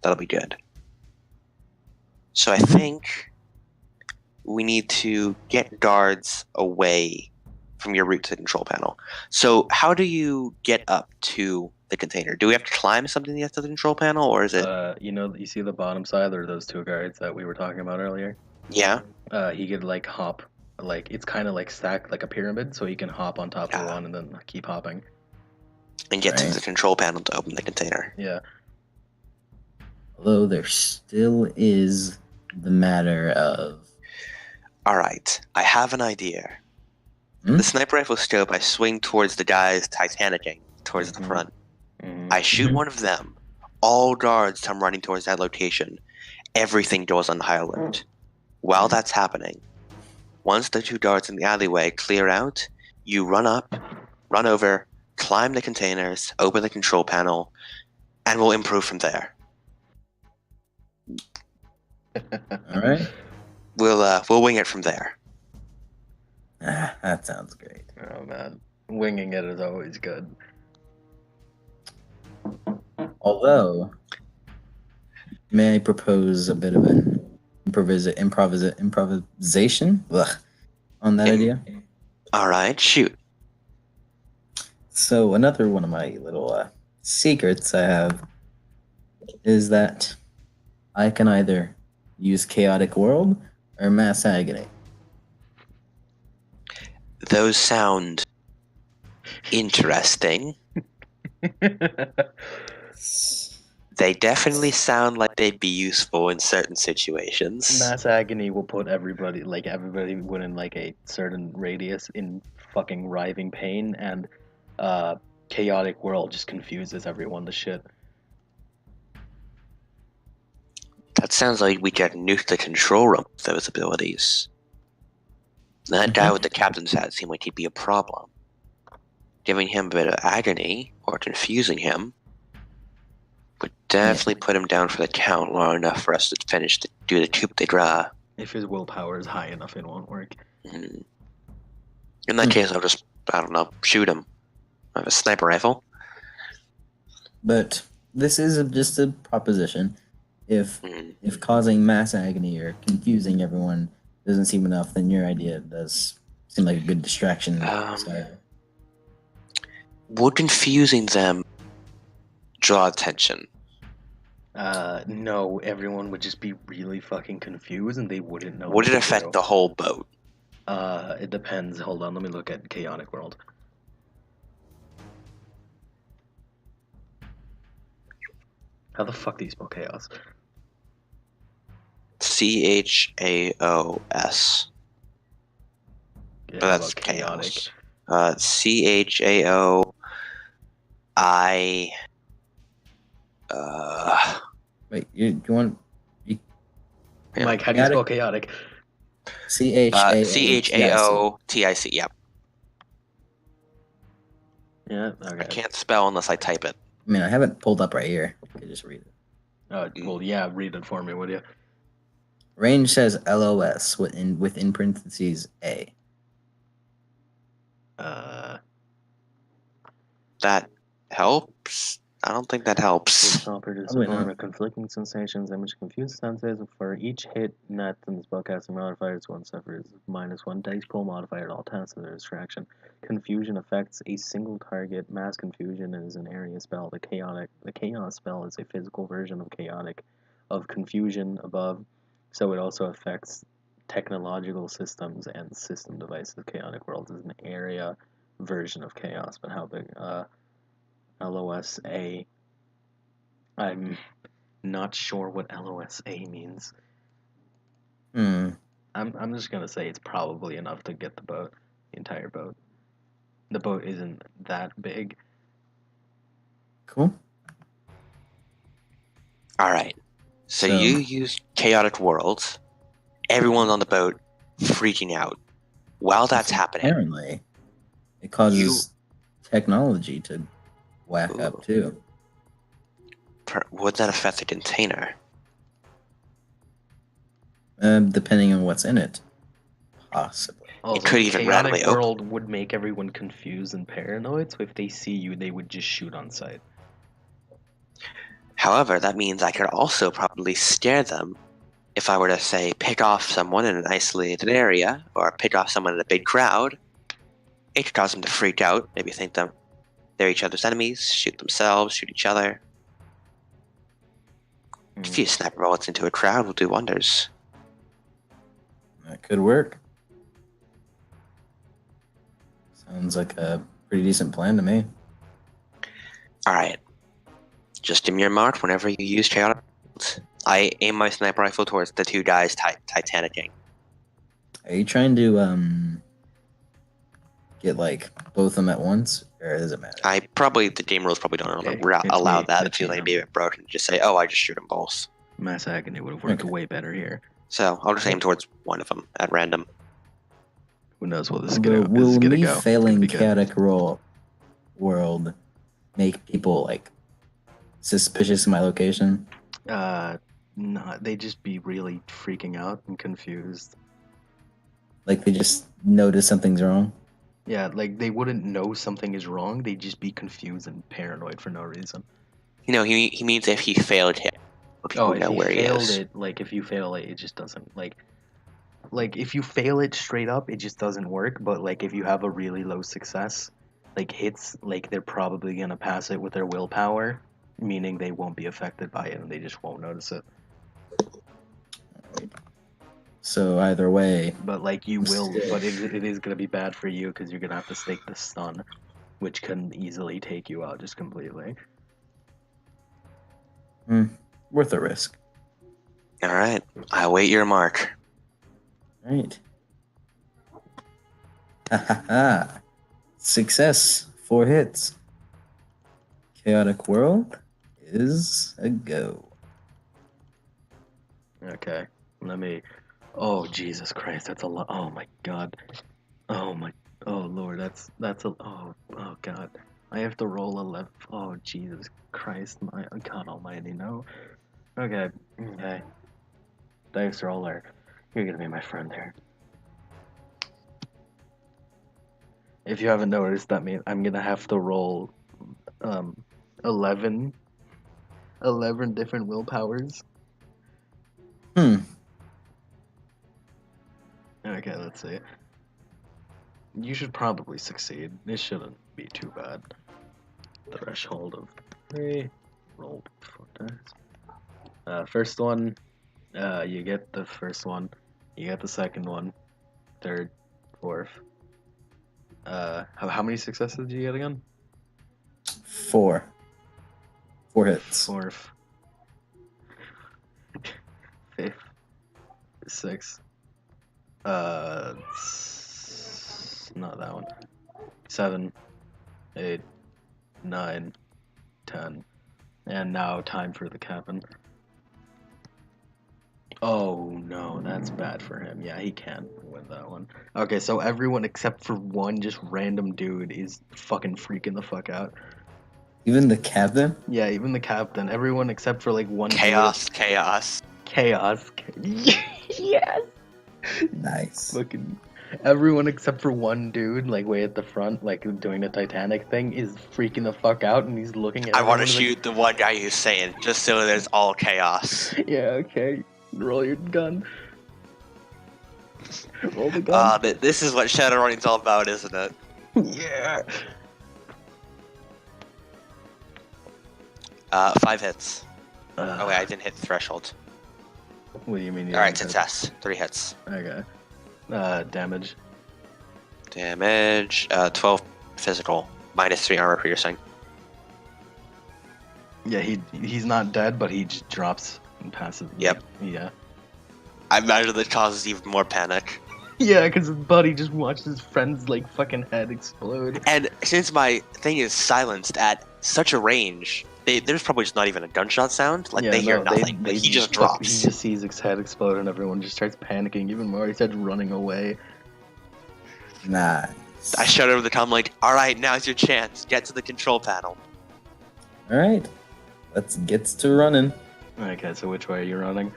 that'll be good. So I think we need to get guards away from your route to the control panel. So how do you get up to the container? Do we have to climb something to get to the control panel, or is it? You see the bottom side, or those 2 guards that we were talking about earlier? Yeah. He could like hop like it's kind of like stacked like a pyramid, so you can hop on top of Yeah. one and then keep hopping. And get to Right. the control panel to open the container. Yeah. Although there still is the matter of Alright, I have an idea. Hmm? The sniper rifle scope, I swing towards the guys Titanicing towards the Mhm. front. Mhm. I shoot Mhm. one of them. All guards come running towards that location. Everything goes on high alert. While that's happening, once the 2 guards in the alleyway clear out, you run up, run over, climb the containers, open the control panel, and we'll improve from there. All right. We'll wing it from there. That sounds great. Oh man, winging it is always good. Although, may I propose a bit of an improvisation on that Im- idea? Alright, shoot. So another one of my little secrets I have is that I can either use chaotic world or mass agony. Those sound interesting. They definitely sound like they'd be useful in certain situations. Mass agony will put everybody within like a certain radius in fucking writhing pain, and chaotic world just confuses everyone to shit. That sounds like we could nuke the control room with those abilities. That guy with the captain's hat seemed like he'd be a problem. Giving him a bit of agony, or confusing him, would definitely put him down for the count long enough for us to do the coup de grace. If his willpower is high enough, it won't work. In that case, I'll just, I don't know, shoot him. I have a sniper rifle. But this is just a proposition. If causing mass agony or confusing everyone doesn't seem enough, then your idea does seem like a good distraction. Would confusing them draw attention? No, everyone would just be really fucking confused and they wouldn't know. Would what it to affect do. the whole boat? It depends. Hold on, let me look at chaotic world. How the fuck do you spell chaos? CHAOS. Yeah, But how that's about chaotic. CHAOI. Wait, you want Mike, how do you spell chaotic? CHAOTIC. Yep. Yeah, okay. I can't spell unless I type it. I mean, I have it pulled up right here. You can just read it. Well, yeah, read it for me, would you? Range says LOS within parentheses A. That helps? I don't think that helps. Shall produce Probably a form not. of conflicting sensations and which confuse senses. For each hit net and the spellcasting modifiers, one suffers -1 dice pool modifier at all tests of their distraction. Confusion affects a single target. Mass confusion is an area spell. The chaos spell is a physical version of confusion above, so it also affects technological systems and system devices. Chaotic world is an area version of chaos, but how big? LOSA. I'm not sure what LOSA means. I'm just gonna say it's probably enough to get the entire boat. The boat isn't that big. Cool. Alright. So you use chaotic worlds. Everyone's on the boat freaking out. While that's happening, Apparently, it causes technology to whack up too. Would that affect the container? Depending on what's in it, possibly. Also, it could even randomly chaotic world would make everyone confused and paranoid. So if they see you, they would just shoot on sight. However, that means I could also probably scare them if I were to say pick off someone in an isolated area or pick off someone in a big crowd. It could cause them to freak out, maybe think they're each other's enemies, shoot themselves, shoot each other. A few sniper bullets into a crowd will do wonders. That could work. Sounds like a pretty decent plan to me. All right. Just give me your mark whenever you use chaotic. I aim my sniper rifle towards the two guys titanicking. Are you trying to get like both of them at once, or does it matter? The game rules probably don't Okay, allow it's that. me, It feels like Tina. it'd be a bit broken. Just say, oh, I just shoot them both. Mass agony would have worked Okay. way better here. So I'll just aim towards one of them at random. Who knows what this is Will, gonna will me go. failing It's gonna be good. chaotic roll world make people like suspicious of my location? No, they just be really freaking out and confused. Like they just notice something's wrong? Yeah, like they wouldn't know something is wrong. They'd just be confused and paranoid for no reason. You know, he means if he failed him, people If know he where he failed is. it, like if you fail it, it just doesn't like if you fail it straight up, it just doesn't work. But like if you have a really low success, like hits, like they're probably gonna pass it with their willpower, meaning they won't be affected by it and they just won't notice it. So either way, But like you will, but it is gonna be bad for you because you're gonna have to stake the stun, which can easily take you out just completely. worth a risk. All right, I await your mark. Right. Ha ha ha. Success. 4 hits. Chaotic World is a go. Okay, let me. Oh Jesus Christ, that's a lot. Oh my God. Oh my. Oh Lord, that's a. Oh God. I have to roll 11. Oh Jesus Christ, my God Almighty, no. Okay. Dice roller, you're gonna be my friend here. If you haven't noticed, that means I'm gonna have to roll 11 different willpowers. Okay, let's see. You should probably succeed. It shouldn't be too bad. Threshold of 3. Roll 4 dice. First one, you get the first one. You get the second one. Third, fourth. How many successes did you get again? 4. 4 hits. Fourth. Fifth. Sixth. Not that one. 7, 8, 9, 10. And now time for the cabin. Oh no, that's bad for him. Yeah, he can't win that one. Okay, so everyone except for one just random dude is fucking freaking the fuck out. Even the captain? Yeah, even the captain. Everyone except for like one Chaos. Chaos. Yes. Nice. Fucking everyone except for one dude, like way at the front, like doing the Titanic thing, is freaking the fuck out, and he's looking at. I want to everyone shoot the one guy who's saying, just so there's all chaos. like, yeah, okay. Roll your gun. Roll the gun. This is what Shadowrunning's all about, isn't it? Yeah. 5 hits. Oh wait, I didn't hit the threshold. What do you mean? All right, success. 3 hits. Okay. Damage. Damage. 12 physical. -3 armor piercing. Yeah, he's not dead, but he just drops and passes. Yep. Yeah. I imagine this causes even more panic. Yeah, because his buddy just watched his friend's like fucking head explode. And since my thing is silenced at such a range, there's probably just not even a gunshot sound. Like they hear nothing. But he just drops. He just sees his head explode, and everyone just starts panicking even more. He starts running away. Nice. I shout over the com like, "All right, now's your chance. Get to the control panel." All right. Let's get to running Okay, so which way are you running?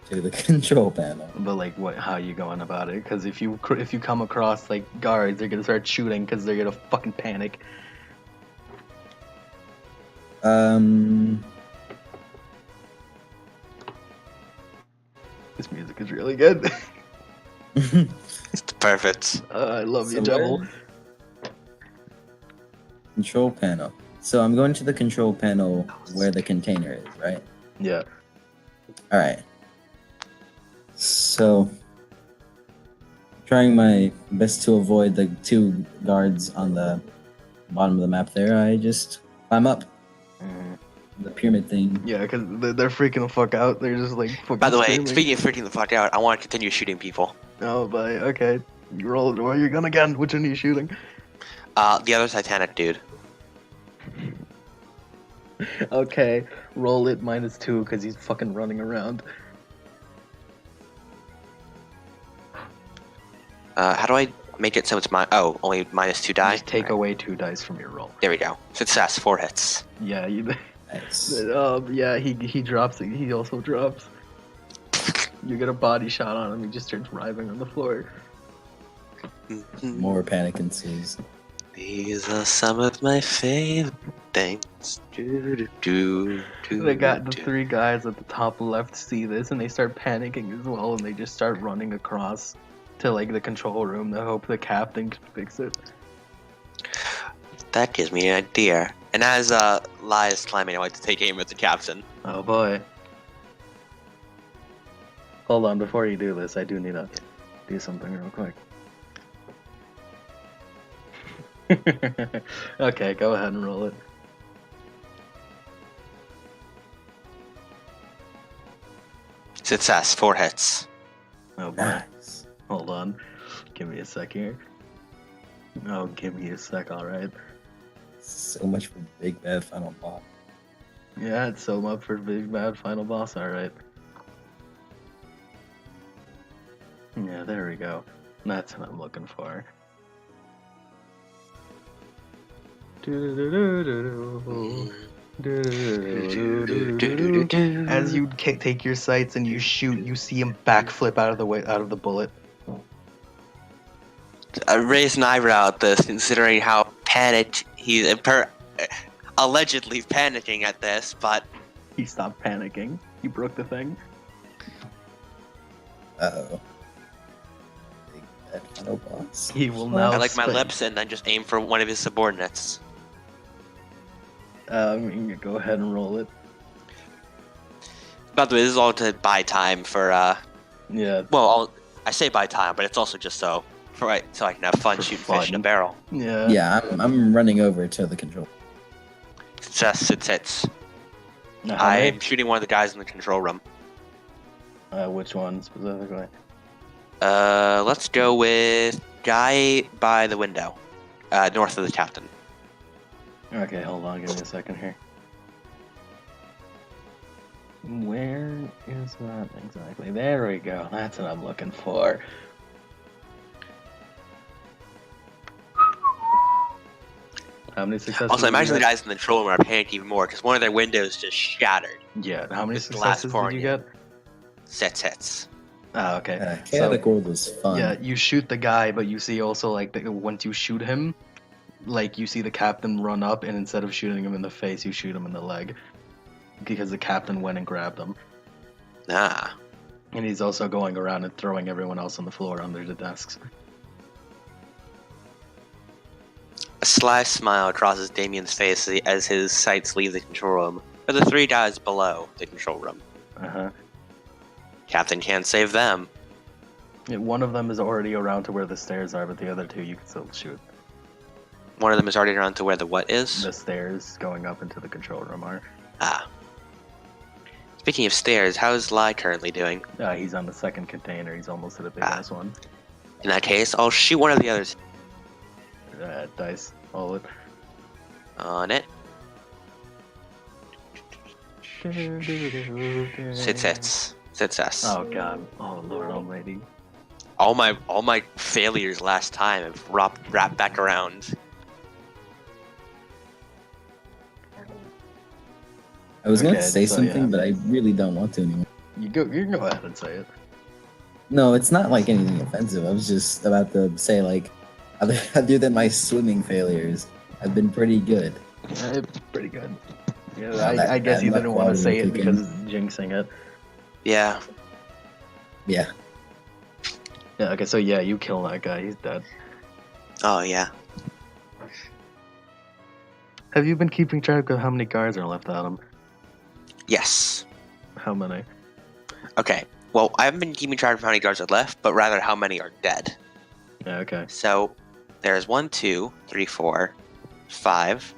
to the control panel. But like, how you going about it? Because if you come across like guards, they're gonna start shooting because they're gonna fucking panic. This music is really good. It's perfect. I love you, So Jebel. Control panel. So I'm going to the control panel where the container is, right? Yeah. All right. So trying my best to avoid the 2 guards on the bottom of the map there, I just climb up the pyramid thing. Yeah, because they're freaking the fuck out. They're just like fucking By the way, screaming. speaking of freaking the fuck out, I want to continue shooting people. Oh, but okay. You roll it. Where are you gun again? Which one are you shooting? The other Titanic dude. Okay, roll it -2 because he's fucking running around. How do I make it so it's only -2 die? Just take Alright. away 2 dice from your roll. There we go. Success, 4 hits. Yeah, Nice. yeah, he drops it. He also drops. You get a body shot on him. He just starts writhing on the floor. More panic ensues. These are some of my favorite things. The 3 guys at the top left see this and they start panicking as well, and they just start running across to like the control room to hope the captain can fix it. That gives me an idea. And as Lai is climbing, I like to take aim at the captain. Oh boy. Hold on, before you do this, I do need to do something real quick. Okay, go ahead and roll it. Success, 4 hits. Oh boy. Nice. Hold on. Give me a sec here. Oh, give me a sec, alright. So much for big bad final boss. Yeah, it's so up for big bad final boss, alright. Yeah, there we go. That's what I'm looking for. As you take your sights and you shoot, you see him backflip out of the bullet. I raise an eyebrow at this, considering how panicked he's allegedly panicking at this, but He stopped panicking. He broke the thing. Uh-oh. Big bad final boss. He will now. I like my spend- lips and then just aim for one of his subordinates. Go ahead and roll it. By the way, this is all to buy time for, Yeah. well, I say buy time, but it's also just so I can have fun For shooting fish in a fun. barrel. Yeah. Yeah, I'm running over to the control. Success, it hits. Now, how many- I'm shooting one of the guys in the control room. Which one specifically? Let's go with guy by the window, north of the captain. Okay, hold on. Give me a second here. Where is that exactly? There we go. That's what I'm looking for. How many successes? Also, I did you imagine the get? guys in the control room are panicking even more because one of their windows just shattered. Yeah. How many Just glass successes did pouring you in. get? 6 hits. Ah, okay. Chaotic World was fun. Yeah, you shoot the guy, but you see also like once you shoot him, like you see the captain run up, and instead of shooting him in the face, you shoot him in the leg, because the captain went and grabbed him, Ah. and he's also going around and throwing everyone else on the floor under the desks. A sly smile crosses Damien's face as his sights leave the control room. For the 3 guys below the control room. Uh-huh. Captain can't save them. Yeah, one of them is already around to where the stairs are, but the other 2 you can still shoot. One of them is already around to where the what is? The stairs going up into the control room are. Ah. Speaking of stairs, how's Lai currently doing? He's on the second container. He's almost at a big ass one. In that case, I'll shoot one of the others Dice. Hold it. on it. 6 hits. Success. Oh god. Oh Lord Almighty. All my failures last time have wrapped back around. I was going Okay, to say so, something, yeah. but I really don't want to anymore. You can go ahead and say it. No, it's not like anything offensive. I was just about to say, like, other than my swimming failures, I've been pretty good. Pretty good. Yeah, that- I guess that you much didn't want to water say it kicking. because it's jinxing it. Yeah. Yeah. Yeah, okay, so yeah, you kill that guy, he's dead. Oh, yeah. Have you been keeping track of how many guards are left at him? Yes. How many? Okay. Well, I haven't been keeping track of how many guards are left, but rather how many are dead. Yeah, okay. So there's 1, 2, 3, 4, 5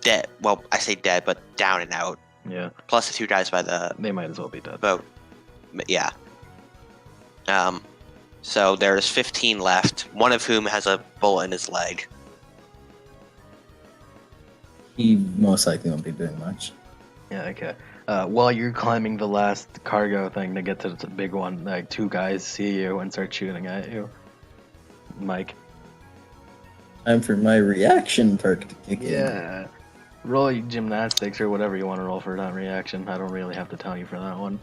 dead. Well, I say dead, but down and out. Yeah. Plus the 2 guys by the They might as well be dead. boat. Yeah. So there's 15 left, one of whom has a bullet in his leg. He most likely won't be doing much. Yeah, okay. While you're climbing the last cargo thing to get to the big one, like 2 guys see you and start shooting at you. Mike. Time for my reaction perk to kick in. Yeah. Roll your gymnastics or whatever you want to roll for that reaction. I don't really have to tell you for that one.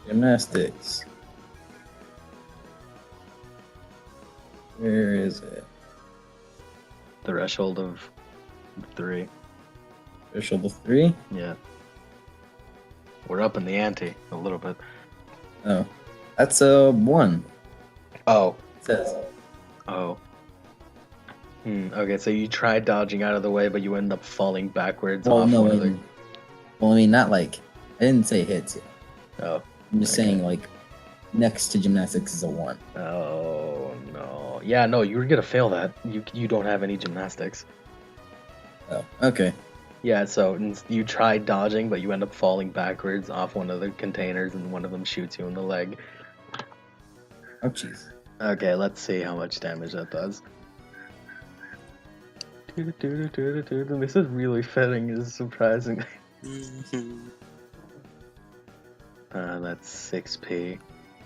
Gymnastics. Where is it? Threshold of 3. Threshold of 3? Yeah. We're up in the ante a little bit. Oh. That's a 1. Oh. It says. Oh. Okay, so you tried dodging out of the way, but you end up falling backwards Well, off no, one of the... well, I mean, not like... I didn't say hits yet. Oh. I'm just Okay. saying, like, next to gymnastics is a 1. Oh, no. Yeah, no, you're gonna fail that. You don't have any gymnastics. Oh, okay. Yeah, so you tried dodging, but you end up falling backwards off one of the containers, and one of them shoots you in the leg. Oh, jeez. Okay, let's see how much damage that does. This is really fitting, it's surprising. That's 6p.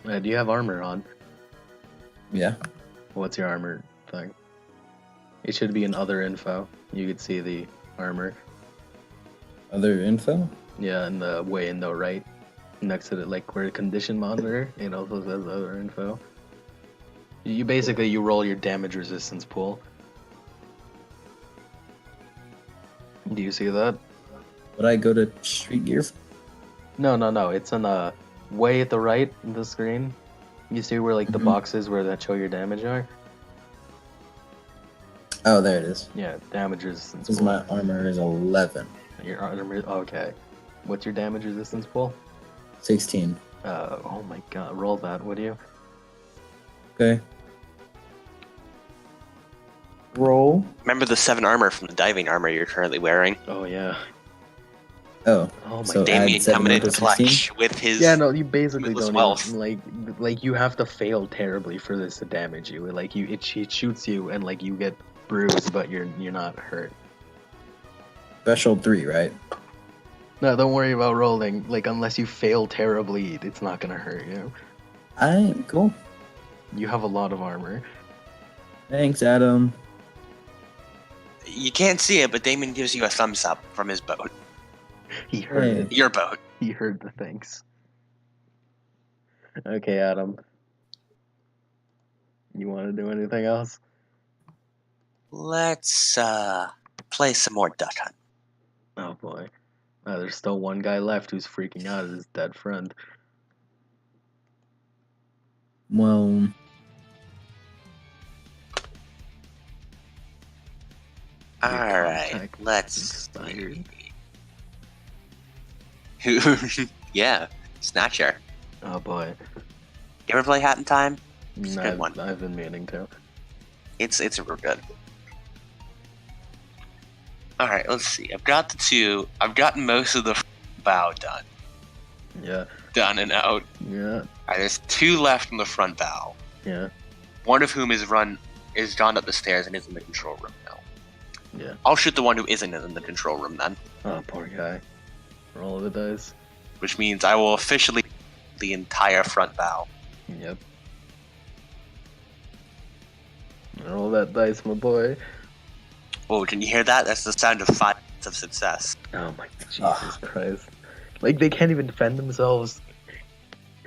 Do you have armor on? Yeah. What's your armor thing? It should be in other info. You could see the armor. Other info? Yeah, in the way in the right. Next to the, like, where condition monitor, it also says other info. You basically, you roll your damage resistance pool. Do you see that? Would I go to street gear? No. It's in the way at the right of the screen. You see where, like, the boxes where that show your damage are? Oh, there it is. Yeah, damage resistance Because pool. my armor is 11. Your armor, okay. What's your damage resistance pool? 16. Oh my god, roll that, would you? Okay. Roll. Remember the 7 armor from the diving armor you're currently wearing? Oh yeah. Oh. Oh my So god. Damien add 7 coming in to 16? clutch with his... Yeah, no, you basically Limitless don't wealth. even, like you have to fail terribly for this to damage you. Like it shoots you and like you get bruised, but you're not hurt. Threshold 3, right? No, don't worry about rolling. Like unless you fail terribly, it's not gonna hurt you. Alright, cool. You have a lot of armor. Thanks, Adam. You can't see it, but Damien gives you a thumbs up from his boat. He heard Hey. it. Your boat. He heard the thanks. Okay, Adam. You want to do anything else? Let's play some more Duck Hunt. Oh boy. There's still one guy left who's freaking out at his dead friend. Well, Alright, contact let's... expired. Yeah, Snatcher. Oh boy. You ever play Hat in Time? It's a good I've, one. I've been meaning to. It's real good. Alright, let's see. I've gotten most of the bow done. Yeah. Done and out. Yeah. Alright, there's 2 left on the front bow. Yeah. One of whom is gone up the stairs and is in the control room now. Yeah. I'll shoot the one who isn't in the control room then. Oh, poor guy. Roll the dice. Which means I will officially the entire front bow. Yep. Roll that dice, my boy. Oh, can you hear that? That's the sound of 5 of success. Oh my Jesus Christ. Like, they can't even defend themselves.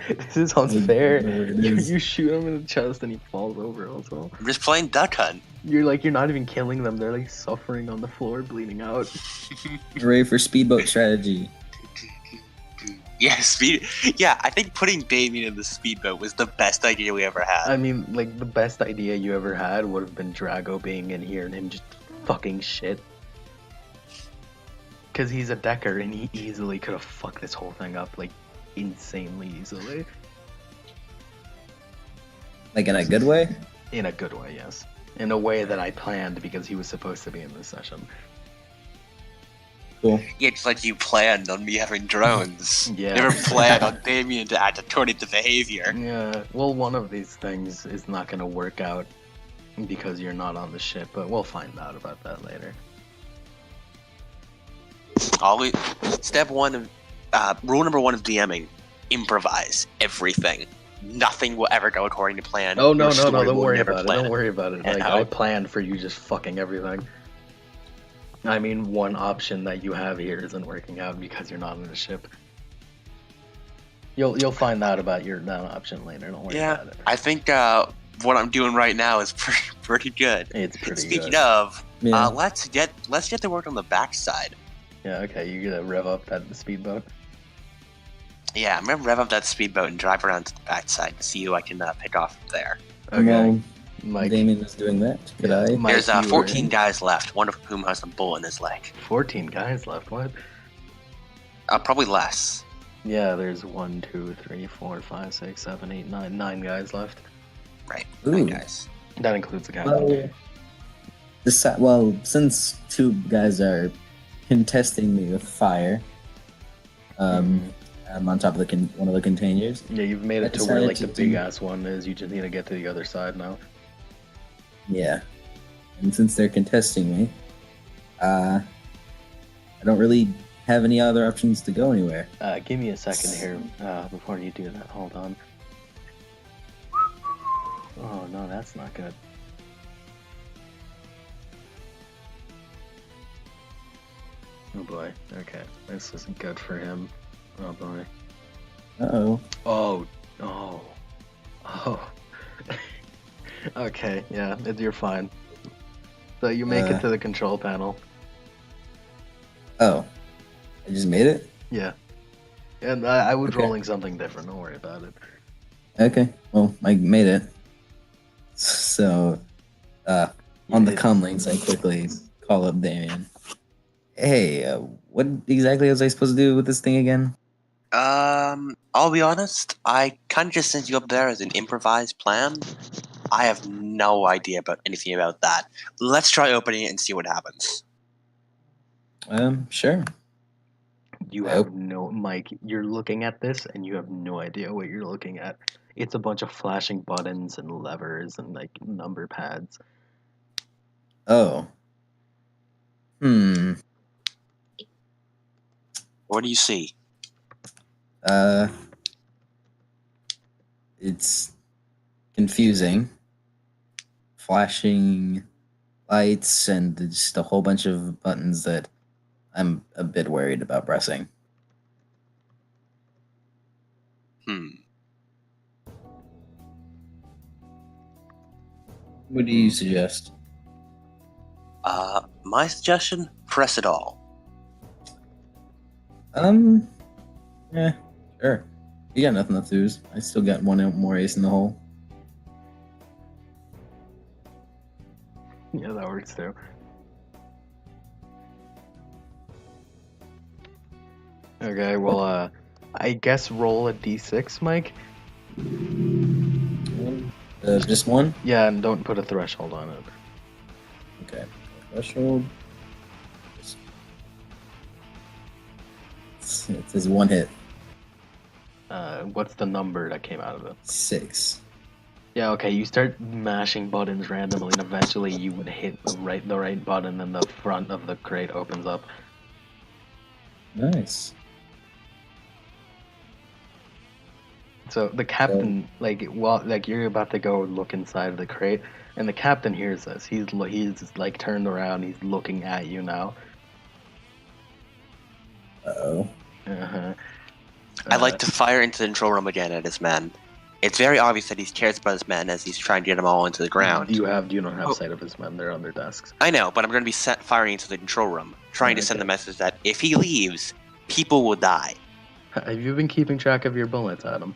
This is unfair. You shoot him in the chest and he falls over also. I'm just playing Duck Hunt. You're not even killing them. They're like suffering on the floor, bleeding out. ready for speedboat strategy. Yeah, Yeah, I think putting Damien in the speedboat was the best idea we ever had. I mean, like, the best idea you ever had would have been Drago being in here and him just fucking shit. Because he's a decker and he easily could have fucked this whole thing up, like, insanely easily. Like in a good way? In a good way, yes. In a way that I planned because he was supposed to be in this session. Cool. Yeah, it's like you planned on me having drones. Yeah. Never planned on Damien to act according to behavior. Yeah, well, one of these things is not going to work out because you're not on the ship, but we'll find out about that later. Always, step one of rule number one of DMing: improvise everything. Nothing will ever go according to plan. Oh, no, Your no, story no, don't will worry never about it. plan Don't worry about it. And Like, how- I planned for you just fucking everything. I mean, one option that you have here isn't working out because you're not on the ship. You'll find out about your that option later. Don't worry Yeah, about it. I think what I'm doing right now is pretty good. It's pretty Speaking good. of, Yeah. let's get to work on the backside. Yeah, okay, you gotta rev up that speedboat. Yeah, I'm gonna rev up that speedboat and drive around to the backside to see who I can pick off from there. Okay, Well, Mike. Damien is doing that. Could Yeah, I? Mike, There's you were 14 in. guys left, one of whom has a bullet in his leg. 14 guys left. What? Probably less. Yeah, there's 1, 2, 3, 4, 5, 6, 7, 8, 9, 9 guys left. Right, Ooh. 9 guys. That includes the captain. Well, since 2 guys are contesting me with fire, I'm on top of one of the containers. Yeah, you've made I it to where decided like the to do- big ass one is. You just need to get to the other side now. Yeah, and since they're contesting me, I don't really have any other options to go anywhere. Give me a second here before you do that. Hold on. Oh no, that's not good. Oh boy. Okay, this isn't good for him. Oh boy. Uh-oh. Oh. Oh. Oh. Okay. Yeah, you're fine. So you make it to the control panel. Oh. I just made it? Yeah. And I was Okay. rolling something different. Don't worry about it. Okay. Well, I made it. So, on the comm links, I quickly call up Damien. Hey, what exactly was I supposed to do with this thing again? I'll be honest, I kind of just sent you up there as an improvised plan. I have no idea about anything about that. Let's try opening it and see what happens. Sure. You have no, Mike, you're looking at this and you have no idea what you're looking at. It's a bunch of flashing buttons and levers and like number pads. Oh. What do you see? It's confusing. Flashing lights and just a whole bunch of buttons that I'm a bit worried about pressing. What do you suggest? My suggestion, press it all. Yeah, sure. You got nothing to lose. I still got one more ace in the hole. Yeah, that works too. Okay, well, I guess roll a d6, Mike. Just one? Yeah, and don't put a threshold on it. Okay. Threshold. It says 1 hit. What's the number that came out of it? 6. Yeah, okay, you start mashing buttons randomly, and eventually you would hit the right button, and the front of the crate opens up. Nice. So the captain, like you're about to go look inside of the crate, and the captain hears this. He's like turned around. He's looking at you now. Uh-oh. Uh-huh. I'd like to fire into the control room again at his men. It's very obvious that he cares about his men as he's trying to get them all into the ground. You don't have sight of his men. They're on their desks. I know, but I'm going to be firing into the control room, trying to send the message that if he leaves, people will die. Have you been keeping track of your bullets, Adam?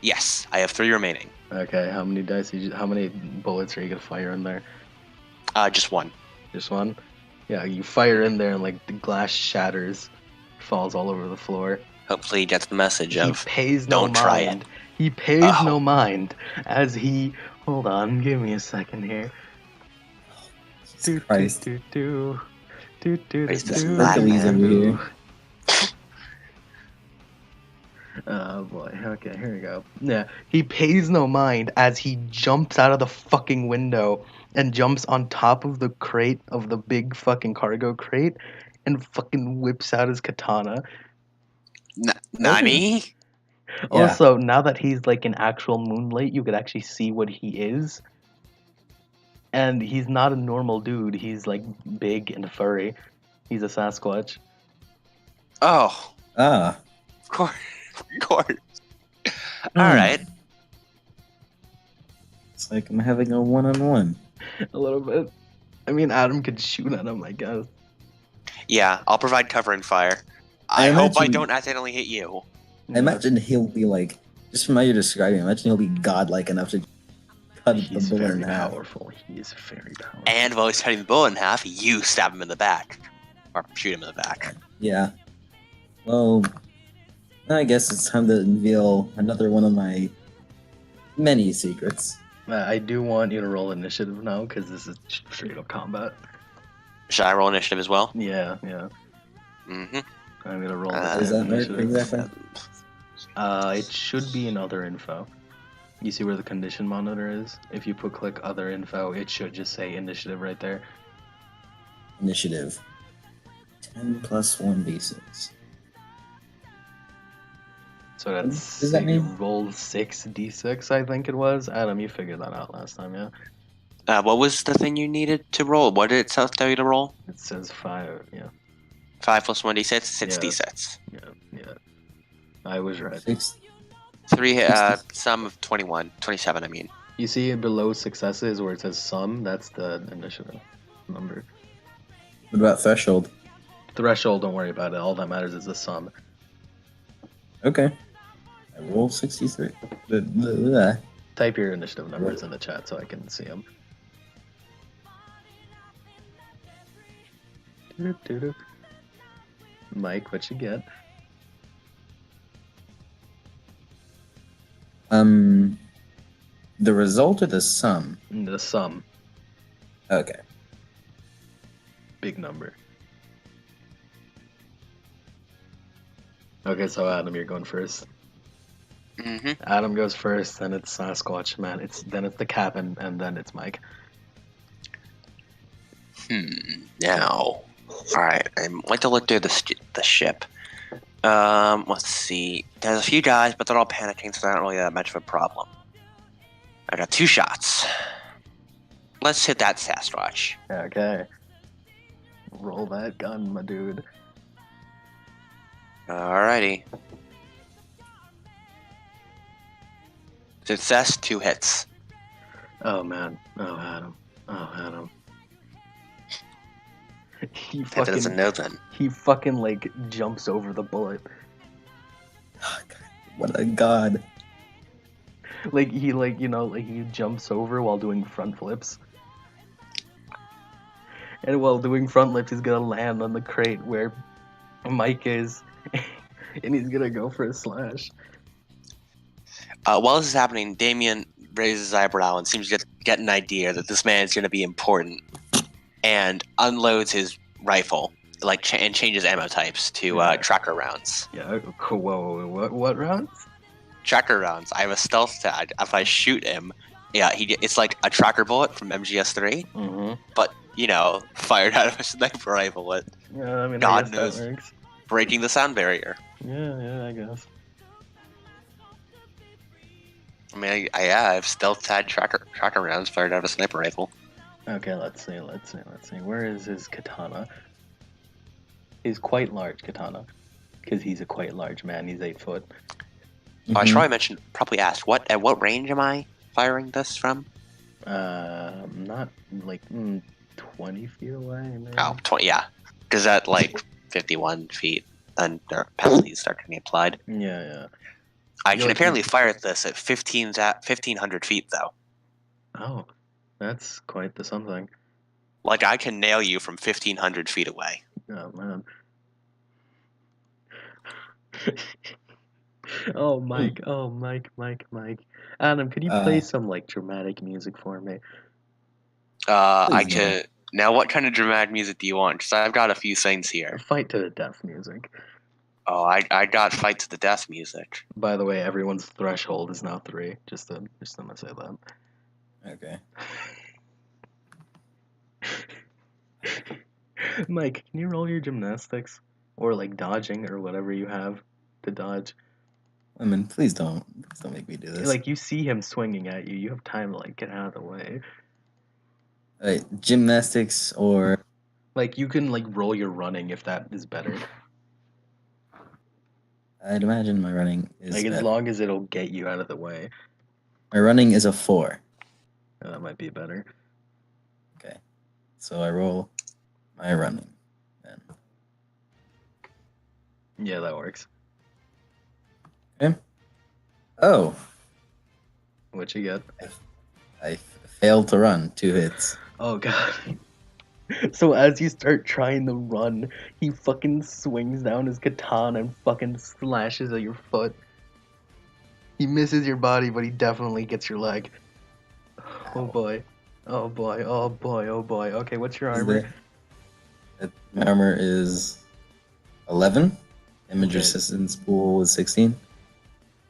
Yes, I have 3 remaining. Okay, how many how many bullets are you gonna fire in there? Just 1. Just one? Yeah, you fire in there and like the glass shatters, falls all over the floor. Hopefully he gets the message He of pays no don't try mind. He pays no mind as he. Hold on, give me a second here. Jesus Christ. Raise this Do. Hercules over here. Oh boy. Okay, here we go. Yeah, he pays no mind as he jumps out of the fucking window and jumps on top of the crate of the big fucking cargo crate and fucking whips out his katana. Nani? Yeah. Also, now that he's like in actual moonlight, you could actually see what he is. And he's not a normal dude. He's like big and furry. He's a Sasquatch. Oh, Ah. of course. Of course. All right. It's like I'm having a one-on-one. A little bit. I mean, Adam could shoot at him, I guess. Yeah, I'll provide cover and fire. I I hope I imagine- don't accidentally hit you. I imagine he'll be like, just from how you're describing him, I imagine he'll be godlike enough to cut He's the bullet very in half. powerful. He is very powerful. And while he's cutting the bull in half, you stab him in the back. Or shoot him in the back. Yeah. Well, I guess it's time to unveil another one of my many secrets. I do want you to roll initiative now because this is straight up combat. Should I roll initiative as well? Yeah. Mm-hmm. I'm gonna roll Uh, the Is that right? initiative. Exactly. It should be in other info. You see where the condition monitor is? If you click other info, it should just say initiative right there. Initiative. 10 plus 1d6. So that's Does that mean? roll 6d6, I think it was. Adam, you figured that out last time, yeah? What was the thing you needed to roll? What did it tell you to roll? It says 5, yeah. 5 plus 1d6, 6 Yeah. d6. Yeah. I was right. 6. 3, sum of 21. 27, I mean. You see below successes where it says sum, that's the initiative number. What about threshold? Threshold, don't worry about it. All that matters is the sum. Okay. I roll 63. Blah, blah, blah. Type your initiative numbers in the chat so I can see them. Mike, what you get? The result or the sum? The sum. Okay. Big number. Okay, so Adam, you're going first. Mm-hmm. Adam goes first, then it's Sasquatch, man. Then it's the cabin, and then it's Mike. Now. Alright, I'd like to look through the ship. Let's see. There's a few guys, but they're all panicking, so they're not really that much of a problem. I got 2 shots. Let's hit that Sasquatch. Okay. Roll that gun, my dude. Alrighty. Success, 2 hits. Oh, man. Oh, Adam. He If it doesn't fucking, know then. he fucking, like, jumps over the bullet. Oh, God. What a god. Like, he jumps over while doing front flips. And while doing front flips, he's gonna land on the crate where Mike is. And he's gonna go for a slash. While this is happening, Damien raises his eyebrow and seems to get an idea that this man is going to be important, and unloads his rifle, and changes ammo types to tracker rounds. Yeah, whoa, what rounds? Tracker rounds. I have a stealth tag. If I shoot him, it's like a tracker bullet from MGS3, Mm-hmm. but fired out of a sniper rifle with Yeah, I mean, God I guess knows. that works. breaking the sound barrier. Yeah, I guess. I mean, I have stealth tag tracker rounds fired out of a sniper rifle. Okay, let's see. Where is his katana? His quite large katana. Because he's a quite large man. He's 8 foot. I should probably ask, at what range am I firing this from? Not like 20 feet away. Maybe. Oh, 20, yeah. Because at 51 feet, then their penalties start getting applied. Yeah. I can apparently fire this at 1,500 feet, though. Oh, that's quite the something. Like, I can nail you from 1,500 feet away. Oh, man. Oh, Mike. Oh, Mike. Adam, could you play some like dramatic music for me? I Please no. could. Now, what kind of dramatic music do you want? Because I've got a few things here. Fight to the death music. Oh, I got fight to the death music. By the way, everyone's threshold is now 3. Just to say that. Okay. Mike, can you roll your gymnastics? Or like dodging or whatever you have to dodge? I mean, please don't make me do this. Like you see him swinging at you, you have time to like get out of the way. Gymnastics or Like you can like roll your running if that is better. I'd imagine my running is Like as better. long as it'll get you out of the way. My running is a 4. That might be better. Okay. So I roll my running then. Yeah, that works. Okay. Oh, What you get? I failed to run 2 hits. Oh god. So as you start trying to run, he fucking swings down his katana and fucking slashes at your foot. He misses your body, but he definitely gets your leg. Oh boy. Oh boy. Oh boy. Oh boy. Okay, what's your armor? My armor is 11. Damage Okay. resistance pool is 16.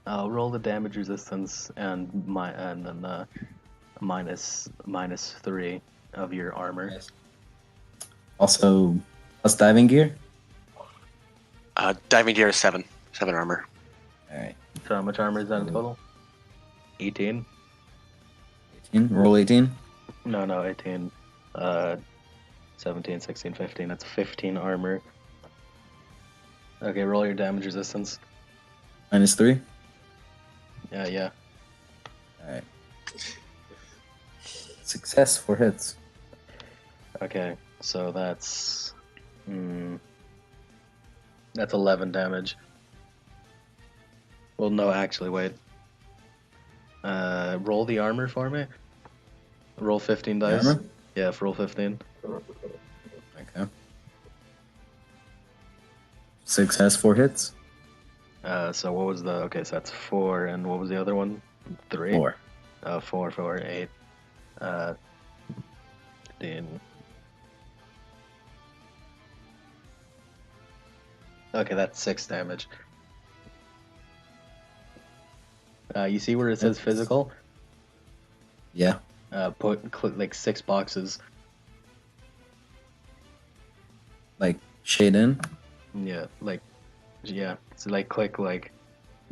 I'll roll the damage resistance and then minus 3 of your armor. Yes. Also, plus diving gear. Diving gear is 7. 7 armor. All right. So how much armor is that in total? 18? 18. Roll 18. No, 18. 17, 16, 15. That's 15 armor. Okay, roll your damage resistance. Minus 3. Yeah. All right. Success 4 hits. Okay, so that's 11 damage. Well, no, actually, wait. Roll the armor for me. Roll 15 The dice. armor? Yeah, roll 15. Okay. Success 4 hits. So what was the? Okay, so that's 4, and what was the other one? 3. 4. 4, 8. 15. Okay, that's 6 damage. You see where it says physical? Yeah. Click like 6 boxes. Like shade in. Yeah. So like click like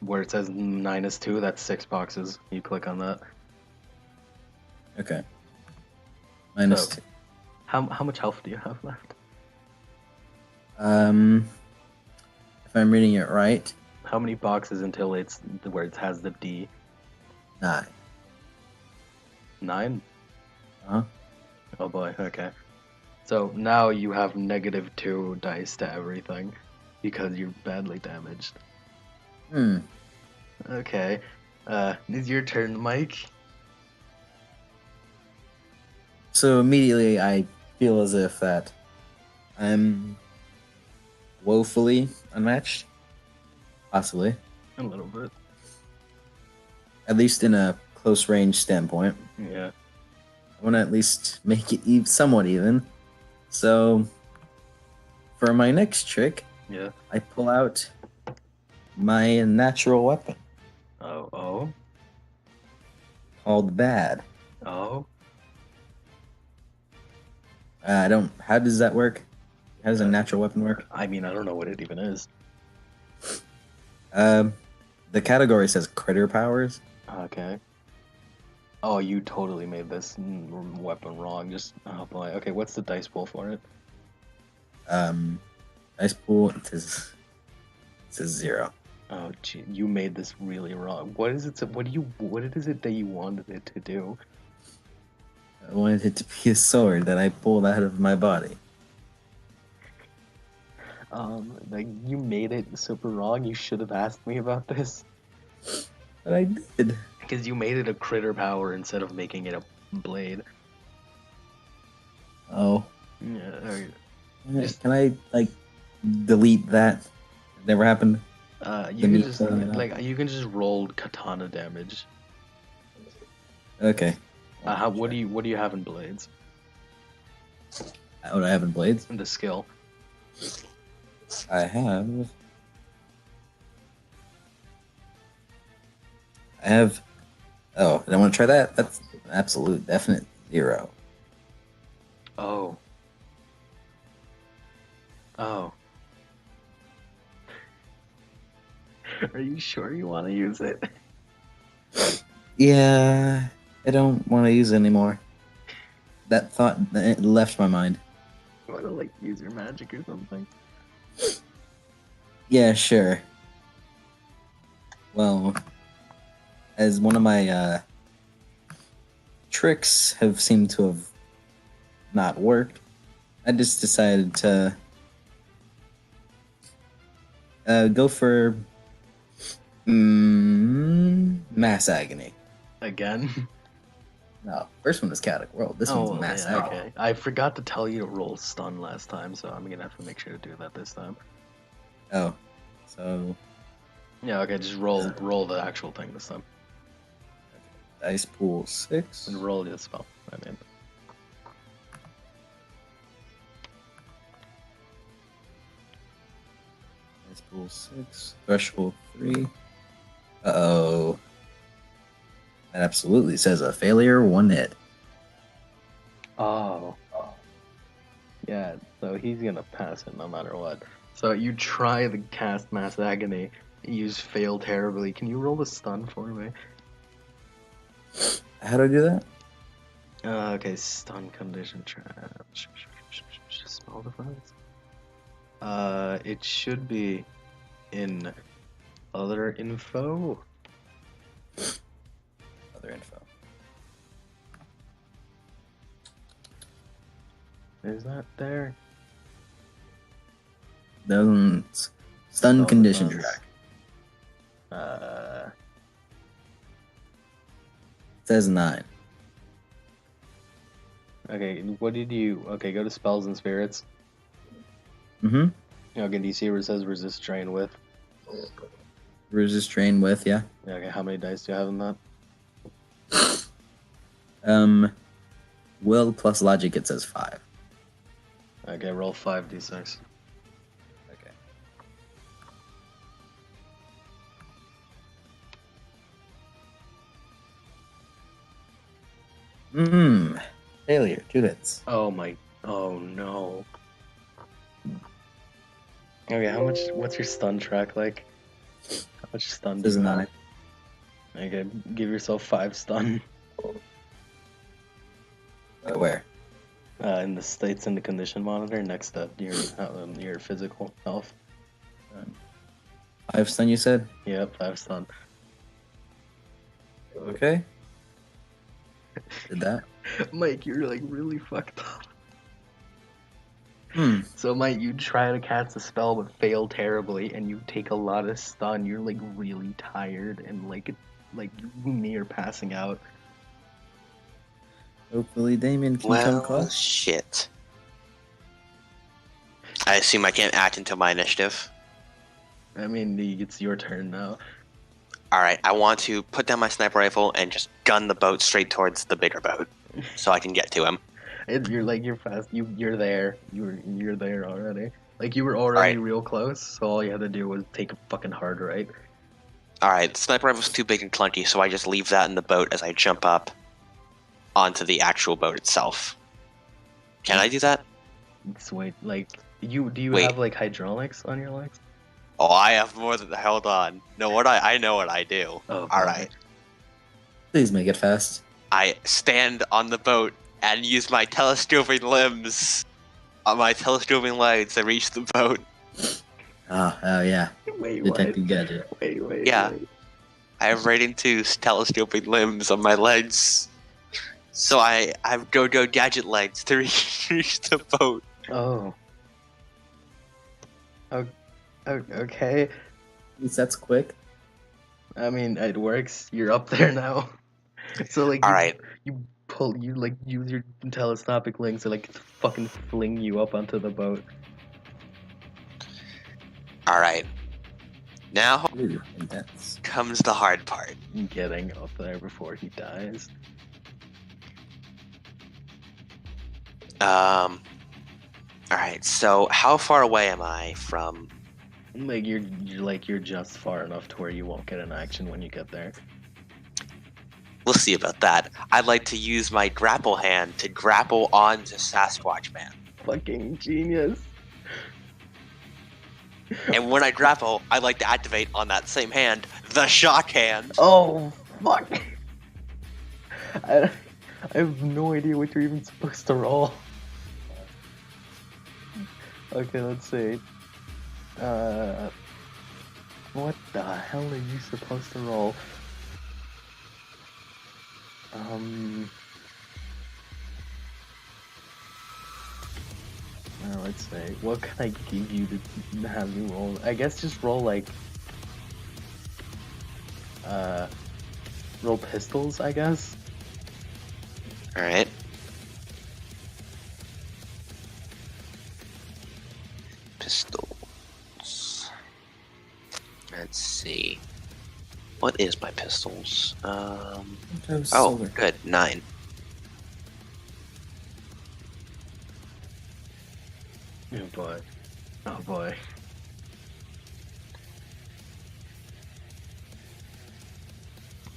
where it says -2. That's 6 boxes. You click on that. Okay. Minus So- 2. How much health do you have left? If I'm reading it right, How many boxes until it's where it has the D? 9. 9? Huh? Oh boy. Okay. So now you have -2 dice to everything because you're badly damaged. Okay. It's your turn, Mike. So immediately I feel as if that I'm woefully unmatched. Possibly. A little bit. At least in a close range standpoint. Yeah. I want to at least make it somewhat even. So for my next trick, Yeah. I pull out my natural weapon Oh. called Bad. Oh. I don't. How does that work? How does a natural weapon work? I mean, I don't know what it even is. The category says critter powers. Okay. Oh, you totally made this weapon wrong. Oh boy. Okay, what's the dice pool for it? Dice pool. It says 0. Oh, gee, you made this really wrong. What is it? What is it that you wanted it to do? I wanted it to be a sword that I pulled out of my body. Like you made it super wrong. You should have asked me about this. But I did. Because you made it a critter power instead of making it a blade. Oh. Yeah. Can I delete that? It never happened. You The can meat just thing and you can just roll katana damage. Okay. What do you have in blades? What do I have in blades? In the skill. I have. Oh, I want to try that. That's an absolute, definite 0. Oh. Oh. Are you sure you want to use it? Yeah, I don't want to use it anymore. That thought it left my mind. You want to like use your magic or something? Yeah, sure. Well, as one of my tricks have seemed to have not worked, I just decided to go for mass agony. Again? No, first one was chaotic world. This one's Oh, mass yeah, agony. okay. I forgot to tell you to roll stun last time, so I'm gonna have to make sure to do that this time. Oh, so Yeah, okay, just roll the actual thing this time. dice pool 6. And roll the spell. I mean. Dice pool 6. Threshold 3. Uh-oh. That absolutely says a failure, 1 hit. Oh. Yeah, so he's gonna pass it no matter what. So you try to cast Mass Agony, you fail terribly. Can you roll the stun for me? How do I do that? Okay, stun condition trap. Spell defense. It should be in other info. Other info. Is that there? Doesn't stun Spell condition defense. track. Uh, It says 9. okay, what did you... Okay, go to Spells and Spirits. Mm-hmm. Okay, do you see where it says Resist Drain With? Resist drain with, yeah. Okay, how many dice do you have in that? Will plus logic, it says 5. Okay, roll 5d6. Okay. Failure, 2 hits. Oh my... Oh no. Okay, what's your stun track like? How much stun It do says you 9. have? Okay, give yourself 5 stun. Where? In the states in the condition monitor next to your physical health. 5 stun, you said? Yep, 5 stun. Okay. Did that? Mike, you're like really fucked up. Hmm. So Mike, you try to cast a spell but fail terribly, and you take a lot of stun. You're like really tired and like near passing out. Hopefully Damien can come Well, close. shit. I assume I can't act until my initiative. I mean, it's your turn now. Alright, I want to put down my sniper rifle and just gun the boat straight towards the bigger boat so I can get to him. You're fast. You're there. You're there already. Like you were already Alright. real close. So all you had to do was take a fucking hard right. Alright, the sniper rifle's too big and clunky, so I just leave that in the boat as I jump up onto the actual boat itself. Can I do that? Wait, like do you Wait. have like hydraulics on your legs? Oh, I have more than... Hold on. No, I know what I do. Oh, Alright. Please make it fast. I stand on the boat and use my telescoping limbs on my telescoping legs to reach the boat. Oh yeah. Wait, Detective what? Gadget. Wait. Yeah. Wait. I have rating 2 telescoping limbs on my legs. So I have go gadget legs to reach the boat. Oh. Okay. At least that's quick. I mean, it works. You're up there now. So like, Alright. you like use your telescopic links to like fucking fling you up onto the boat. Alright. Now Ooh, intense. comes the hard part. Getting up there before he dies. Alright, so how far away am I from... Like you're just far enough to where you won't get an action when you get there. We'll see about that. I'd like to use my grapple hand to grapple onto Sasquatch Man. Fucking genius. And when I grapple, I'd like to activate on that same hand the shock hand. Oh fuck! I have no idea what you're even supposed to roll. Okay, let's see. What the hell are you supposed to roll? Let's see. What can I give you to have you roll? I guess just roll like, roll pistols, I guess. Alright. Pistols. Let's see. What is my pistols? Oh, good. 9. Oh boy. Oh boy.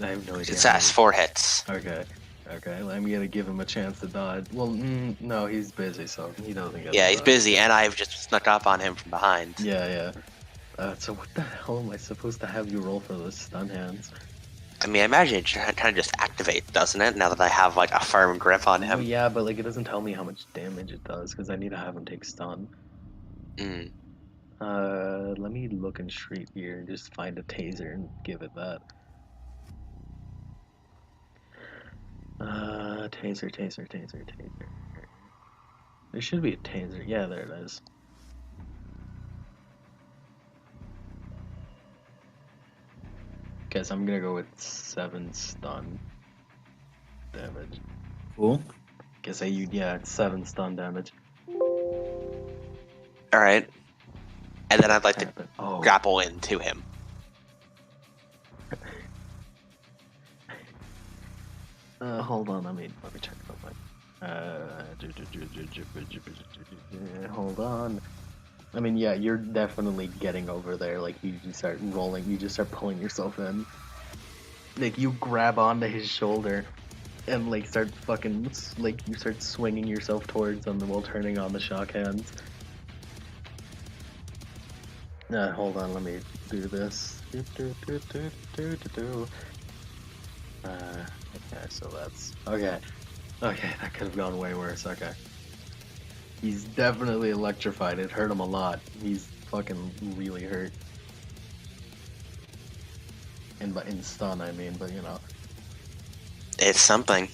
I have no idea. Success, 4 hits. Okay. Okay, I'm gonna give him a chance to dodge. Well, no, he's busy, so he doesn't get. Yeah, he's busy, and I've just snuck up on him from behind. Yeah. So what the hell am I supposed to have you roll for those stun hands? I mean, I imagine it kind of just activates, doesn't it? Now that I have like a firm grip on him. Well, yeah, but like it doesn't tell me how much damage it does because I need to have him take stun. Mm. Let me look in street here and just find a taser and give it that. Taser. There should be a taser. Yeah, there it is. Okay, so I'm gonna go with 7 stun damage. Cool. Guess it's 7 stun damage. Alright. And then I'd like to Oh. grapple into him. Hold on, let me check something. Hold on. I mean, yeah, you're definitely getting over there. Like, you just start rolling, you just start pulling yourself in. Like, you grab onto his shoulder and, like, start fucking, like, you start swinging yourself towards him while turning on the shock hands. Hold on, let me do this. Okay, so that's... Okay, that could have gone way worse, okay. He's definitely electrified, it hurt him a lot. He's fucking really hurt. In stun, I mean, but you know. It's something.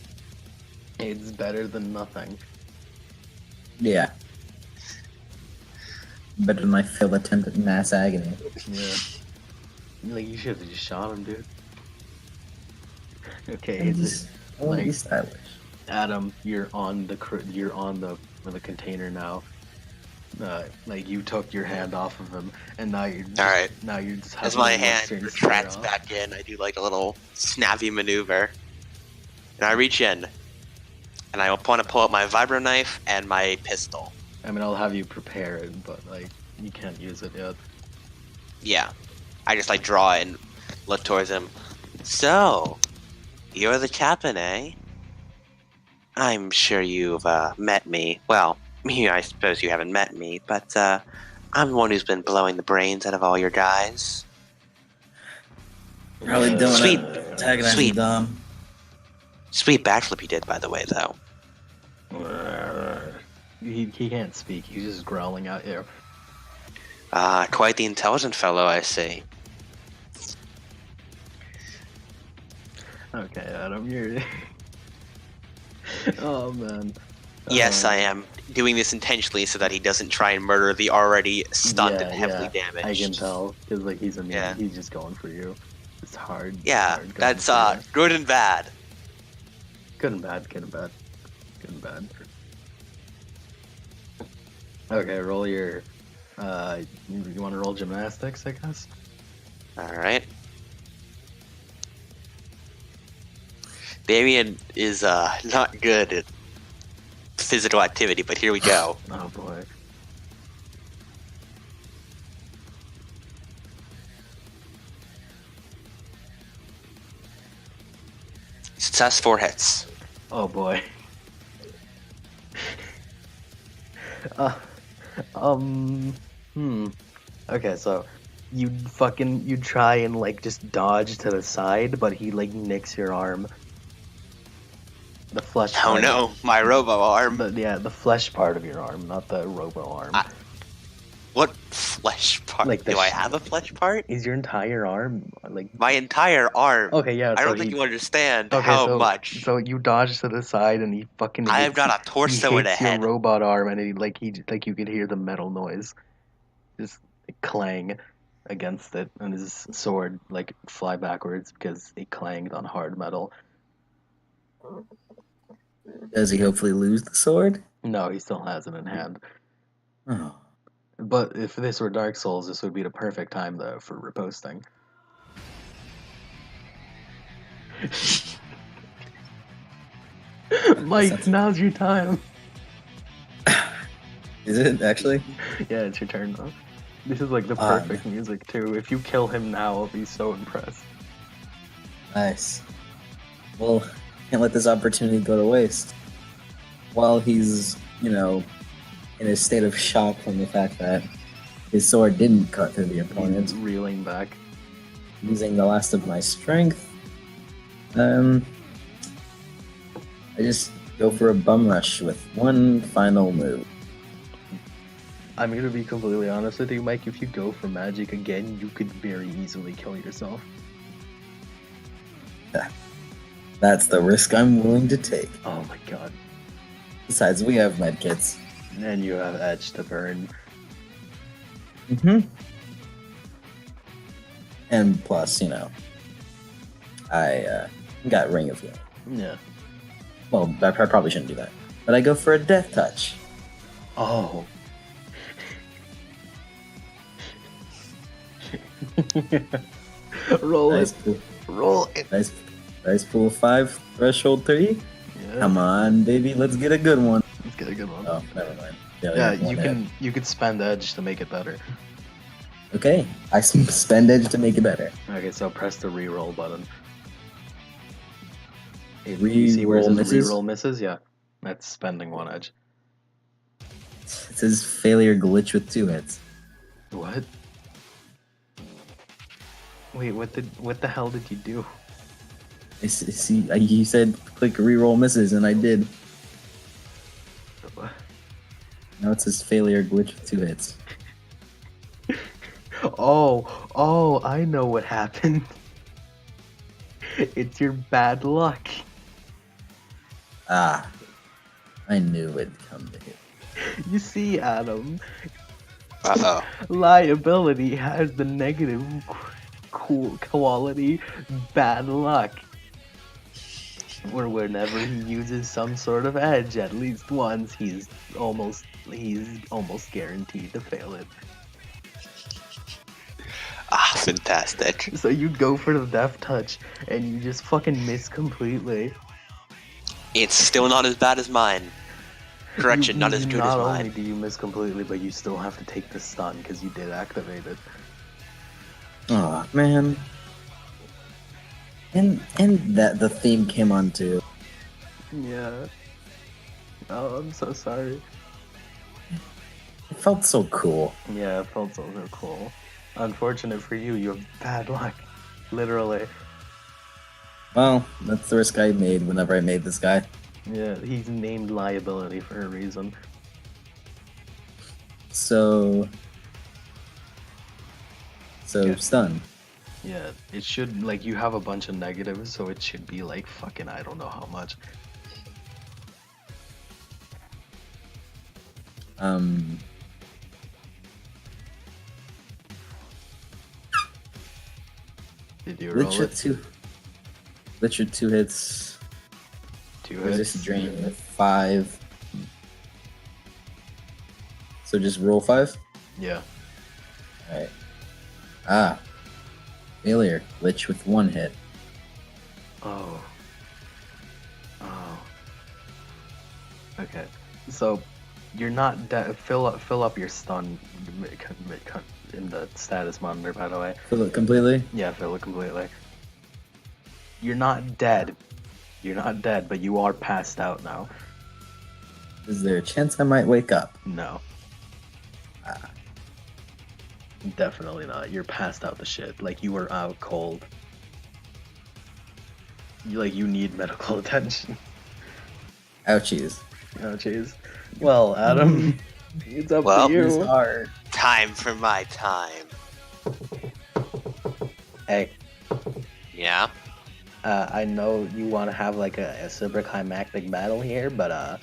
It's better than nothing. Yeah. Better than my fill attempt at mass agony. Yeah. Like, you should have just shot him, dude. Okay, And it's just, I want to be like, stylish. Adam, you're on the container now. Like, you took your hand off of him, and now you're just, Alright. now you're just As having my the hand Western retracts spear off. back in, I do like a little snappy maneuver. And I reach in. And I want to pull out my vibro knife and my pistol. I mean, I'll have you prepare it, but, like, you can't use it yet. Yeah. I just like draw it and look towards him. So, you're the captain, eh? I'm sure you've met me. Well, I suppose you haven't met me, but I'm the one who's been blowing the brains out of all your guys. Probably doing Sweet. it. Antagonizing Sweet. Dom. Sweet backflip you did, by the way, though. He can't speak, he's just growling at you. Quite the intelligent fellow, I see. Okay, Adam, you're... Oh, man. Yes, I am doing this intentionally so that he doesn't try and murder the already stunned and heavily damaged. I can tell, because, like, he's Yeah. he's just going for you. It's hard. Yeah, hard going that's for you. good and bad. Good and bad, good and bad. Good and bad. Okay, roll your... you want to roll gymnastics, I guess? All right. Damien is not good at physical activity, but here we go. Oh boy. Success 4 hits. Oh boy. uh, um. Okay, so you try and like just dodge to the side, but he like nicks your arm. The flesh. Oh part no, my robo arm. The flesh part of your arm, not the robo arm. What flesh part? Like the Do I have a flesh part? Is your entire arm like? My entire arm. Okay, yeah. I So don't think you understand Okay, how so much. so you dodge to the side, and he fucking I've got a he torso and a hits your head. robot arm, and he you could hear the metal noise, just clang against it, and his sword like fly backwards because it clanged on hard metal. Does he hopefully lose the sword? No, he still has it in hand. Oh. But if this were Dark Souls, this would be the perfect time though for reposting. Mike, now's your time. Is it actually? Yeah, it's your turn though. This is like the perfect music too. If you kill him now, I'll be so impressed. Nice. Well, can't let this opportunity go to waste. While he's, in a state of shock from the fact that his sword didn't cut through the opponent, Reeling back. using the last of my strength, I just go for a bum rush with one final move. I'm gonna be completely honest with you, Mike. If you go for magic again, you could very easily kill yourself. That's the risk I'm willing to take. Oh my god. Besides, we have medkits. And you have edge to burn. Mm-hmm. And plus, I got Ring of Healing. Yeah. Well, I probably shouldn't do that. But I go for a Death Touch. Oh. Roll Nice it. pool. Roll it. Nice pool 5, threshold 3. Yeah. Come on, baby, let's get a good one. Let's get a good one. Oh, never mind. Yeah, one hit. you could spend edge to make it better. Okay, I spend edge to make it better. Okay, so press the reroll button. Re-roll See where it says misses? reroll misses? Yeah. That's spending one edge. It says failure glitch with 2 hits. What? Wait, what the hell did you do? See, you said click reroll misses, and I did. Now it says failure glitch with 2 hits. Oh, I know what happened. It's your bad luck. Ah, I knew it'd come to hit. You see, Adam, Uh-oh. liability has the negative quality bad luck. Where whenever he uses some sort of edge at least once, he's almost guaranteed to fail it. Ah, fantastic. So you go for the death touch and you just fucking miss completely. It's still not as bad as mine. Correction, not as good as Not only mine. do you miss completely, but you still have to take the stun because you did activate it. Oh man. And that the theme came on too. Yeah. Oh, I'm so sorry. It felt so cool. Yeah, it felt so cool. Unfortunate for you, you have bad luck. Literally. Well, that's the risk I made whenever I made this guy. Yeah, he's named liability for a reason. So Yeah. stun. Yeah, it should, like, you have a bunch of negatives, so it should be, like, fucking I don't know how much. Did you roll Richard it? Richard 2 hits. 2 Resist hits? drain with 5. So just roll 5? Yeah. Alright. Ah. failure glitch with 1 hit. Oh. Okay. So you're not dead. Fill up your stun in the status monitor, by the way. Fill it completely? Yeah, fill it completely. You're not dead. You're not dead, but you are passed out now. Is there a chance I might wake up? No. Definitely not. You're passed out the shit. Like, you were out cold. You need medical attention. Ouchies. Oh, jeez. Well, Adam, it's up Well, to you. It's hard. Time for my time. Hey, Yeah? I know you want to have like a super climactic battle here, but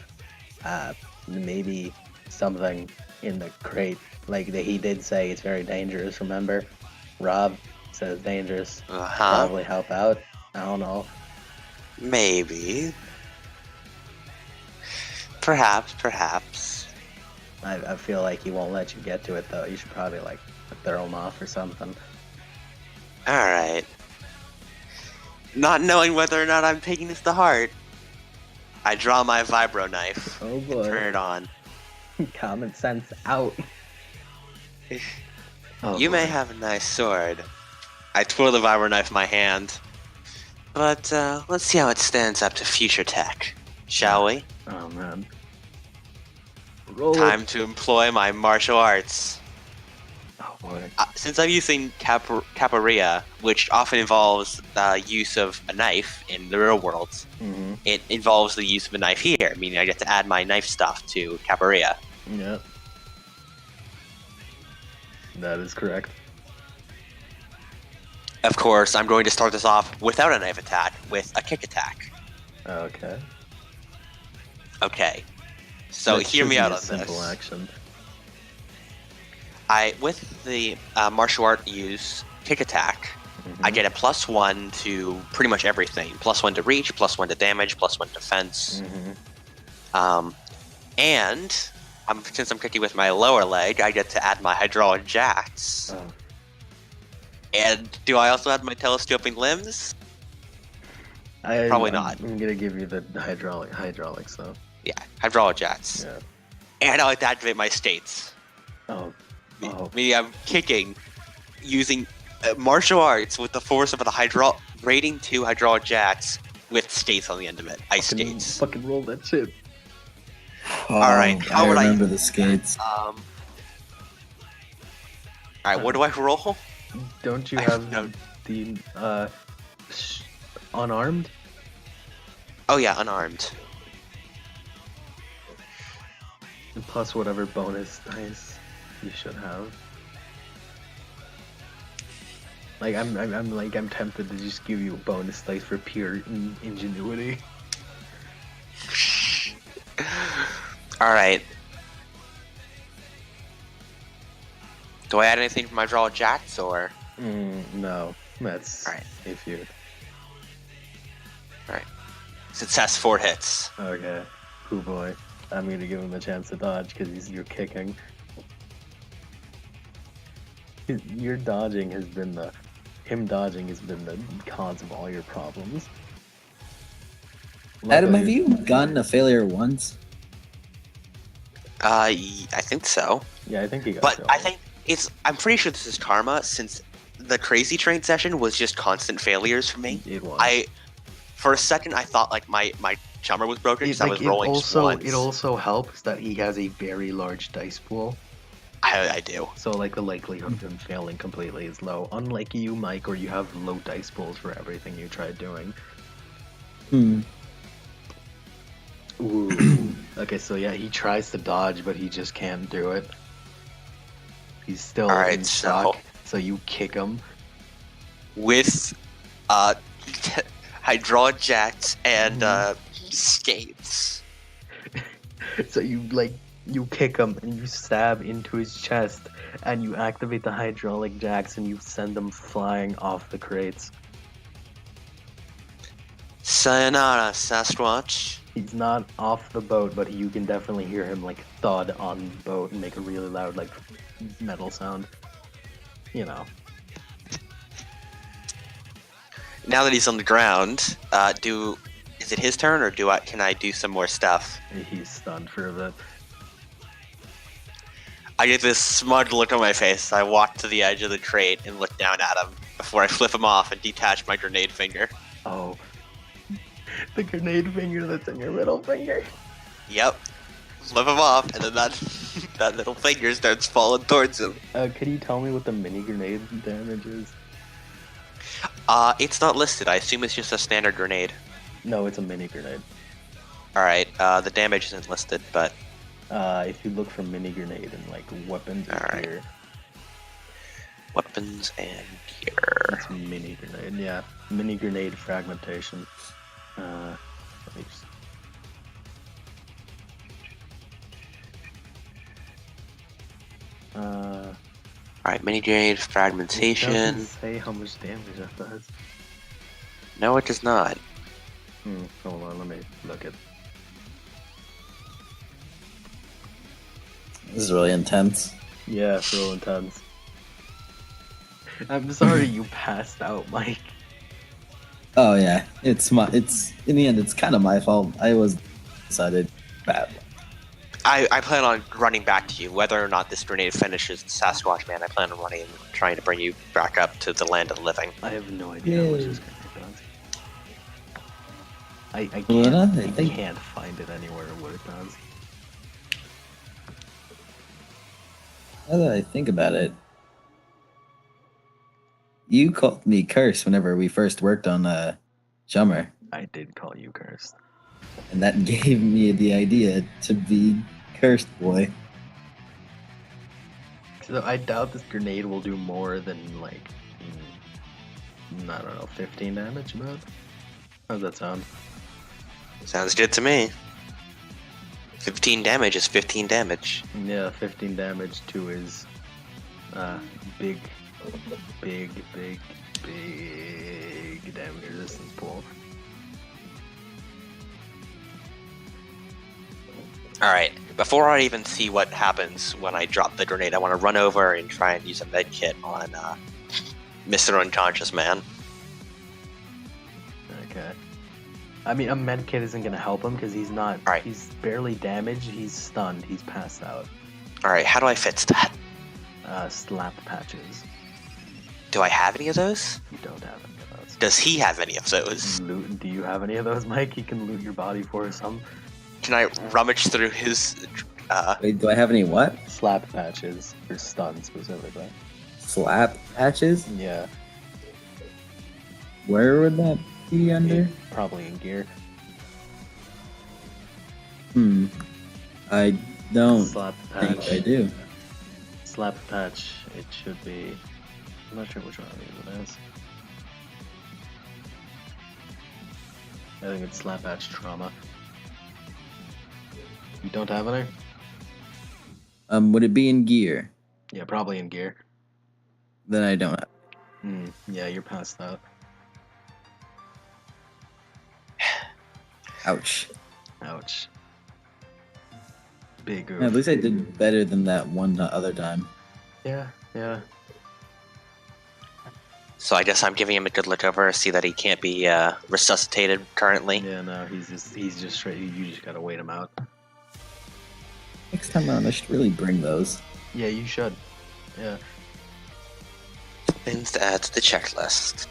maybe something in the crate. Like he did say it's very dangerous. Remember, Rob said it's dangerous. Uh-huh. Probably help out. I don't know. Maybe. Perhaps. I feel like he won't let you get to it though. You should probably like throw him off or something. Alright. Not knowing whether or not I'm taking this to heart, I draw my vibro knife. Oh and boy. turn it on. Common sense out. Oh, You may boy. have a nice sword. I twirl the vibro knife in my hand. But let's see how it stands up to future tech, shall we? Oh man. Roll Time it. to employ my martial arts. Oh boy. Since I'm using capoeira, which often involves the use of a knife in the real world, Mm-hmm. it involves the use of a knife here, meaning I get to add my knife stuff to capoeira. Yep. That is correct. Of course, I'm going to start this off without a knife attack, with a kick attack. Okay. Okay. So That hear should me be out a on simple this. action. With the martial art use kick attack, I Mhm. get a +1 to pretty much everything. +1 to reach, +1 to damage, +1 defense. Mhm. And since I'm kicking with my lower leg, I get to add my hydraulic jacks. Oh. And do I also add my telescoping limbs? Probably not. I'm gonna give you the hydraulics though. Yeah, hydraulic jacks. Yeah. And I like to activate my states. Oh. Oh. Meaning I'm kicking using martial arts with the force of the rating 2 hydraulic jacks with states on the end of it. Ice skates. Fucking roll that shit. Oh, Alright, how I would I- remember the skates. Alright, what do I roll? Don't you I have no- the unarmed? Oh yeah, unarmed. Plus whatever bonus dice you should have. Like I'm tempted to just give you a bonus dice for pure ingenuity. Alright. Do I add anything from my hydraulic jacks or? No, that's Alright. if you. Success 4 hits. Okay, oh boy, I'm gonna give him a chance to dodge because you're kicking. Your dodging has been the cause of all your problems. Adam, Luckily, have you gotten a failure once? I think so. Yeah, I think you got. But killed. I think I'm pretty sure this is karma since the crazy train session was just constant failures for me. It was. For a second, I thought like my chummer was broken because I was rolling just once. It also helps that he has a very large dice pool, I do. so like the likelihood of him failing completely is low. Unlike you, Mike, where you have low dice pools for everything you try doing. Ooh. Okay, so yeah, he tries to dodge, but he just can't do it. He's still Alright, in so- shock, so you kick him. With hydraulic jacks and skates. So you kick him and you stab into his chest, and you activate the hydraulic jacks and you send them flying off the crates. Sayonara, Sasquatch. He's not off the boat, but you can definitely hear him like thud on the boat and make a really loud like metal sound. You know. now that he's on the ground, is it his turn or can I do some more stuff? He's stunned for a bit. I get this smug look on my face. I walk to the edge of the crate and look down at him before I flip him off and detach my grenade finger. Oh. The grenade finger that's in your middle finger. Yep. Flip him off, and then that little finger starts falling towards him. Could you tell me what the mini grenade damage is? It's not listed. I assume it's just a standard grenade. No, it's a mini grenade. Alright, the damage isn't listed, but... if you look for mini grenade and like weapons and gear. Weapons and gear. It's mini grenade, yeah. Mini grenade fragmentation. Let me just... Alright, mini grenade fragmentation. It doesn't say how much damage that does. No, it does not. Hold on, let me look at... This is really intense. Yeah, it's real intense. I'm sorry you passed out, Mike. Oh yeah, it's in the end it's kind of my fault. I was decided bad. I plan on running back to you, whether or not this grenade finishes the Sasquatch man. I plan on running and trying to bring you back up to the land of the living. I have no idea how much this grenade does. I can't find it anywhere what it does. Now that I think about it, you called me cursed whenever we first worked on Jummer, I did call you cursed. and that gave me the idea to be cursed boy. So I doubt this grenade will do more than like, I don't know, 15 damage about? How's that sound? Sounds good to me. 15 damage is 15 damage. Yeah, 15 damage to his big damage resistance pool. Alright, before I even see what happens when I drop the grenade, I want to run over and try and use a med kit on Mr. Unconscious Man. Okay. I mean, a med kit isn't going to help him because he's not... Right. He's barely damaged, he's stunned, he's passed out. Alright, how do I fix that? Slap patches. Do I have any of those? You don't have any of those. Does he have any of those? Loot, do you have any of those, Mike? He can loot your body for some. Can I rummage through his... Wait, do I have any what? Slap patches for stun specifically. Slap patches? Yeah. Where would that be under? Probably in gear. I don't Slap think patch. I do. Slap patch, it should be... I'm not sure which one of these it is. I think it's slap patch trauma. You don't have any? Would it be in gear? Yeah, probably in gear. Then I don't have. Yeah, you're past that. Ouch. Ouch. Big oof. Yeah, at least I did better than that one other time. Yeah. So I guess I'm giving him a good look over, see that he can't be resuscitated currently. Yeah, no, he's just straight. You just gotta wait him out. Next time around, I should really bring those. Yeah, you should. Yeah. Things to add to the checklist.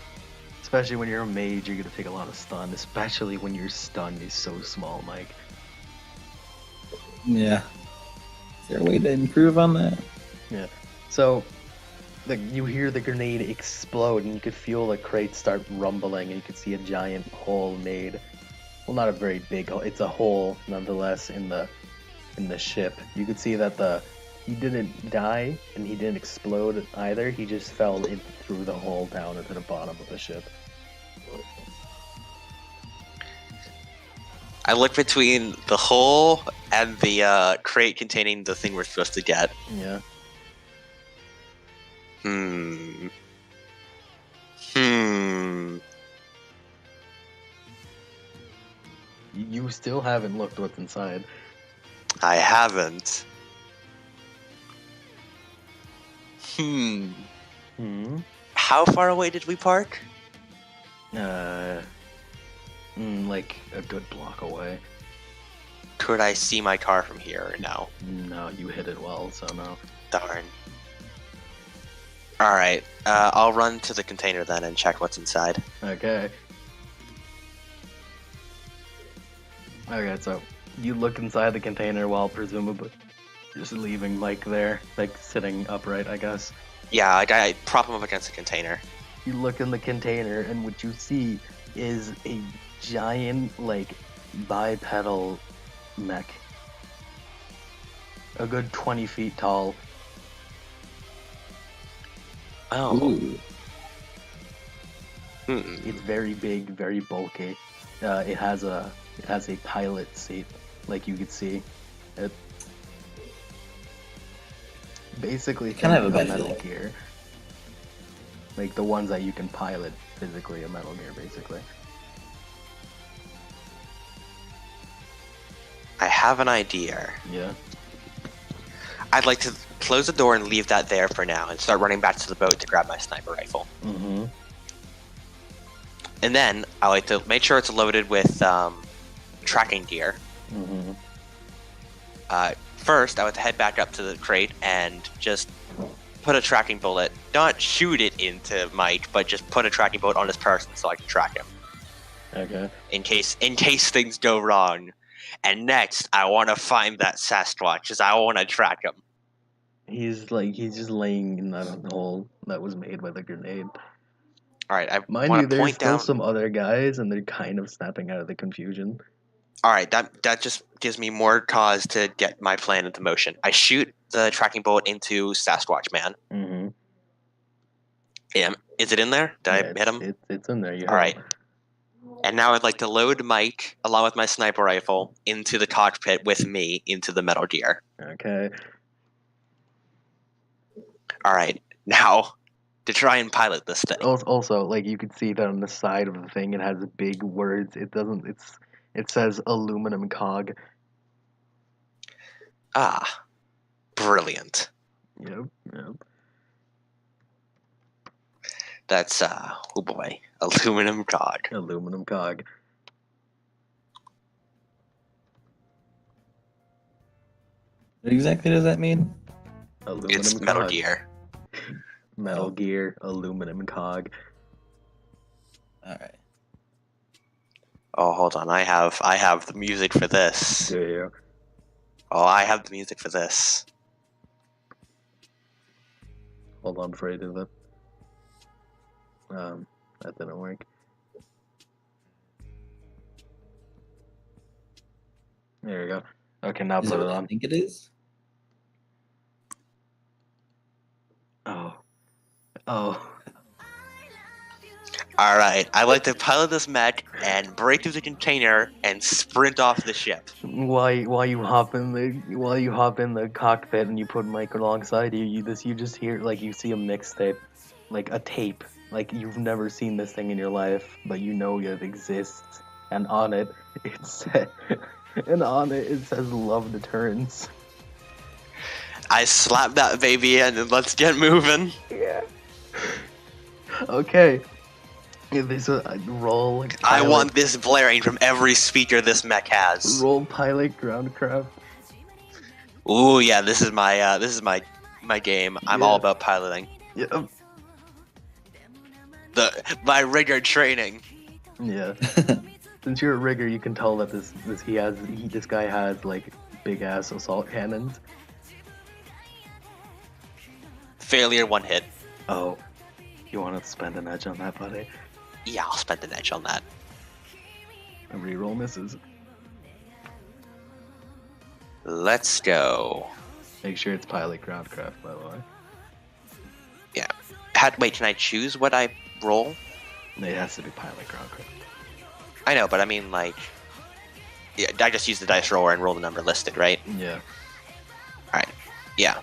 Especially when you're a mage, you're gonna take a lot of stun. Especially when your stun is so small, Mike. Yeah. Is there a way to improve on that? Yeah. So, you hear the grenade explode, and you could feel the crate start rumbling, and you could see a giant hole made. Well, not a very big hole. It's a hole, nonetheless, in the ship. You could see that he didn't die, and he didn't explode either. He just fell in through the hole down into the bottom of the ship. I look between the hole and the crate containing the thing we're supposed to get. Yeah. You still haven't looked what's inside. I haven't. How far away did we park? Uh, like a good block away. Could I see my car from here or no? No, you hit it well, so no. Darn. Alright, I'll run to the container then and check what's inside. Okay. Okay, so you look inside the container while presumably just leaving Mike there, like sitting upright, I guess. Yeah, I prop him up against the container. You look in the container, and what you see is a giant, like, bipedal mech. A good 20 feet tall. Oh. Ooh. It's very big, very bulky. It has a pilot seat, like you could see. It basically Kind of think have a of bad Metal feeling. Gear, like the ones that you can pilot physically. A Metal Gear, basically. I have an idea. Yeah. I'd like to close the door and leave that there for now and start running back to the boat to grab my sniper rifle. Mm-hmm. And then I like to make sure it's loaded with tracking gear. Mm-hmm. First, I would head back up to the crate and just put a tracking bullet, not shoot it into Mike, but just put a tracking bullet on his person so I can track him Okay. in case things go wrong. And next, I want to find that Sasquatch because I want to track him. He's just laying in that hole that was made by the grenade. All right, I Mind want you, to there's point still down. some other guys, and they're kind of snapping out of the confusion. All right, that just gives me more cause to get my plan into motion. I shoot the tracking bullet into Sasquatch Man. Mm-hmm. Is it in there? Did I hit him? It's in there. You All hit right. him. And now I'd like to load Mike, along with my sniper rifle, into the cockpit with me into the Metal Gear. Okay. All right, now to try and pilot this thing. Also, like you could see that on the side of the thing, it has big words. It doesn't. It says aluminum cog. Ah, brilliant. Yep. Yep. That's oh boy, aluminum cog. Aluminum cog. What exactly does that mean? Aluminum It's cog. Metal Gear. Metal Oh. Gear. Aluminum cog. All right. Oh, hold on, I have the music for this. Do you? Oh, I have the music for this. Hold on before I do that. That didn't work. There you go. Okay, now Is it put it what I on. think it is? Oh. Oh. All right, I like to pilot this mech and break through the container and sprint off the ship. While you hop in the cockpit and you put Mike alongside you, you just hear, like, you see a mixtape, like a tape, like you've never seen this thing in your life, but you know it exists, and on it says "Love Deterrence." I slap that baby in and let's get moving. Yeah. Okay. There's a roll. I pilot- want this blaring from every speaker this mech has. roll pilot groundcraft. Ooh, yeah, this is my game. I'm Yeah. all about piloting. Yeah. My rigor training. Yeah. Since you're a rigger, you can tell that this guy has like big ass assault cannons. Failure, one hit. Oh, you want to spend an edge on that, buddy? Yeah, I'll spend an edge on that. A reroll misses. Let's go. Make sure it's pilot groundcraft, by the way. Yeah. Wait, can I choose what I roll? It has to be pilot groundcraft. I know, but I mean, like, yeah, I just use the dice roller and roll the number listed, right? Yeah. Alright. Yeah.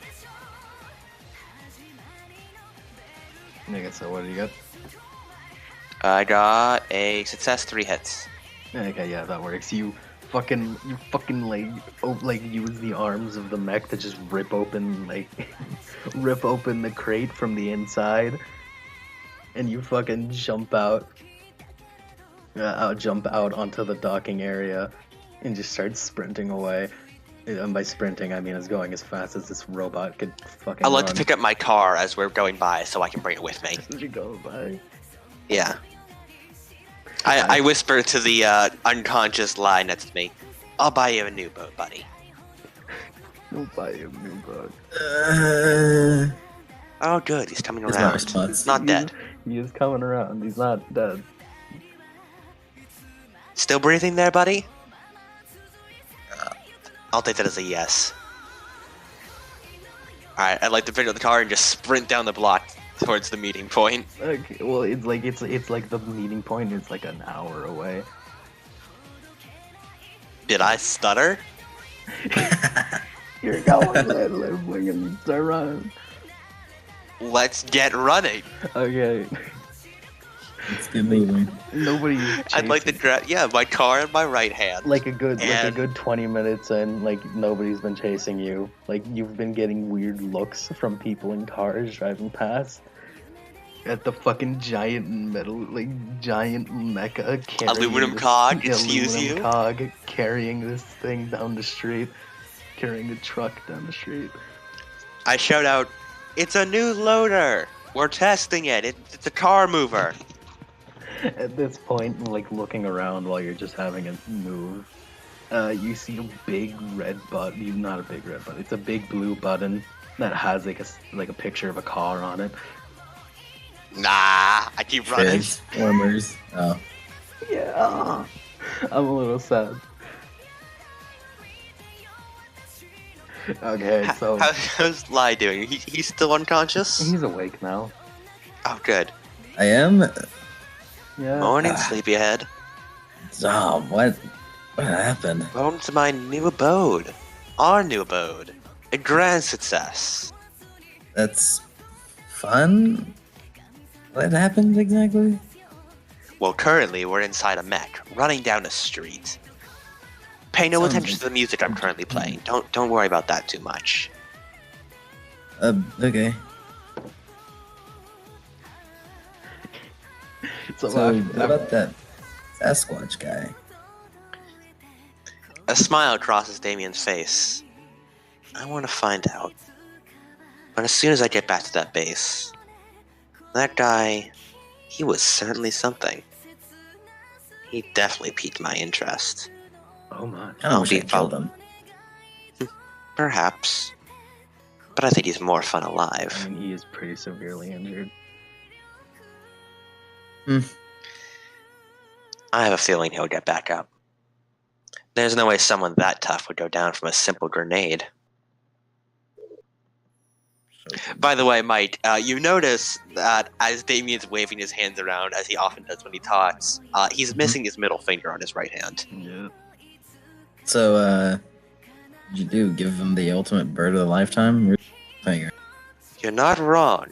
I guess so. What do you got? I got a success, 3 hits. Okay, yeah, that works. You fucking like use the arms of the mech to just rip open the crate from the inside, and you fucking jump out. I'll jump out onto the docking area and just start sprinting away. And by sprinting, I mean as going as fast as this robot could fucking I'd like run. to pick up my car as we're going by so I can bring it with me. As you go by. Yeah. I whisper to the unconscious lie next to me. I'll buy you a new boat, buddy. Don't buy a new boat. Oh, good. He's coming Is my around. response. Not dead. He is coming around. He's not dead. Still breathing there, buddy? I'll take that as a yes. Alright, I'd like to pick up the car and just sprint down the block towards the meeting point. Okay, well, it's like the meeting point is like an hour away. Did I stutter? You're going, let him start running. Let's get running. Okay. Let's get moving. Nobody is I'd like to grab, my car in my right hand. like a good And- 20 minutes in, like nobody's been chasing you. Like you've been getting weird looks from people in cars driving past. At the fucking giant giant mecha carrying Aluminum this- cog, yeah, excuse aluminum you? cog carrying this thing down the street, carrying a truck down the street. I shout out, it's a new loader. We're testing it. It's a car mover. At this point, like looking around while you're just having a move, you see a big red button. Not a big red button. It's a big blue button that has like a picture of a car on it. Nah, I keep running. Transformers. Oh. Yeah, I'm a little sad. Okay, so How's Lai doing? He's still unconscious? he's awake now. Oh, good. I am. Yeah. Morning, sleepyhead. Dom, what happened? Welcome to my new abode. Our new abode. A grand success. That's fun. What happened exactly? Well, currently we're inside a mech, running down a street. Pay no Sounds attention to the music I'm currently playing. Don't worry about that too much. Okay. So, So, what about that Sasquatch guy? A smile crosses Damien's face. I want to find out. But as soon as I get back to that base, that guy, he was certainly something. He definitely piqued my interest. oh my. I don't wish I be killed him. Perhaps. But I think he's more fun I alive. mean, he is pretty severely injured. I have a feeling he'll get back up. There's no way someone that tough would go down from a simple grenade. By the way, Mike, you notice that as Damien's waving his hands around, as he often does when he talks, he's missing his middle finger on his right hand. Yeah. So, what'd you do? Give him the ultimate bird of the lifetime? Finger. You're not wrong.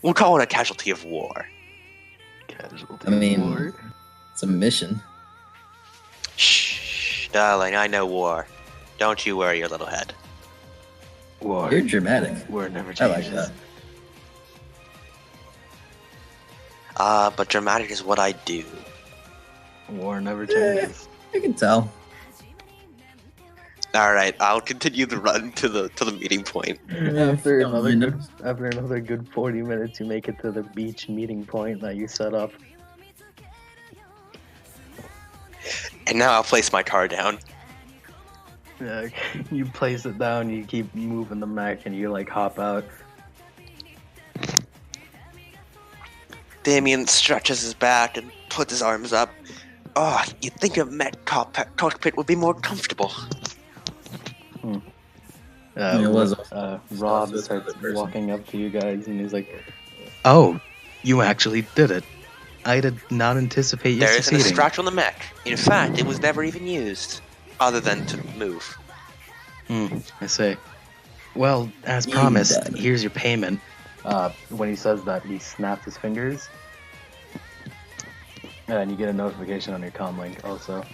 We'll call it a casualty of war. Casualty I mean- war. It's a mission. Shh, darling, I know war. Don't you worry your little head. War. You're dramatic. War never I like changes. that. But dramatic is what I do. War never changes. I can tell. Alright, I'll continue the run to the meeting point. After Don't another mind good, him. after another good 40 minutes, you make it to the beach meeting point that you set up. And now I'll place my car down. Yeah, you place it down, you keep moving the mech, and you like hop out. Damien stretches his back and puts his arms up. Oh, you'd think a mech cockpit would be more comfortable. It was Rob also starts another person. walking up to you guys, and he's like, "Oh, you actually did it. I did not anticipate you There isn't a succeeding." scratch on the mech. In fact, it was never even used, other than to move. I say. Well, as You promised, done. here's your payment. When he says that, he snaps his fingers. And you get a notification on your comm link also.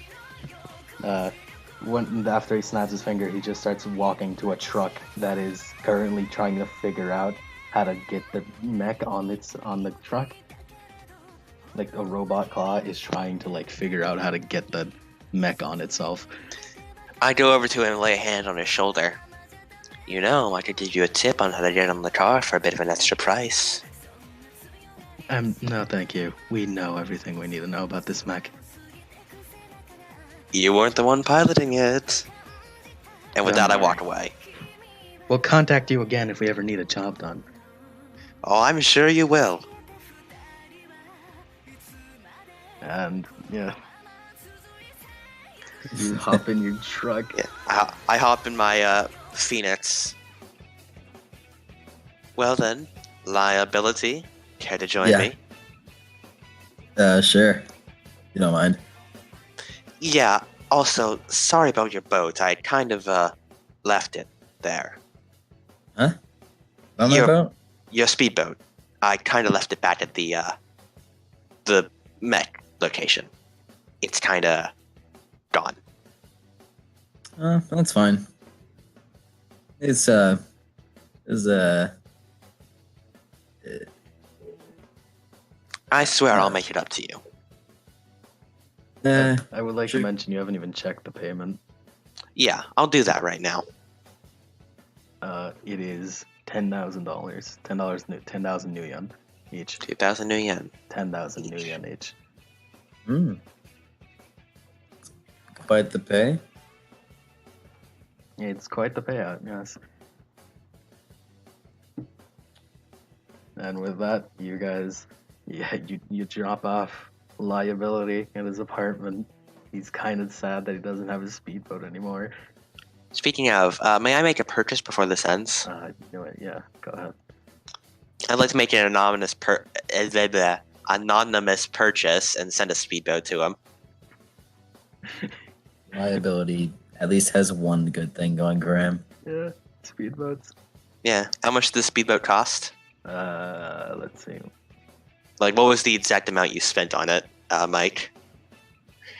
After he snaps his finger, he just starts walking to a truck that is currently trying to figure out how to get the mech on the truck. like a robot claw is trying to like figure out how to get the mech on itself. I go over to him and lay a hand on his shoulder. You know, I could give you a tip on how to get on the car for a bit of an extra price. No, thank you. We know everything we need to know about this mech. You weren't the one piloting it. And with Don't that, I worry. walk away. We'll contact you again if we ever need a job done. Oh, I'm sure you will. And yeah, you hop in your truck. Yeah, I hop in my Phoenix. Well then, liability. Care to join me? Sure. You don't mind. Yeah. Also, sorry about your boat. I kind of left it there. Huh? On my Your- boat? Your speedboat. I kind of left it back at the mech location. It's kind of gone. That's fine. It's I swear I'll make it up to you. I would like sure. to mention you haven't even checked the payment. Yeah, I'll do that right now. It is $10,000. $10,000 new yen each. 2,000 new yen. 10,000 new yen each. Quite the pay. It's quite the payout, yes. And with that, you guys, you drop off liability in his apartment. He's kind of sad that he doesn't have his speedboat anymore. Speaking of, may I make a purchase before this ends? You know what? Yeah, go ahead. I'd like to make an anonymous purchase and send a speedboat to him. Liability at least has one good thing going for him. Yeah, speedboats. Yeah. How much does the speedboat cost? Let's see. Like, what was the exact amount you spent on it, Mike?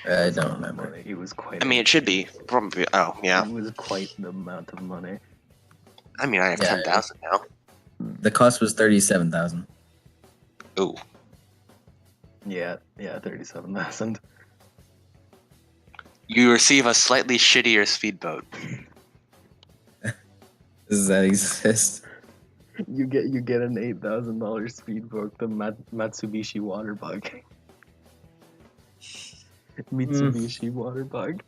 I don't remember. It was quite. I mean, it should be probably. Oh, yeah. It was quite the amount of money. I mean, I have Yeah. 10,000 now. The cost was 37,000. Ooh. Yeah, 37,000. You receive a slightly shittier speedboat. Does that exist? You get an $8,000 speedboat, the Matsubishi water bug. Mitsubishi water bug.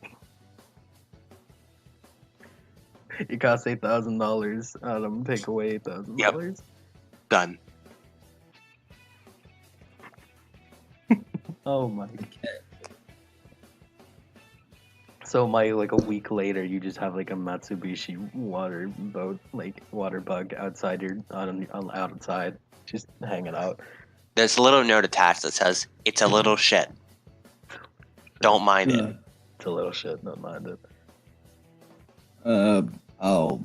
It costs $8,000. Adam, take away $8,000. Done. Oh my. So like a week later, you just have like a Matsubishi water boat, like water bug outside outside, just hanging out. There's a little note attached that says, "It's a little shit. Don't mind it." It's a little shit. Don't mind it. I'll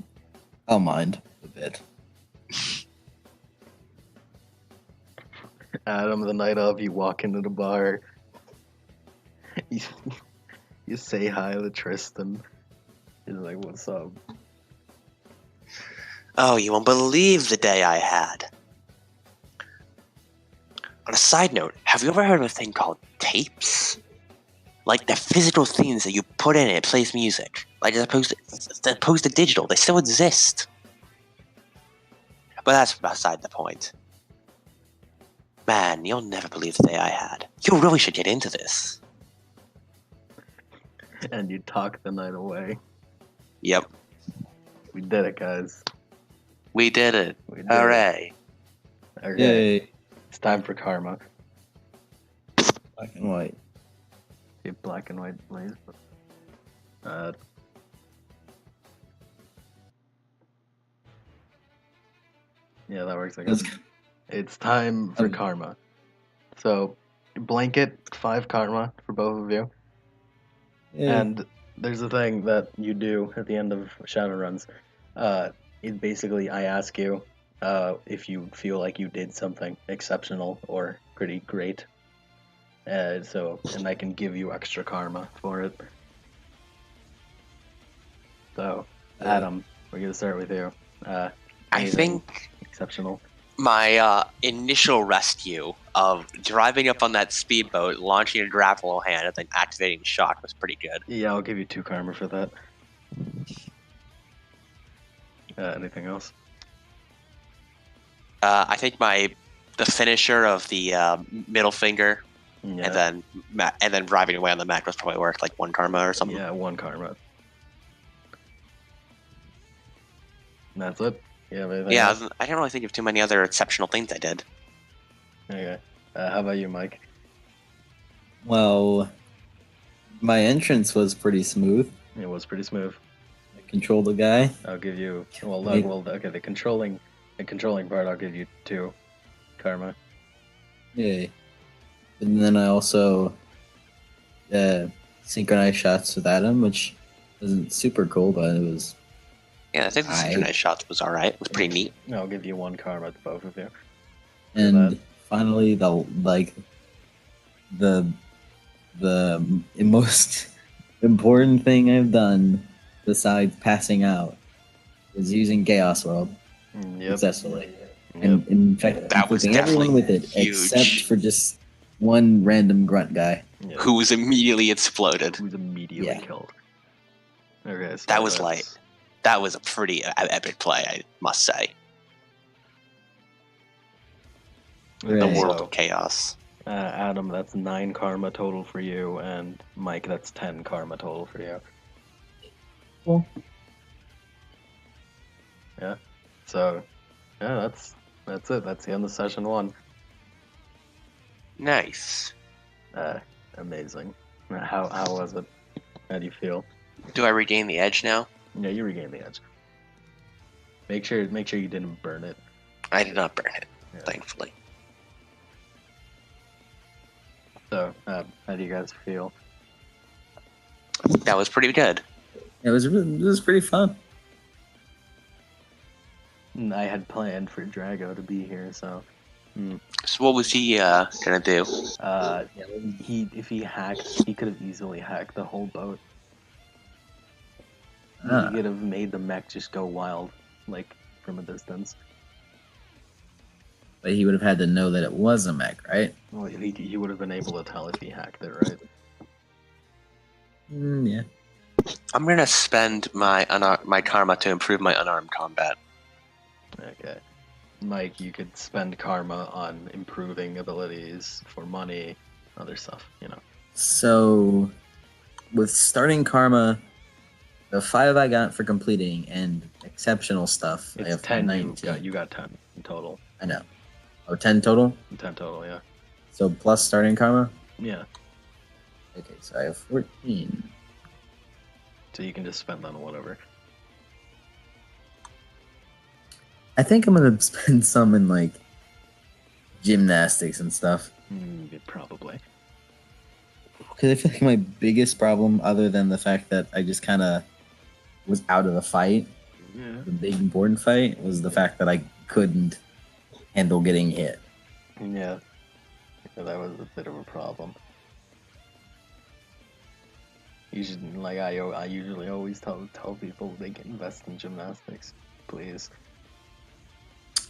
mind a bit. Adam, the night of, you walk into the bar. You say hi to Tristan. He's like, "What's up?" Oh, you won't believe the day I had. On a side note, have you ever heard of a thing called tapes? Like, they're physical things that you put in and it plays music. Like, as opposed to digital. They still exist. But that's beside the point. Man, you'll never believe the day I had. You really should get into this. And you talk the night away. Yep, We did it, guys. we did it. We did Hooray. it. Okay, Yay! it's time for karma. Black and white. Okay, black and white, please. Yeah, that works. I guess. It's time for karma. So, blanket 5 karma for both of you. Yeah. And there's a thing that you do at the end of Shadowruns. It basically, I ask you if you feel like you did something exceptional or pretty great. And I can give you extra karma for it. So, Adam, we're gonna start with you. I Anything think exceptional. my initial rescue of driving up on that speedboat, launching a grapple hand, and then activating the shock was pretty good. Yeah, I'll give you 2 karma for that. Anything else? I think the finisher of the middle finger, Yeah. and then driving away on the mech was probably worth like 1 karma or something. Yeah, 1 karma. And that's it. You have anything Yeah, else? I didn't really think of too many other exceptional things I did. Okay. How about you, Mike? Well, my entrance was pretty smooth. It was pretty smooth. I controlled the guy. I'll give you Maybe- okay, the controlling part I'll give you 2 karma. Yay. And then I also synchronized shots with Adam, which wasn't super cool, but it was. Yeah, I think the I- synchronized shots was alright. It was pretty neat. I'll give you 1 karma to both of you. And finally, the most important thing I've done besides passing out is using Chaos World Yep. successfully. Yep. And in fact, That was including everyone with definitely it, huge. except for just one random grunt guy. Yep. Who was immediately exploded. Who's immediately Yeah. killed. Okay, so That was that's- light. That was a pretty epic play, I must say. The Right. World So, of Chaos. Adam, that's 9 karma total for you, and Mike, that's 10 karma total for you. Cool. Yeah. So, yeah, that's it. That's the end of session 1. Nice. Amazing. How was it? How do you feel? Do I regain the edge now? Yeah, you regain the edge. Make sure you didn't burn it. I did not burn it, Yeah. thankfully. So, how do you guys feel? That was pretty good. It was pretty fun. I had planned for Drago to be here, so So what was he gonna do? if he hacked, he could have easily hacked the whole boat. Ah. He could have made the mech just go wild, like from a distance. But he would have had to know that it was a mech, right? Well, he would have been able to tell if he hacked it, right? Yeah. I'm gonna spend my my karma to improve my unarmed combat. Okay. Mike, you could spend karma on improving abilities for money, other stuff, you know. So, with starting karma, the 5 I got for completing and exceptional stuff, I It's have 10 19. you got 10 in total. I know. Oh, 10 total? 10 total, yeah. So plus starting karma? Yeah. Okay, so I have 14. So you can just spend on whatever. I think I'm gonna spend some in like gymnastics and stuff. Probably. Because I feel like my biggest problem, other than the fact that I just kind of was out of the fight, Yeah. the big important fight, was the fact that I couldn't handle getting hit. Yeah. That was a bit of a problem. You should, like, I usually always tell people they can invest in gymnastics, please.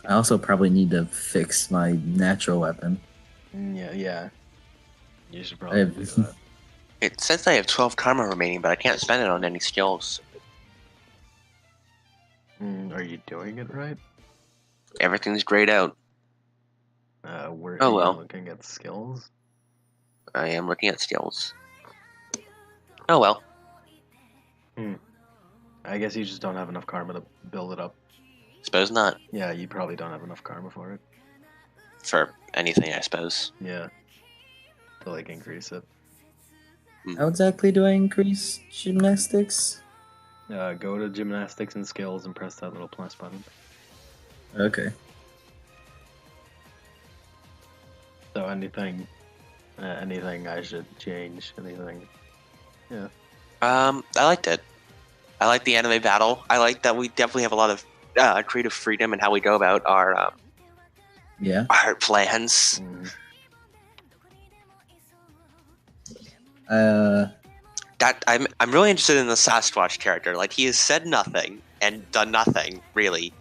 I also probably need to fix my natural weapon. Yeah. You should I probably have- do that. It says I have 12 karma remaining, but I can't spend it on any skills. Are you doing it right? Everything's grayed out. Where Oh, are you well. looking at skills? I am looking at skills. Oh well. I guess you just don't have enough karma to build it up. Suppose not. Yeah, you probably don't have enough karma for it. For anything, I suppose. Yeah. To, like, increase it. How exactly do I increase gymnastics? Go to gymnastics and skills and press that little plus button. Okay. So anything I should change? Anything? Yeah. I liked it. I like the anime battle. I like that we definitely have a lot of creative freedom in how we go about our Yeah. plans. That I'm really interested in the Sasquatch character. Like, he has said nothing and done nothing really,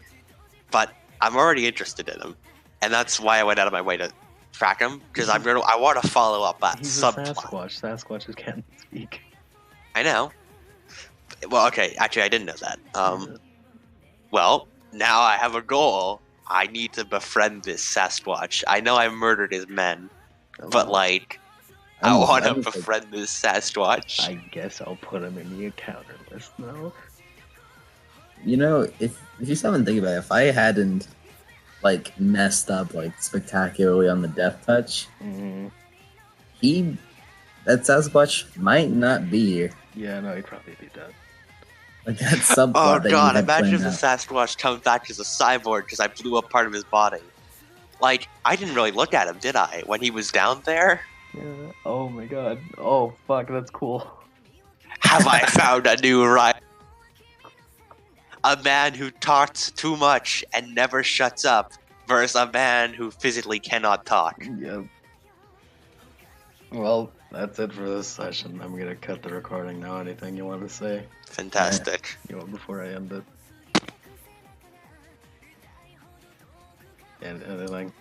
but I'm already interested in him. and that's why I went out of my way to track him, because I want to follow up that He's a subplot. Sasquatch. Sasquatches can't speak. I know. Well, okay, actually, I didn't know that. Yeah. Well, now I have a goal. I need to befriend this Sasquatch. I know I murdered his men, but like, I want to befriend this Sasquatch. I guess I'll put him in the encounter list now. You know, if you stop and think about it, if I hadn't like messed up like spectacularly on the death touch, that Sasquatch might not be here. Yeah, no, he'd probably be dead. Like that subplot. Oh that god, you had imagine if the planned out. Sasquatch comes back as a cyborg because I blew up part of his body. Like, I didn't really look at him, did I, when he was down there? Yeah. Oh my god. Oh fuck, that's cool. Have I found a new rival? A man who talks too much and never shuts up versus a man who physically cannot talk. Yep. Well, that's it for this session. I'm gonna cut the recording now. Anything you want to say? Fantastic. You know, before I end it. And anything?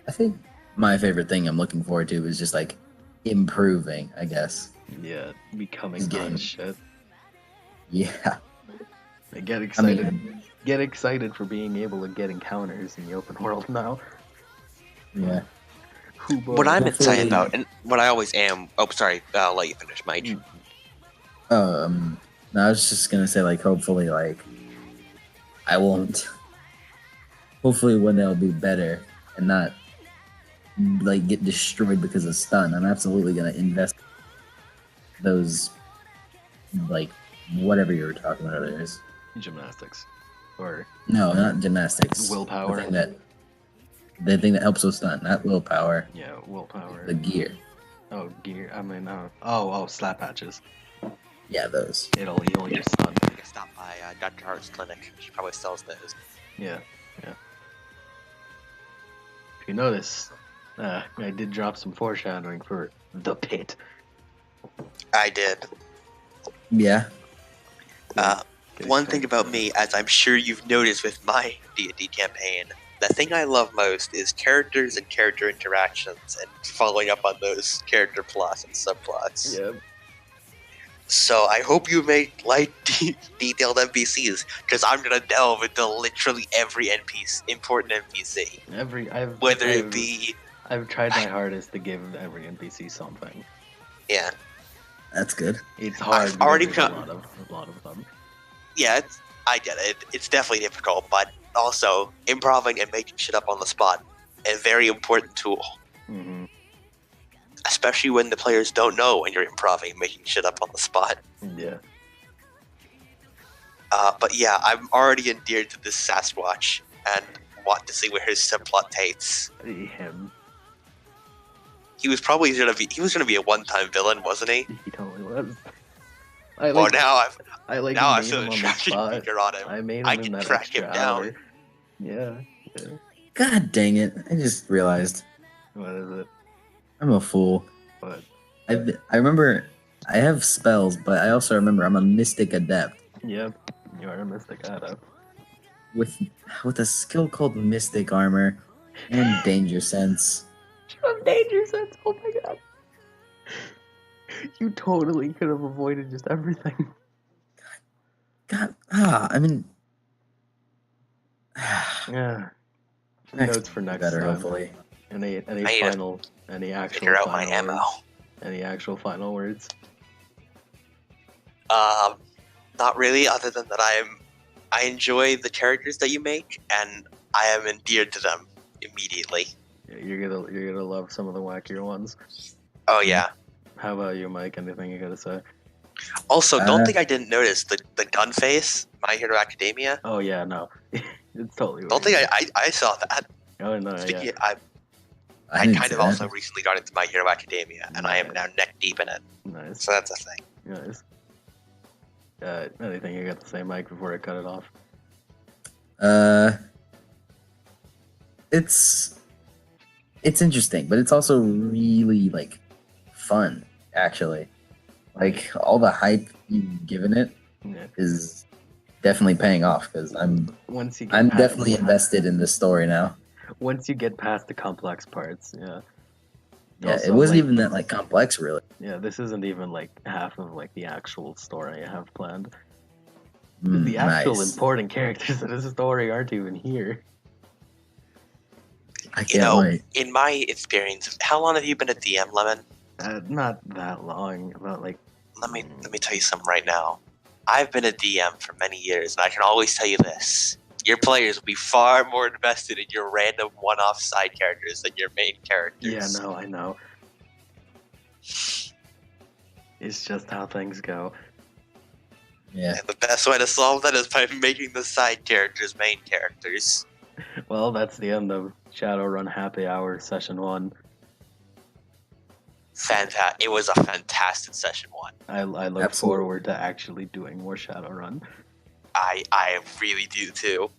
I think my favorite thing I'm looking forward to is just like improving, I guess. Yeah, becoming This good game. as shit. Yeah. I get I excited. mean, Get excited for being able to get encounters in the open world now. yeah. What I'm excited Hopefully- about, and what I always am. Oh, sorry. I'll let you finish, Mike. No, I was just gonna say like hopefully like I won't. Hopefully one day I'll be better and not like get destroyed because of stun. I'm absolutely gonna invest those like whatever you were talking about earlier. Gymnastics, or No, not gymnastics. willpower. The thing that helps with stun, not willpower. Yeah, willpower. The gear. Oh, gear. I mean, oh, slap patches. Yeah, those. It'll heal your stun. You can stop by Dr. Hart's clinic. She probably sells those. Yeah. If you notice, I did drop some foreshadowing for the pit. I did. Yeah. Get One excited thing about for me, as I'm sure you've noticed with my D&D campaign, the thing I love most is characters and character interactions and following up on those character plots and subplots. it. So I hope you make detailed NPCs, because I'm gonna delve into literally every important NPC. Whether it be, I've tried my hardest to give every NPC something. yeah, That's good. It's hard. I've already because there's become- a lot of them. yeah, I get it. It's definitely difficult, but also improving and making shit up on the spot, a very important tool. Mm-hmm. Especially when the players don't know when you're improving and making shit up on the spot. Yeah. But yeah, I'm already endeared to this Sasquatch and want to see where his subplot takes. Him. He was gonna be a one-time villain, wasn't he? He totally was. Well, now I like now I made feel him on the attracted spot. weaker on him. I made him I in can that track extra him down. hour. Yeah. God dang it! I just realized What is it? I'm a fool. What? I remember I have spells, but I also remember I'm a mystic adept Yep. You are a mystic Ada. with a skill called mystic armor and danger sense. From danger sense. Oh my god. You totally could have avoided just everything. God, I mean, Yeah. next Notes for next better time. hopefully. Any I need to final, any actual figure out my final ammo. words? Any actual final words? Not really, other than that I enjoy the characters that you make, and I am endeared to them immediately. Yeah, you're gonna love some of the wackier ones. Oh yeah. How about you, Mike? Anything you gotta say? Also, don't Uh, think I didn't notice the gun face, My Hero Academia. Oh yeah, no, it's totally. Don't think weird. I saw that. Oh no, Speaking, yeah, I didn't kind see of that. also recently got into My Hero Academia, and I am now neck deep in it. nice, So that's a thing. nice. Anything you got to say, Mike, before I cut it off? It's interesting, but it's also really like fun actually. Like all the hype you've given it Yeah, is definitely paying off because Once you get I'm past, definitely invested in this story now. once you get past the complex parts, yeah. Yeah, Also, it wasn't like, even that like complex, really. yeah, this isn't even like half of like the actual story I have planned. The actual Nice. important characters of this story aren't even here. I You can't know, wait. in my experience, how long have you been a DM, Lemon? Not that long, about like Let me tell you something right now. I've been a DM for many years, and I can always tell you this: your players will be far more invested in your random one-off side characters than your main characters. yeah, no, I know. It's just how things go. Yeah. And the best way to solve that is by making the side characters main characters. Well, that's the end of Shadowrun Happy Hour Session 1. Fantastic! It was a fantastic session 1. I look Absolutely. forward to actually doing more Shadowrun. I really do too.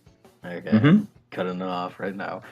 Okay, Mhm. cutting it off right now.